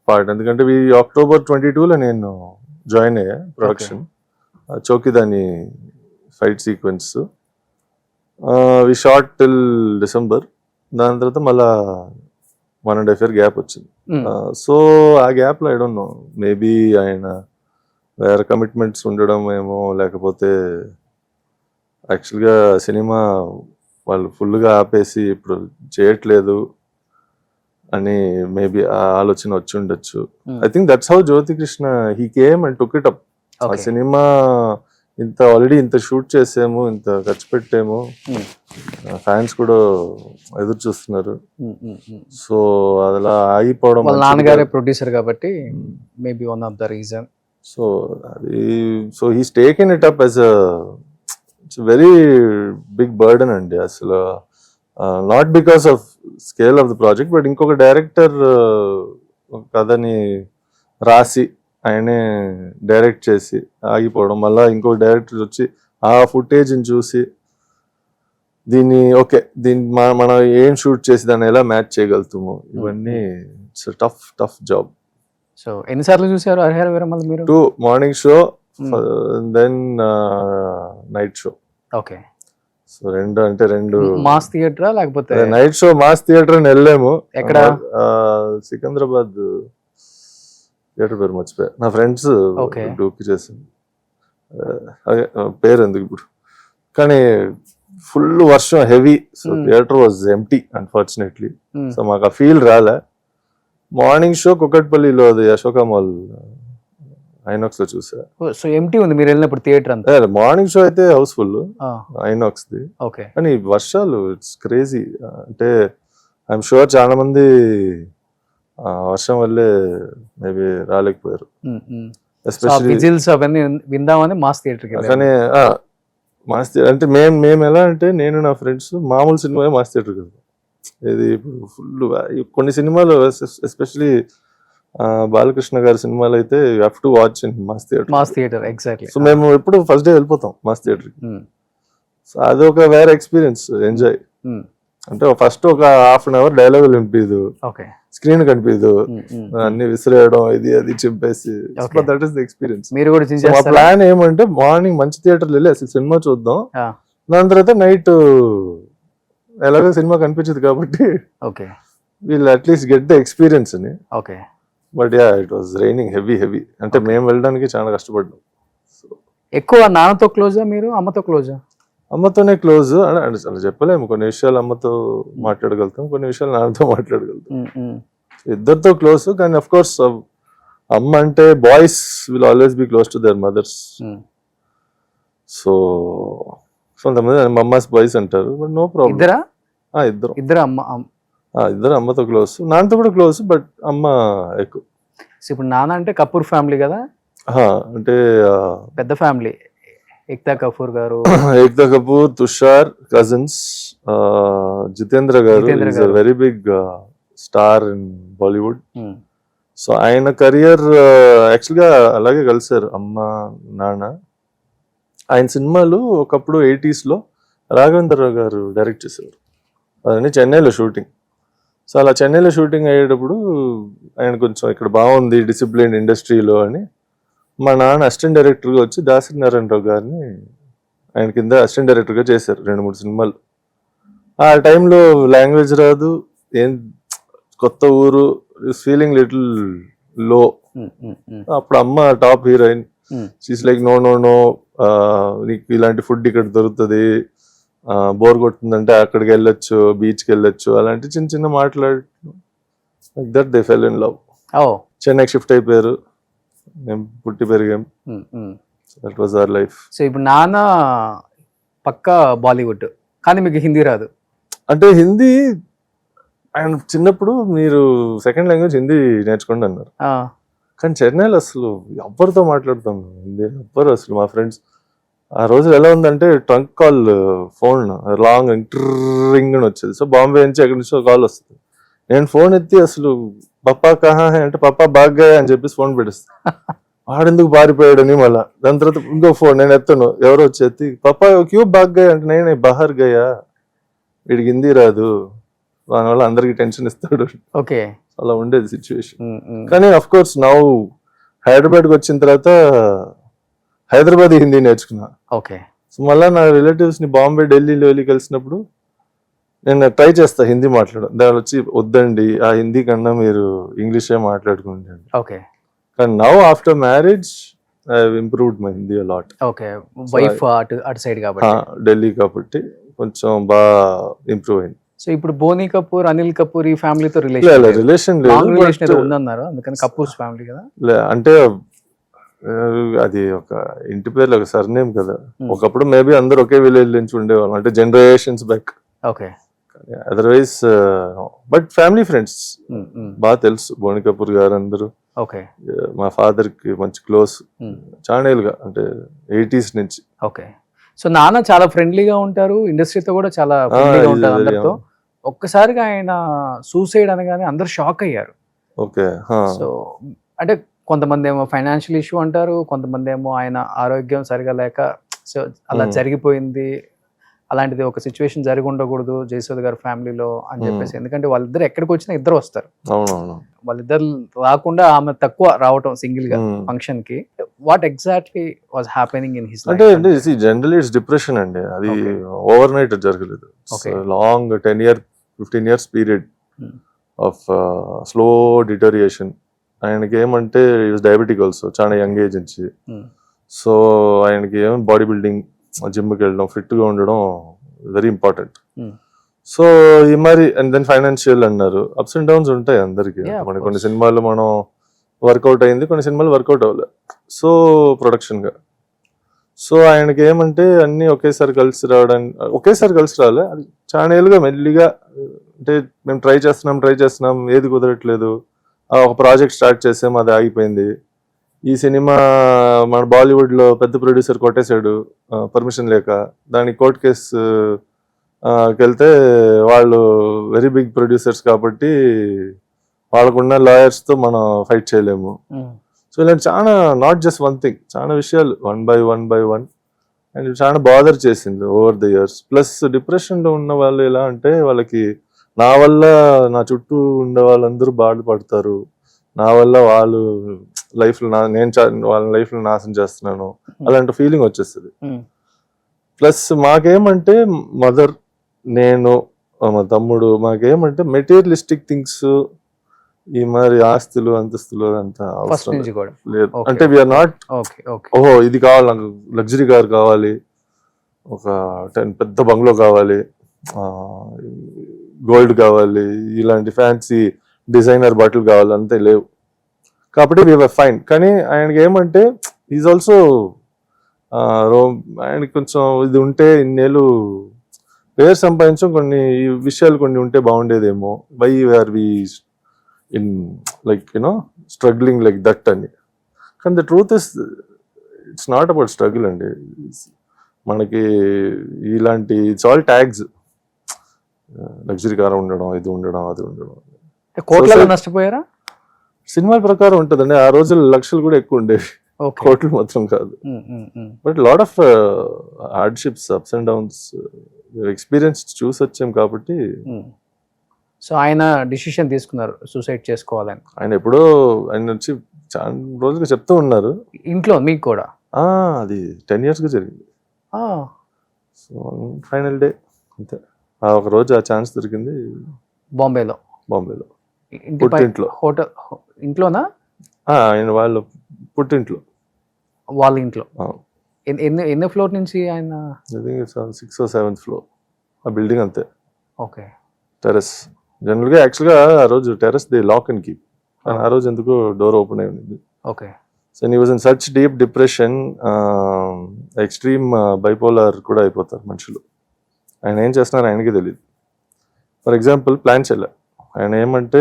పార్ట్, ఎందుకంటే October 22లో నేను జాయిన్ అయ్యా ప్రొడక్షన్. చౌకీదాని fight sequence we shot till December. దాని తర్వాత మళ్ళా 1.5 year గ్యాప్ వచ్చింది. సో ఆ గ్యాప్ లో ఐ డోంట్ నో, మేబీ ఆయన వేరే కమిట్మెంట్స్ ఉండడం ఏమో, లేకపోతే యాక్చువల్గా సినిమా వాళ్ళు ఫుల్గా ఆపేసి ఇప్పుడు చేయట్లేదు అని మేబీ ఆ ఆలోచన వచ్చి ఉండొచ్చు. I think that's how Jyothi Krishna he came and took it up. ఆ సినిమా ఆల్రెడీ ఇంత షూట్ చేసాము, ఇంత ఖర్చు పెట్టాము, ఫ్యాన్స్ కూడా ఎదురు చూస్తున్నారు. సో అలా ఆగిపోవడం, నాన్నగారే ప్రొడ్యూసర్ కాబట్టి maybe one of the reason. So అది so he's taken it up as it's very big burden అండి అసలు. Not because of scale of the project, but ఇంకొక డైరెక్టర్ కథని రాసి ఆయనే డైరెక్ట్ చేసి ఆగిపోవడం, మళ్ళీ ఇంకొక డైరెక్టర్ వచ్చి ఆ ఫుటేజ్ని చూసి దీన్ని ఓకే మనం ఏం షూట్ చేసి దాన్ని ఎలా మ్యాచ్ చేయగలుగుతాము, ఇవన్నీ ఇట్స్ టఫ్ జాబ్. సో ఎన్నిసార్లు చూసారు హరిహర వీరమల్లు మీరు? 2 morning show, then night show. Okay. So రెండు మాస్ థియేటరా లేకపోతే? నైట్ షో మాస్ థియేటర్ అని వెళ్ళాము. ఎక్కడ? సికింద్రాబాద్ థియేటర్ పేరు మర్చిపోయా, నా ఫ్రెండ్స్ బుక్ చేశాను, అదే పేరు ఎందుకు ఇప్పుడు. కానీ ఫుల్ వర్షం, heavy. So theatre was empty unfortunately. So మాకు ఆ ఫీల్ రాలే. మార్నింగ్ షో కుకట్పల్లిలో, అది అశోక మాల్ ఐనాక్స్ లో చూసా. సో ఎంటీ ఉంది మీరు వెళ్ళినప్పుడు థియేటర్ అంతా? మార్నింగ్ షో అయితే హౌస్ఫుల్ ఐనాక్స్ ది. ఓకే. కానీ వర్షాలు ఇట్స్ క్రేజీ. అంటే ఐఎమ్ షూర్ చాలా మంది వర్షం వల్లే మేబీ రాలేకపోయారు. ఎస్పెషల్లీ విజిల్స్ అవన్నీ విందామని మాస్ థియేటర్. కానీ మాస్ థియేటర్ అంటే మేము ఎలా అంటే, నేను నా ఫ్రెండ్స్ మామూలు సినిమా మాస్ థియేటర్ కదా, ఇది ఇప్పుడు ఫుల్ కొన్ని సినిమాలు ఎస్పెషలీ బాలకృష్ణ గారి సినిమాలు అయితే you have to watch in mass theatre. Exactly. So మేము ఎప్పుడు ఫస్ట్ డే వెళ్ళిపోతాం మాస్ థియేటర్. సో అది ఒక వేరే ఎక్స్పీరియన్స్, ఎంజాయ్. అంటే ఫస్ట్ ఒక హాఫ్ అన్ అవర్ డైలాగులు వినిపిదు, స్క్రీన్ కనిపిదు, అన్ని విసిరేయడం, ఇది అది చింపేసి, దట్ ఈస్ ద ఎక్స్పీరియన్స్. మీరు కూడా మా ప్లాన్ ఏమంటే మార్నింగ్ మంచి థియేటర్ వెళ్ళి అసలు సినిమా చూద్దాం, దాని తర్వాత నైట్ ఎలాగో సినిమా కనిపించదు కాబట్టి వీళ్ళు అట్లీస్ట్ గెట్ ద ఎక్స్పీరియన్స్ అని. Okay. But yeah it was raining heavy. అంటే మేము వెళ్ళడానికి చాలా కష్టపడ్డాం. ఎక్కువ నాన్నతో క్లోజా మీరు, అమ్మతో క్లోజా? అమ్మతోనే క్లోజ్. అలా చెప్పలేము, కొన్ని విషయాలు అమ్మతో మాట్లాడగలుగుతాం, కొన్ని విషయాలు నాన్నతో మాట్లాడగలుగుతాం. ఇద్దరితో క్లోజ్. కానీ అఫ్ కోర్స్ అమ్మ అంటే boys will always be close to their mothers. So కొంతమంది మమ్మాస్ బాయ్స్ అంటారు, బట్ నో ప్రాబ్లం. ఇద్దరు అమ్మతో క్లోజ్, నాన్నతో కూడా క్లోజ్, బట్ అమ్మ ఎక్కువ. ఇప్పుడు నాన్న అంటే కపూర్ ఫ్యామిలీ కదా, అంటే పెద్ద ఫ్యామిలీ. ఏక్తా కపూర్ గారు, ఏక్తా కపూర్, తుషార్ కజిన్స్, జితేంద్ర గారు is a very big star in Bollywood. So ఆయన కెరియర్ యాక్చువల్గా అలాగే కలిసారు అమ్మ నాన్న. ఆయన సినిమాలు ఒకప్పుడు 80s లో రాఘవేంద్రరావు గారు డైరెక్ట్ చేసేవారు, అదని చెన్నైలో షూటింగ్. సో అలా చెన్నైలో షూటింగ్ అయ్యేటప్పుడు ఆయన కొంచెం ఇక్కడ బాగుంది డిసిప్లిన్ ఇండస్ట్రీలో అని మా నాన్న అసిస్టెంట్ డైరెక్టర్గా వచ్చి దాసరి నారాయణరావు గారిని ఆయన కింద అసిస్టెంట్ డైరెక్టర్గా చేశారు 2-3 సినిమాలు. ఆ టైంలో లాంగ్వేజ్ రాదు, ఏం కొత్త ఊరు, ఫీలింగ్ లిటిల్ లో. అప్పుడు అమ్మ top heroine, she's like no నీకు ఇలాంటి ఫుడ్ ఇక్కడ దొరుకుతుంది, బోర్ కొడుతుందంటే అక్కడికి వెళ్ళొచ్చు, బీచ్కి వెళ్ళొచ్చు, అలాంటి చిన్న చిన్న మాట్లాడు. Like that they fell in love. చెన్నైకి షిఫ్ట్ అయిపోయారు, మేము పుట్టి పెరిగాం. That was our life. So ఇప్పుడు నాన్న పక్కా బాలీవుడ్, కానీ మీకు హిందీ రాదు? అంటే హిందీ ఆయన చిన్నప్పుడు మీరు సెకండ్ లాంగ్వేజ్ హిందీ నేర్చుకోండి అన్నారు. కానీ చెన్నైలో అసలు ఎవ్వరితో మాట్లాడతాం హిందీ, ఎవ్వరు అసలు. మా ఫ్రెండ్స్ ఆ రోజు ఎలా ఉందంటే ట్రంక్ కాల్, ఫోన్ లాంగ్ ఇంటరింగ్ అని వచ్చేది. సో బాంబే నుంచి ఎక్కడి నుంచో కాల్ వస్తుంది, నేను ఫోన్ ఎత్తి అసలు పప్పా కహా హై అంటే పప్పా బాగా అని చెప్పేసి ఫోన్ పెట్టేస్తాను. వాడెందుకు పారిపోయాడని. మళ్ళీ దాని తర్వాత ఇంకో ఫోన్ నేను ఎత్తాను, ఎవరో వచ్చి ఎత్తి పప్పా క్యూ బాగా అంటే నేను బహార్ గయా, వీడికి హిందీ రాదు, దానివల్ల అందరికి టెన్షన్ ఇస్తాడు. ఓకే, అలా ఉండేది సిచ్యువేషన్. కానీ అఫ్ కోర్స్ నౌ హైదరాబాద్కి వచ్చిన తర్వాత హైదరాబాద్ హిందీ నేర్చుకున్నా. ఓకే. సో మళ్ళీ నా రిలేటివ్స్ ని బాంబే, ఢిల్లీలో వెళ్ళి కలిసినప్పుడు నేను ట్రై చేస్తా హిందీ మాట్లాడడం. దాని వచ్చి వద్దండి, ఆ హిందీ కన్నా మీరు ఇంగ్లీషే మాట్లాడుకుంటండి. ఓకే. కానీ now after marriage I have improved my Hindi a lot. Okay. Wife అటు సైడ్ కాబట్టి, ఢిల్లీ కాబట్టి కొంచెం బాగా ఇంప్రూవ్ అయింది. సో ఇప్పుడు బోనీ కపూర్, అనిల్ కపూర్ ఈ ఫ్యామిలీతో రిలేషన్ లేదు ఉందన్నారు, అందుకని కపూర్స్ ఫ్యామిలీ కదా. అంటే అది ఒక ఇంటి పేర్లు ఒక సర్నేమ్ కదా. ఒకప్పుడు మేబీ అందరు ఒకే విలేజ్ నుంచి ఉండేవాళ్ళం, అంటే generations back. Okay. Otherwise but family friends బాగా తెలుసు. బోనీ కపూర్ గారు అందరూ ఓకే మా ఫాదర్ కి మంచి క్లోజ్ చాలా ఏళ్ళుగా, అంటే 80s నుంచి. ఓకే. సో నాన్న చాలా ఫ్రెండ్లీగా ఉంటారు, ఇండస్ట్రీతో కూడా చాలా ఫ్రెండ్లీగా ఉంటారు అందరితో. ఒక్కసారిగా ఆయన సూసైడ్ అనగానే అందరు షాక్ అయ్యారు. ఓకే. సో అంటే కొంతమంది ఏమో ఫైనాన్షియల్ ఇష్యూ అంటారు, కొంతమంది ఏమో ఆయన ఆరోగ్యం సరిగా లేక సో అలా జరిగిపోయింది, అలాంటిది ఒక సిచ్యువేషన్ జరిగి ఉండకూడదు జయసూద్ గారి ఫ్యామిలీలో అని చెప్పేసి. ఎందుకంటే వాళ్ళిద్దరు ఎక్కడికి వచ్చినా ఇద్దరు వస్తారు, వాళ్ళిద్దరు రాకుండా ఆమె తక్కువ రావటం సింగిల్ గా ఫంక్షన్ కి. What exactly was happening in his life? అంటే జనరల్లీ ఇట్స్ డిప్రెషన్ అండి, అది ఓవర్ నైట్ జరగలేదు. Long 10-15 years period of slow deterioration. ఆయనకి ఏమంటే డయాబెటిక్ ఆల్సో, చాలా యంగ్ ఏజ్ నుంచి. సో ఆయనకి ఏమో బాడీ బిల్డింగ్, జిమ్కి వెళ్ళడం, ఫిట్ గా ఉండడం వెరీ ఇంపార్టెంట్. సో ఈ మరి అండ్ దెన్ ఫైనాన్షియల్ అన్నారు, అప్స్ అండ్ డౌన్స్ ఉంటాయి అందరికి. కొన్ని సినిమాలు మనం వర్కౌట్ అయింది, కొన్ని సినిమాలు వర్కౌట్ అవ్వలేదు. సో ప్రొడక్షన్ గా సో ఆయనకి ఏమంటే అన్ని ఒకేసారి కలిసి రావాలి. అది చాలా ఏళ్ళుగా మెల్లిగా, అంటే మేము ట్రై చేస్తున్నాం, ఏది కుదరట్లేదు. ఒక ప్రాజెక్ట్ స్టార్ట్ చేసాం, అది ఆగిపోయింది. ఈ సినిమా మన బాలీవుడ్ లో పెద్ద ప్రొడ్యూసర్ కొట్టేశాడు పర్మిషన్ లేక. దానికి కోర్ట్ కేసు వెళ్తే వాళ్ళు వెరీ బిగ్ ప్రొడ్యూసర్స్ కాబట్టి వాళ్ళకున్న లాయర్స్ తో మనం ఫైట్ చేయలేము. సో ఇలాంటి చాలా, నాట్ జస్ట్ వన్ థింగ్, చాలా విషయాలు వన్ బై వన్ అండ్ చాలా బాదర్ చేసింది over the years. Plus depression లో ఉన్న వాళ్ళు ఎలా అంటే, వాళ్ళకి నా వల్ల నా చుట్టూ ఉండే వాళ్ళందరూ బాధపడతారు, నా వల్ల వాళ్ళు లైఫ్ లో నేను వాళ్ళ లైఫ్ లో నాశనం చేస్తున్నాను, అలాంటి ఫీలింగ్ వచ్చేస్తుంది. ప్లస్ మాకేమంటే మదర్, నేను, మా తమ్ముడు, మాకేమంటే మెటీరియలిస్టిక్ థింగ్స్, ఈ మరి ఆస్తులు అంతస్తులు అంత అవసరం లేదు. అంటే వీఆర్ నాట్ ఓహో ఇది కావాలి నాకు, లగ్జరీ కార్ కావాలి, ఒక 10 పెద్ద బంగ్లో కావాలి, గోల్డ్ కావాలి, ఇలాంటి ఫ్యాన్సీ డిజైనర్ బట్టలు కావాలి, అంతే లేవు. కాబట్టి వీఆర్ ఫైన్. కానీ ఆయనకి ఏమంటే ఈజ్ ఆల్సో ఆయనకి కొంచెం ఇది ఉంటే, ఇన్నేళ్ళు పేరు సంపాదించడం, కొన్ని విషయాలు కొన్ని ఉంటే బాగుండేదేమో, why are we in like struggling like that అని. కానీ the truth is it's not about struggle అండి. మనకి ఇలాంటి it's all tags, luxury car ఉండడం, ఇది ఉండడం, అది ఉండడం. కోట్లలో నష్టపోయారా? సినిమాల ప్రకారం ఉంటుందండి. ఆ రోజులు లక్షలు కూడా ఎక్కువ ఉండేవి, కోట్లు మాత్రం కాదు. But lot of hardships, ups and downs experience చూసి వచ్చాం కాబట్టి. సో ఆయన డిసిషన్ తీసుకున్నారు సూసైడ్ చేసుకోవాలని. ఆయన ఎప్పుడో ఆయన వచ్చి చాలా రోజులుగా చెప్తూ ఉన్నారు ఇంట్లో. మీకు కూడా అది 10 years గా జరిగింది. సో ఫైనల్ డే అంతే, ఆ ఒక రోజు ఆ ఛాన్స్ దొరికింది బాంబేలో. పుట్టింట్లో. హోటల్ ఇంట్లోనా? ఆయన వాళ్ళ పుట్టింట్లో, వాళ్ళ ఇంట్లో. ఎన్ని ఫ్లోర్ నుంచి ఆయన? 6th or 7th floor ఆ బిల్డింగ్ అంతే. ఓకే. టెర్రస్. జనరల్గా యాక్చువల్గా ఆ రోజు terrace they lock and keep, కానీ ఆ రోజు ఎందుకో డోర్ ఓపెన్ అయి ఉంది. Okay. So he was in such deep depression, extreme bipolar కూడా అయిపోతారు మనుషులు. ఆయన ఏం చేస్తున్నారు ఆయనకి తెలియదు. ఫర్ ఎగ్జాంపుల్ ప్లాన్ చేయలే ఆయన. ఏమంటే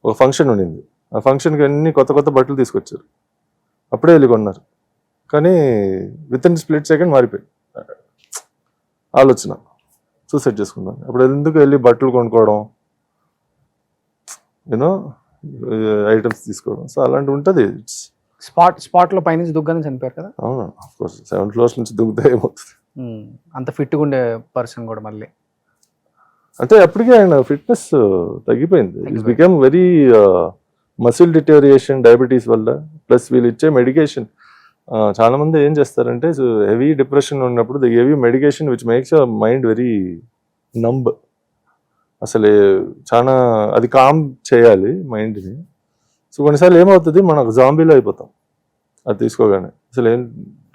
ఒక ఫంక్షన్ ఉండింది, ఆ ఫంక్షన్కి అన్ని కొత్త బట్టలు తీసుకొచ్చారు, అప్పుడే వెళ్ళి కొన్నారు. కానీ విత్ ఇన్ స్ప్లిట్ సెకండ్ మారిపోయి ఆలోచన సూసైడ్ చేసుకుందాం. అప్పుడు ఎందుకు వెళ్ళి బట్టలు కొనుక్కోవడం, ఐటమ్స్ తీసుకోవడం. సో అలాంటి ఉంటుంది. స్పాట్ లో పైనుంచి దుగ్గానే చనిపోయారు కదా? అవును, ఆఫ్ కోర్స్ 7th floor నుంచి దుగ్గితే ఏమవుతుంది. అంత ఫిట్గా ఉండే పర్సన్ కూడా మళ్ళీ అంటే అప్పటికే ఆయన ఫిట్నెస్ తగ్గిపోయింది. It's become very muscle deterioration diabetes వల్ల. ప్లస్ వీళ్ళు ఇచ్చే మెడికేషన్, చాలా మంది ఏం చేస్తారంటే హెవీ డిప్రెషన్ ఉన్నప్పుడు the give you medication which makes your mind very numb. అసలు చాలా అది కామ్ చేయాలి మైండ్ని. సో కొన్నిసార్లు ఏమవుతుంది, మనం జాంబీలో అయిపోతాం అది తీసుకోగానే. అసలు ఏం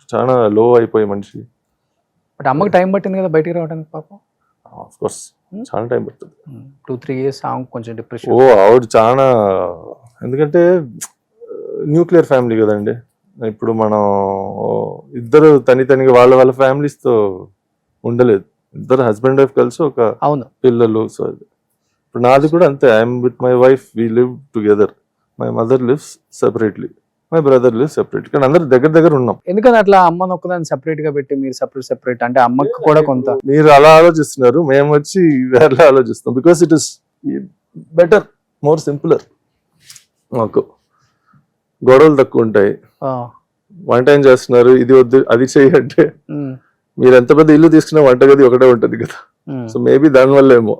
చాలా లో అయిపోయి మనిషి. బట్ అమ్మకి టైం పట్టింది కదా బయటికి రావడానికి పాపం. ఆఫ్ కోర్స్ చాలా టైం పడుతుంది. 2-3 years కొంచెం డిప్రెషన్. ఆవిడ చాలా, ఎందుకంటే న్యూక్లియర్ ఫ్యామిలీ కదండి. ఇప్పుడు మనం ఇద్దరు తనిగా వాళ్ళ ఫ్యామిలీస్తో ఉండలేదు. ఇద్దరు హస్బెండ్ వైఫ్ కలిసి ఒక పిల్లలు. సో ఇప్పుడు నాది కూడా అంతే. I'm with my wife, we live together. My mother lives separately, my brother lives separate. కానీ అందరు దగ్గర దగ్గర ఉన్నాం. ఎందుకని అట్లా అమ్మను ఒక్కదాన్ని సెపరేట్ గా పెట్టి మీరు సెపరేట్ అంటే అమ్మకి కూడా కొంత మీరు అలా ఆలోచిస్తున్నారు, మేము వచ్చి వేరే ఆలోచిస్తాం. Because it is better, more simpler. మాకు గొడవలు తక్కువ ఉంటాయి. వంట ఏం చేస్తున్నారు, ఇది వద్దు అది చెయ్యంటే మీరు ఎంత పెద్ద ఇల్లు తీసుకున్నా వంటగది ఒకటే ఉంటది కదా. సో మేబీ దానివల్ల ఏమో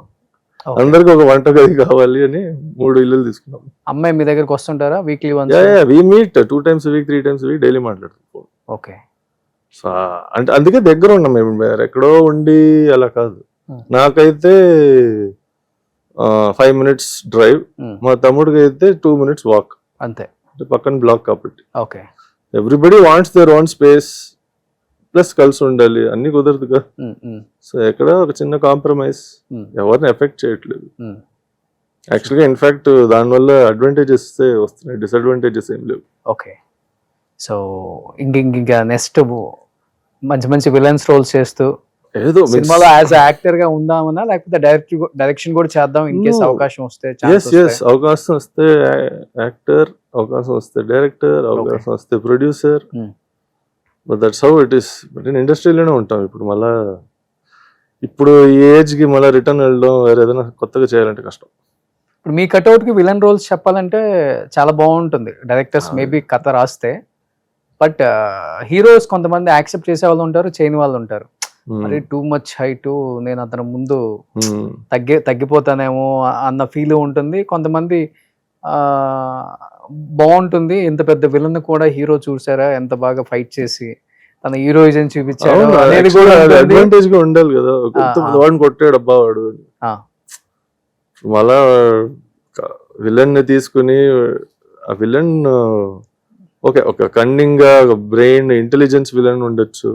అందరికి ఒక వంటగది కావాలి అని 3 ఇల్లులు తీసుకున్నాం. అమ్మాయి మీ దగ్గరకు వస్తుంటారా weekly once? We meet 2 times a week, 3 times a week, daily మాట్లాడుతాం. ఓకే. సో అంటే అందుకే దగ్గర ఉన్నాం మేము, ఎక్కడో ఉండి అలా కాదు. నాకైతే 5 minutes డ్రైవ్, మా తమ్ముడికి అయితే 2 minutes వాక్, అంతే. పక్కన బ్లాక్ కాబట్టి. Okay. Everybody wants their own space, plus కలిసి ఉండాలి, అన్ని కుదరదు కదా. సో ఎక్కడ ఒక చిన్న కాంప్రమైజ్ ఎవరిని ఎఫెక్ట్ చేయట్లేదు. యాక్చువల్గా ఇన్ఫాక్ట్ దానివల్ల అడ్వాంటేజెస్ వస్తున్నాయి, డిసడ్వాంటేజెస్ ఏం లేవు. ఓకే. సో ఇంకా నెక్స్ట్ మంచి మంచి విలన్స్ రోల్స్ చేస్తూ ఏదో సినిమాలో యాజ్ యాక్టర్ గా ఉందామన్నా, లేకపోతే డైరెక్షన్ కూడా చేద్దాం ఇన్ కేస్ అవకాశం వస్తే? అవకాశం వస్తే యాక్టర్, అవకాశం వస్తే డైరెక్టర్, అవకాశం వస్తే producer. But that's how it is. But నేను ఇండస్ట్రీలోనే ఉంటాం ఇప్పుడు. మళ్ళా ఇప్పుడు ఈ ఏజ్ కి మళ్ళీ రిటర్న్ వెళ్ళడం, వేరే ఏదైనా కొత్తగా చేయాలంటే కష్టం. ఇప్పుడు మీ కట్అవుట్ కి విలన్ రోల్స్ చెప్పాలంటే చాలా బాగుంటుంది. డైరెక్టర్స్ మేబీ కథ రాస్తే, బట్ హీరోస్ కొంతమంది యాక్సెప్ట్ చేసే వాళ్ళు ఉంటారు, చేయని వాళ్ళు ఉంటారు. మరి టూ మచ్ హైట్, నేను అతను ముందు తగ్గిపోతానేమో అన్న ఫీల్ ఉంటుంది. కొంతమంది బాగుంటుంది, ఇంత పెద్ద విలన్ కూడా హీరో చూసారా ఎంత బాగా ఫైట్ చేసి తన హీరోయిజం చూపించాడు అనేది కూడా అడ్వాంటేజ్ గా ఉండాలి కదా. వాడిని కొట్టాడు అబ్బా వాడు, మళ్ళా విలన్ ని తీసుకుని ఆ విలన్ ఓకే ఒక కన్నింగ్ గా బ్రెయిన్ ఇంటెలిజెన్స్ విలన్ ఉండొచ్చు,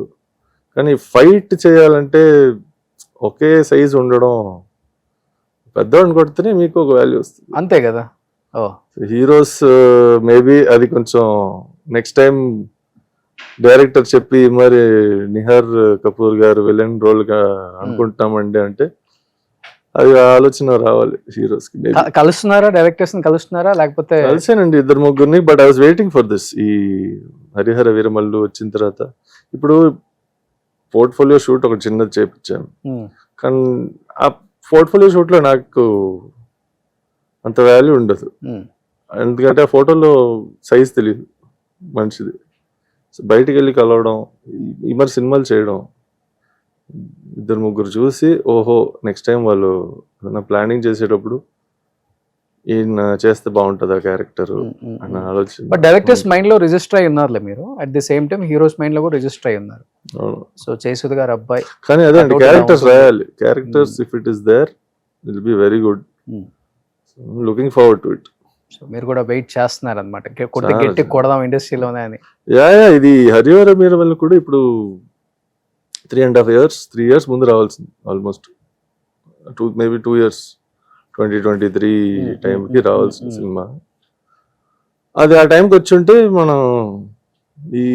కానీ ఫైట్ చేయాలంటే ఒకే సైజ్ ఉండడం, పెద్దవాడిని కొడితేనే మీకు ఒక వాల్యూ వస్తుంది, అంతే కదా. హీరోస్ మేబీ అది కొంచెం నెక్స్ట్ టైం డైరెక్టర్ చెప్పి మరి నిహార్ కపూర్ గారు విలన్ రోల్ గా అనుకుంటామండి అంటే అది ఆలోచన రావాలి హీరోస్ కి. కలుస్తున్నారా డైరెక్టర్స్ ని కలుస్తున్నారా లేకపోతే? కలిసానండి 2-3 but I was waiting for this. ఈ హరిహర వీరమల్లు వచ్చిన తర్వాత ఇప్పుడు పోర్ట్ఫోలియో షూట్ ఒక చిన్నది చేపించాను, కానీ ఆ పోర్ట్ఫోలియో షూట్ లో నాకు అంత వాల్యూ ఉండదు, ఎందుకంటే ఆ ఫోటోలో సైజ్ తెలియదు మనిషిది. బయటికి వెళ్ళి కలవడం, ఈ మరి సినిమాలు చేయడం, 2-3 చూసి ఓహో నెక్స్ట్ టైం వాళ్ళు ప్లానింగ్ చేసేటప్పుడు ఈయన చేస్తే బాగుంటుంది ఆ క్యారెక్టర్ అన్న ఆలోచన. బట్ డైరెక్టర్స్ మైండ్ లో రిజిస్టర్ అయి ఉన్నారులే మీరు, at the same time heroes mind లో కూడా రిజిస్టర్ అయి ఉన్నారు. సో జయసుధ గారు అబ్బాయి, కానీ అదే అండి క్యారెక్టర్స్ రాయాలి. Characters if it is there will be very good. Looking forward to it. So మీరు కూడా వెయిట్ చేస్తున్నారు అనమాట, గట్టి కొడదాం ఇండస్ట్రీలోనే అని. ఇది హరిహర వీరమల్లు కూడా ఇప్పుడు 3 years ముందు రావాల్సింది, ఆల్మోస్ట్ మేబీ 2 years 2023 టైంకి రావాల్సిన సినిమా. అది ఆ టైంకి వచ్చి ఉంటే మనం ఈ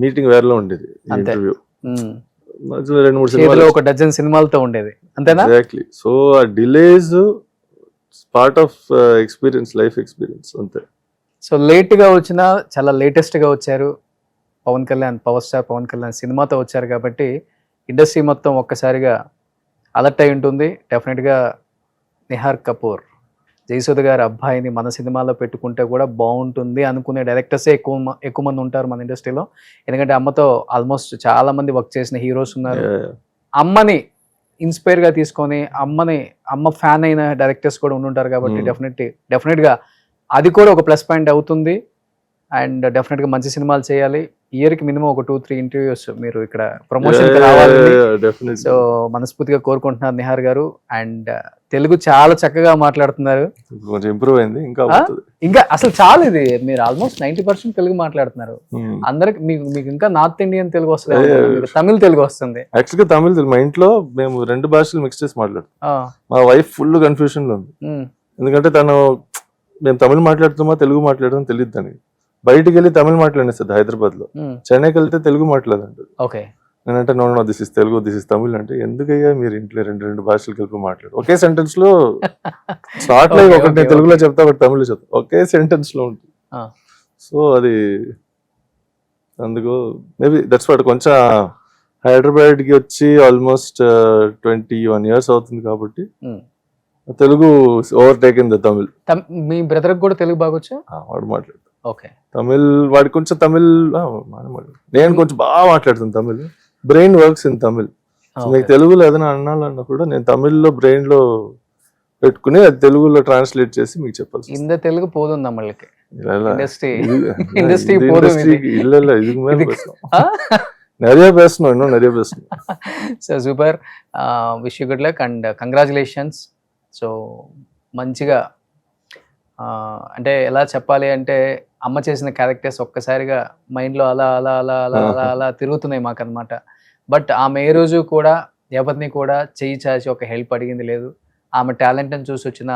మీటింగ్ వేరేలో ఉండేది, ఇంటర్వ్యూ 2-3 సినిమాలు, ఒక డజన్ సినిమాలతో ఉండేది, అంతేనా? ఎగ్జాక్ట్లీ. సో ఆ delays part of experience, life experience అంతే. సో లేట్ గా వచ్చినా చాలా లేటెస్ట్ గా వచ్చారు. పవర్ స్టార్ పవన్ కళ్యాణ్ సినిమాతో వచ్చారు కాబట్టి ఇండస్ట్రీ మొత్తం ఒక్కసారిగా అలర్ట్ అయి ఉంటుంది. డెఫినెట్గా నిహార్ కపూర్ జయసుధ గారి అబ్బాయిని మన సినిమాలో పెట్టుకుంటే కూడా బాగుంటుంది అనుకునే డైరెక్టర్సే ఎక్కువ మంది ఉంటారు మన ఇండస్ట్రీలో. ఎందుకంటే అమ్మతో ఆల్మోస్ట్ చాలా మంది వర్క్ చేసిన హీరోస్ ఉన్నారు. అమ్మని ఇన్స్పైర్ గా తీసుకొని అమ్మ ఫ్యాన్ అయిన డైరెక్టర్స్ కూడా ఉండుంటారు కాబట్టి డెఫినెట్గా అది కూడా ఒక ప్లస్ పాయింట్ అవుతుంది. అండ్ డెఫినెట్గా మంచి సినిమాలు చేయాలి. ఇయర్ కి మినిమం ఒక 2-3 ఇంటర్వ్యూస్ మీరు ఇక్కడ ప్రమోషన్ రావాలి. సో మనస్ఫూర్తిగా కోరుకుంటున్నారు నిహార్ గారు. అండ్ తెలుగు చాలా చక్కగా మాట్లాడుతున్నారు, ఇంప్రూవ్ అయింది ఇంకా అసలు చాలా. ఇది మీరు ఆల్మోస్ట్ 90% తెలుగు మాట్లాడుతున్నారు. అందరికి మీకు ఇంకా నార్త్ ఇండియన్ తెలుగు వస్తుంది, తమిళ తెలుగు వస్తుంది. యాక్చువల్గా తమిళ మా ఇంట్లో మేము 2 భాషలు మిక్స్ చేసి మాట్లాడుతాం. మా వైఫ్ ఫుల్ కన్ఫ్యూషన్ లో ఉంది, ఎందుకంటే తను మేము తమిళ మాట్లాడుతామా తెలుగు మాట్లాడదాం తెలియదు దానికి. బయటికి వెళ్ళి తమిళ మాట్లాడేస్తుంది హైదరాబాద్ లో, చెన్నైకి వెళ్తే తెలుగు మాట్లాడండి. ఓకే. నేనంటే no this is Telugu, this is Tamil అంటే, ఎందుకయ్యా మీరు ఇంట్లో రెండు భాషలు కలిపి మాట్లాడు, ఒకే సెంటెన్స్ లో స్టార్ట్ లో Okay, ఒకటి నేను okay, తెలుగులో చెప్తా, ఒకటి తమిళ్లో చెప్తా, ఒకే సెంటెన్స్ లో ఉంటుంది. Ah. సో అది అందుకు మేబీ దట్స్ వాట్. కొంచెం హైదరాబాద్ కి వచ్చి ఆల్మోస్ట్ 21 years అవుతుంది కాబట్టి Hmm. Telugu overtake in the Tamil. Me brother కూడా తెలుగు బాగొచ్చా? వాడు మాట్లాడు ఓకే. తమిళ్, వాడికి కొంచెం తమిళ్, నేను కొంచెం బాగా మాట్లాడుతాను Tamil. Brain works in Tamil. మీకు తెలుగులో ఏదైనా అనాలన్నా కూడా నేను తమిళ్లో బ్రెయిన్ లో పెట్టుకుని అది తెలుగులో ట్రాన్స్లేట్ చేసి మీకు చెప్పాలి. இந்த தெலுங்கு போதும் நம்மளுக்கு. இண்டஸ்ட்ரி இண்டஸ்ட்ரி போதும் இது. இல்ல இதுக்கு மேல பேசணும், நிறைய பேசணும், இன்னும் நிறைய பேசணும். So super, wish you good luck and congratulations. So మంచిగా అంటే ఎలా చెప్పాలి అంటే అమ్మ చేసిన క్యారెక్టర్స్ ఒక్కసారిగా మైండ్లో అలా అలా అలా అలా అలా అలా తిరుగుతున్నాయి మాకు అనమాట. బట్ ఆమె ఏ రోజు కూడా ఎవరిని కూడా చేయి చాచి ఒక హెల్ప్ అడిగింది లేదు. ఆమె టాలెంట్ని చూసి వచ్చిన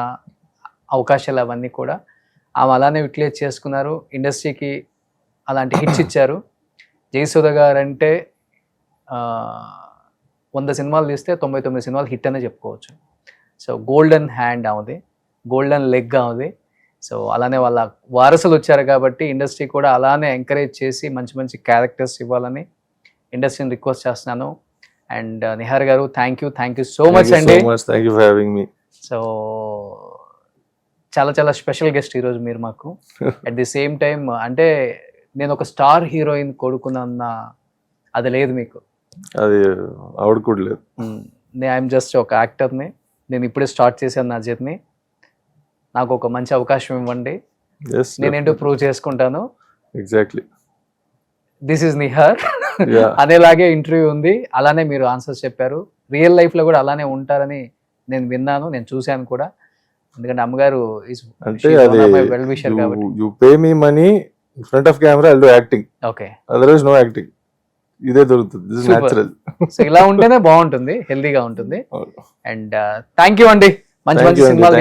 అవకాశాలు అవన్నీ కూడా ఆమె అలానే యూటిలైజ్ చేసుకున్నారు. ఇండస్ట్రీకి అలాంటి హిట్స్ ఇచ్చారు. జయసుధ గారు అంటే 100 సినిమాలు తీస్తే 99 సినిమాలు హిట్ అనే చెప్పుకోవచ్చు. సో గోల్డెన్ హ్యాండ్ అవుది, గోల్డెన్ లెగ్ అవుది. సో అలానే వాళ్ళ వారసులు వచ్చారు కాబట్టి ఇండస్ట్రీ కూడా అలానే ఎంకరేజ్ చేసి మంచి మంచి క్యారెక్టర్స్ ఇవ్వాలని ఇండస్ట్రీని రిక్వెస్ట్ చేస్తున్నాను. అండ్ నిహార్ గారు థ్యాంక్ యూ సో మచ్ అండి. Thank you for having me. So చాలా చాలా స్పెషల్ గెస్ట్ ఈరోజు మీరు మాకు. అట్ ది సేమ్ టైం అంటే నేను ఒక స్టార్ హీరోయిన్ కొడుకున్న అది లేదు మీకు. అది ఆవిడ కూడా లేదు. ఐఎమ్ జస్ట్ ఒక యాక్టర్ని. నేను ఇప్పుడే స్టార్ట్ చేశాను నా జర్నీ. నాకు ఒక మంచి అవకాశం ఇవ్వండి, నేనేంటో ప్రూవ్ చేసుకుంటాను. ఎగ్జాక్ట్లీ, దిస్ ఈజ్ నిహార్ అనేలాగే ఇంటర్వ్యూ ఉంది. అలానే మీరు ఆన్సర్స్ చెప్పారు. రియల్ లైఫ్లో కూడా అలానే ఉంటారని నేను విన్నాను, నేను చూశాను కూడా. ఎందుకంటే అమ్మగారు అంటే అది వెల్ విషర్ కాబట్టి. You pay me money in front of camera, I do acting. Okay, otherwise no acting. ఇదే దొరుకుతుంది. This is natural. సో ఇలా ఉంటేనే బాగుంటుంది, హెల్దీగా ఉంటుంది. అండ్ థ్యాంక్ యూ అండి. మంచి మంచి సినిమాలు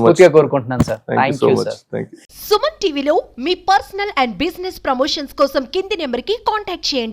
పూర్తిగా కోరుకుంటున్నాను sir. Thank you sir. Suman టీవీలో మీ పర్సనల్ అండ్ బిజినెస్ ప్రమోషన్స్ కోసం కింది నెంబర్కి కాంటాక్ట్ చేయండి.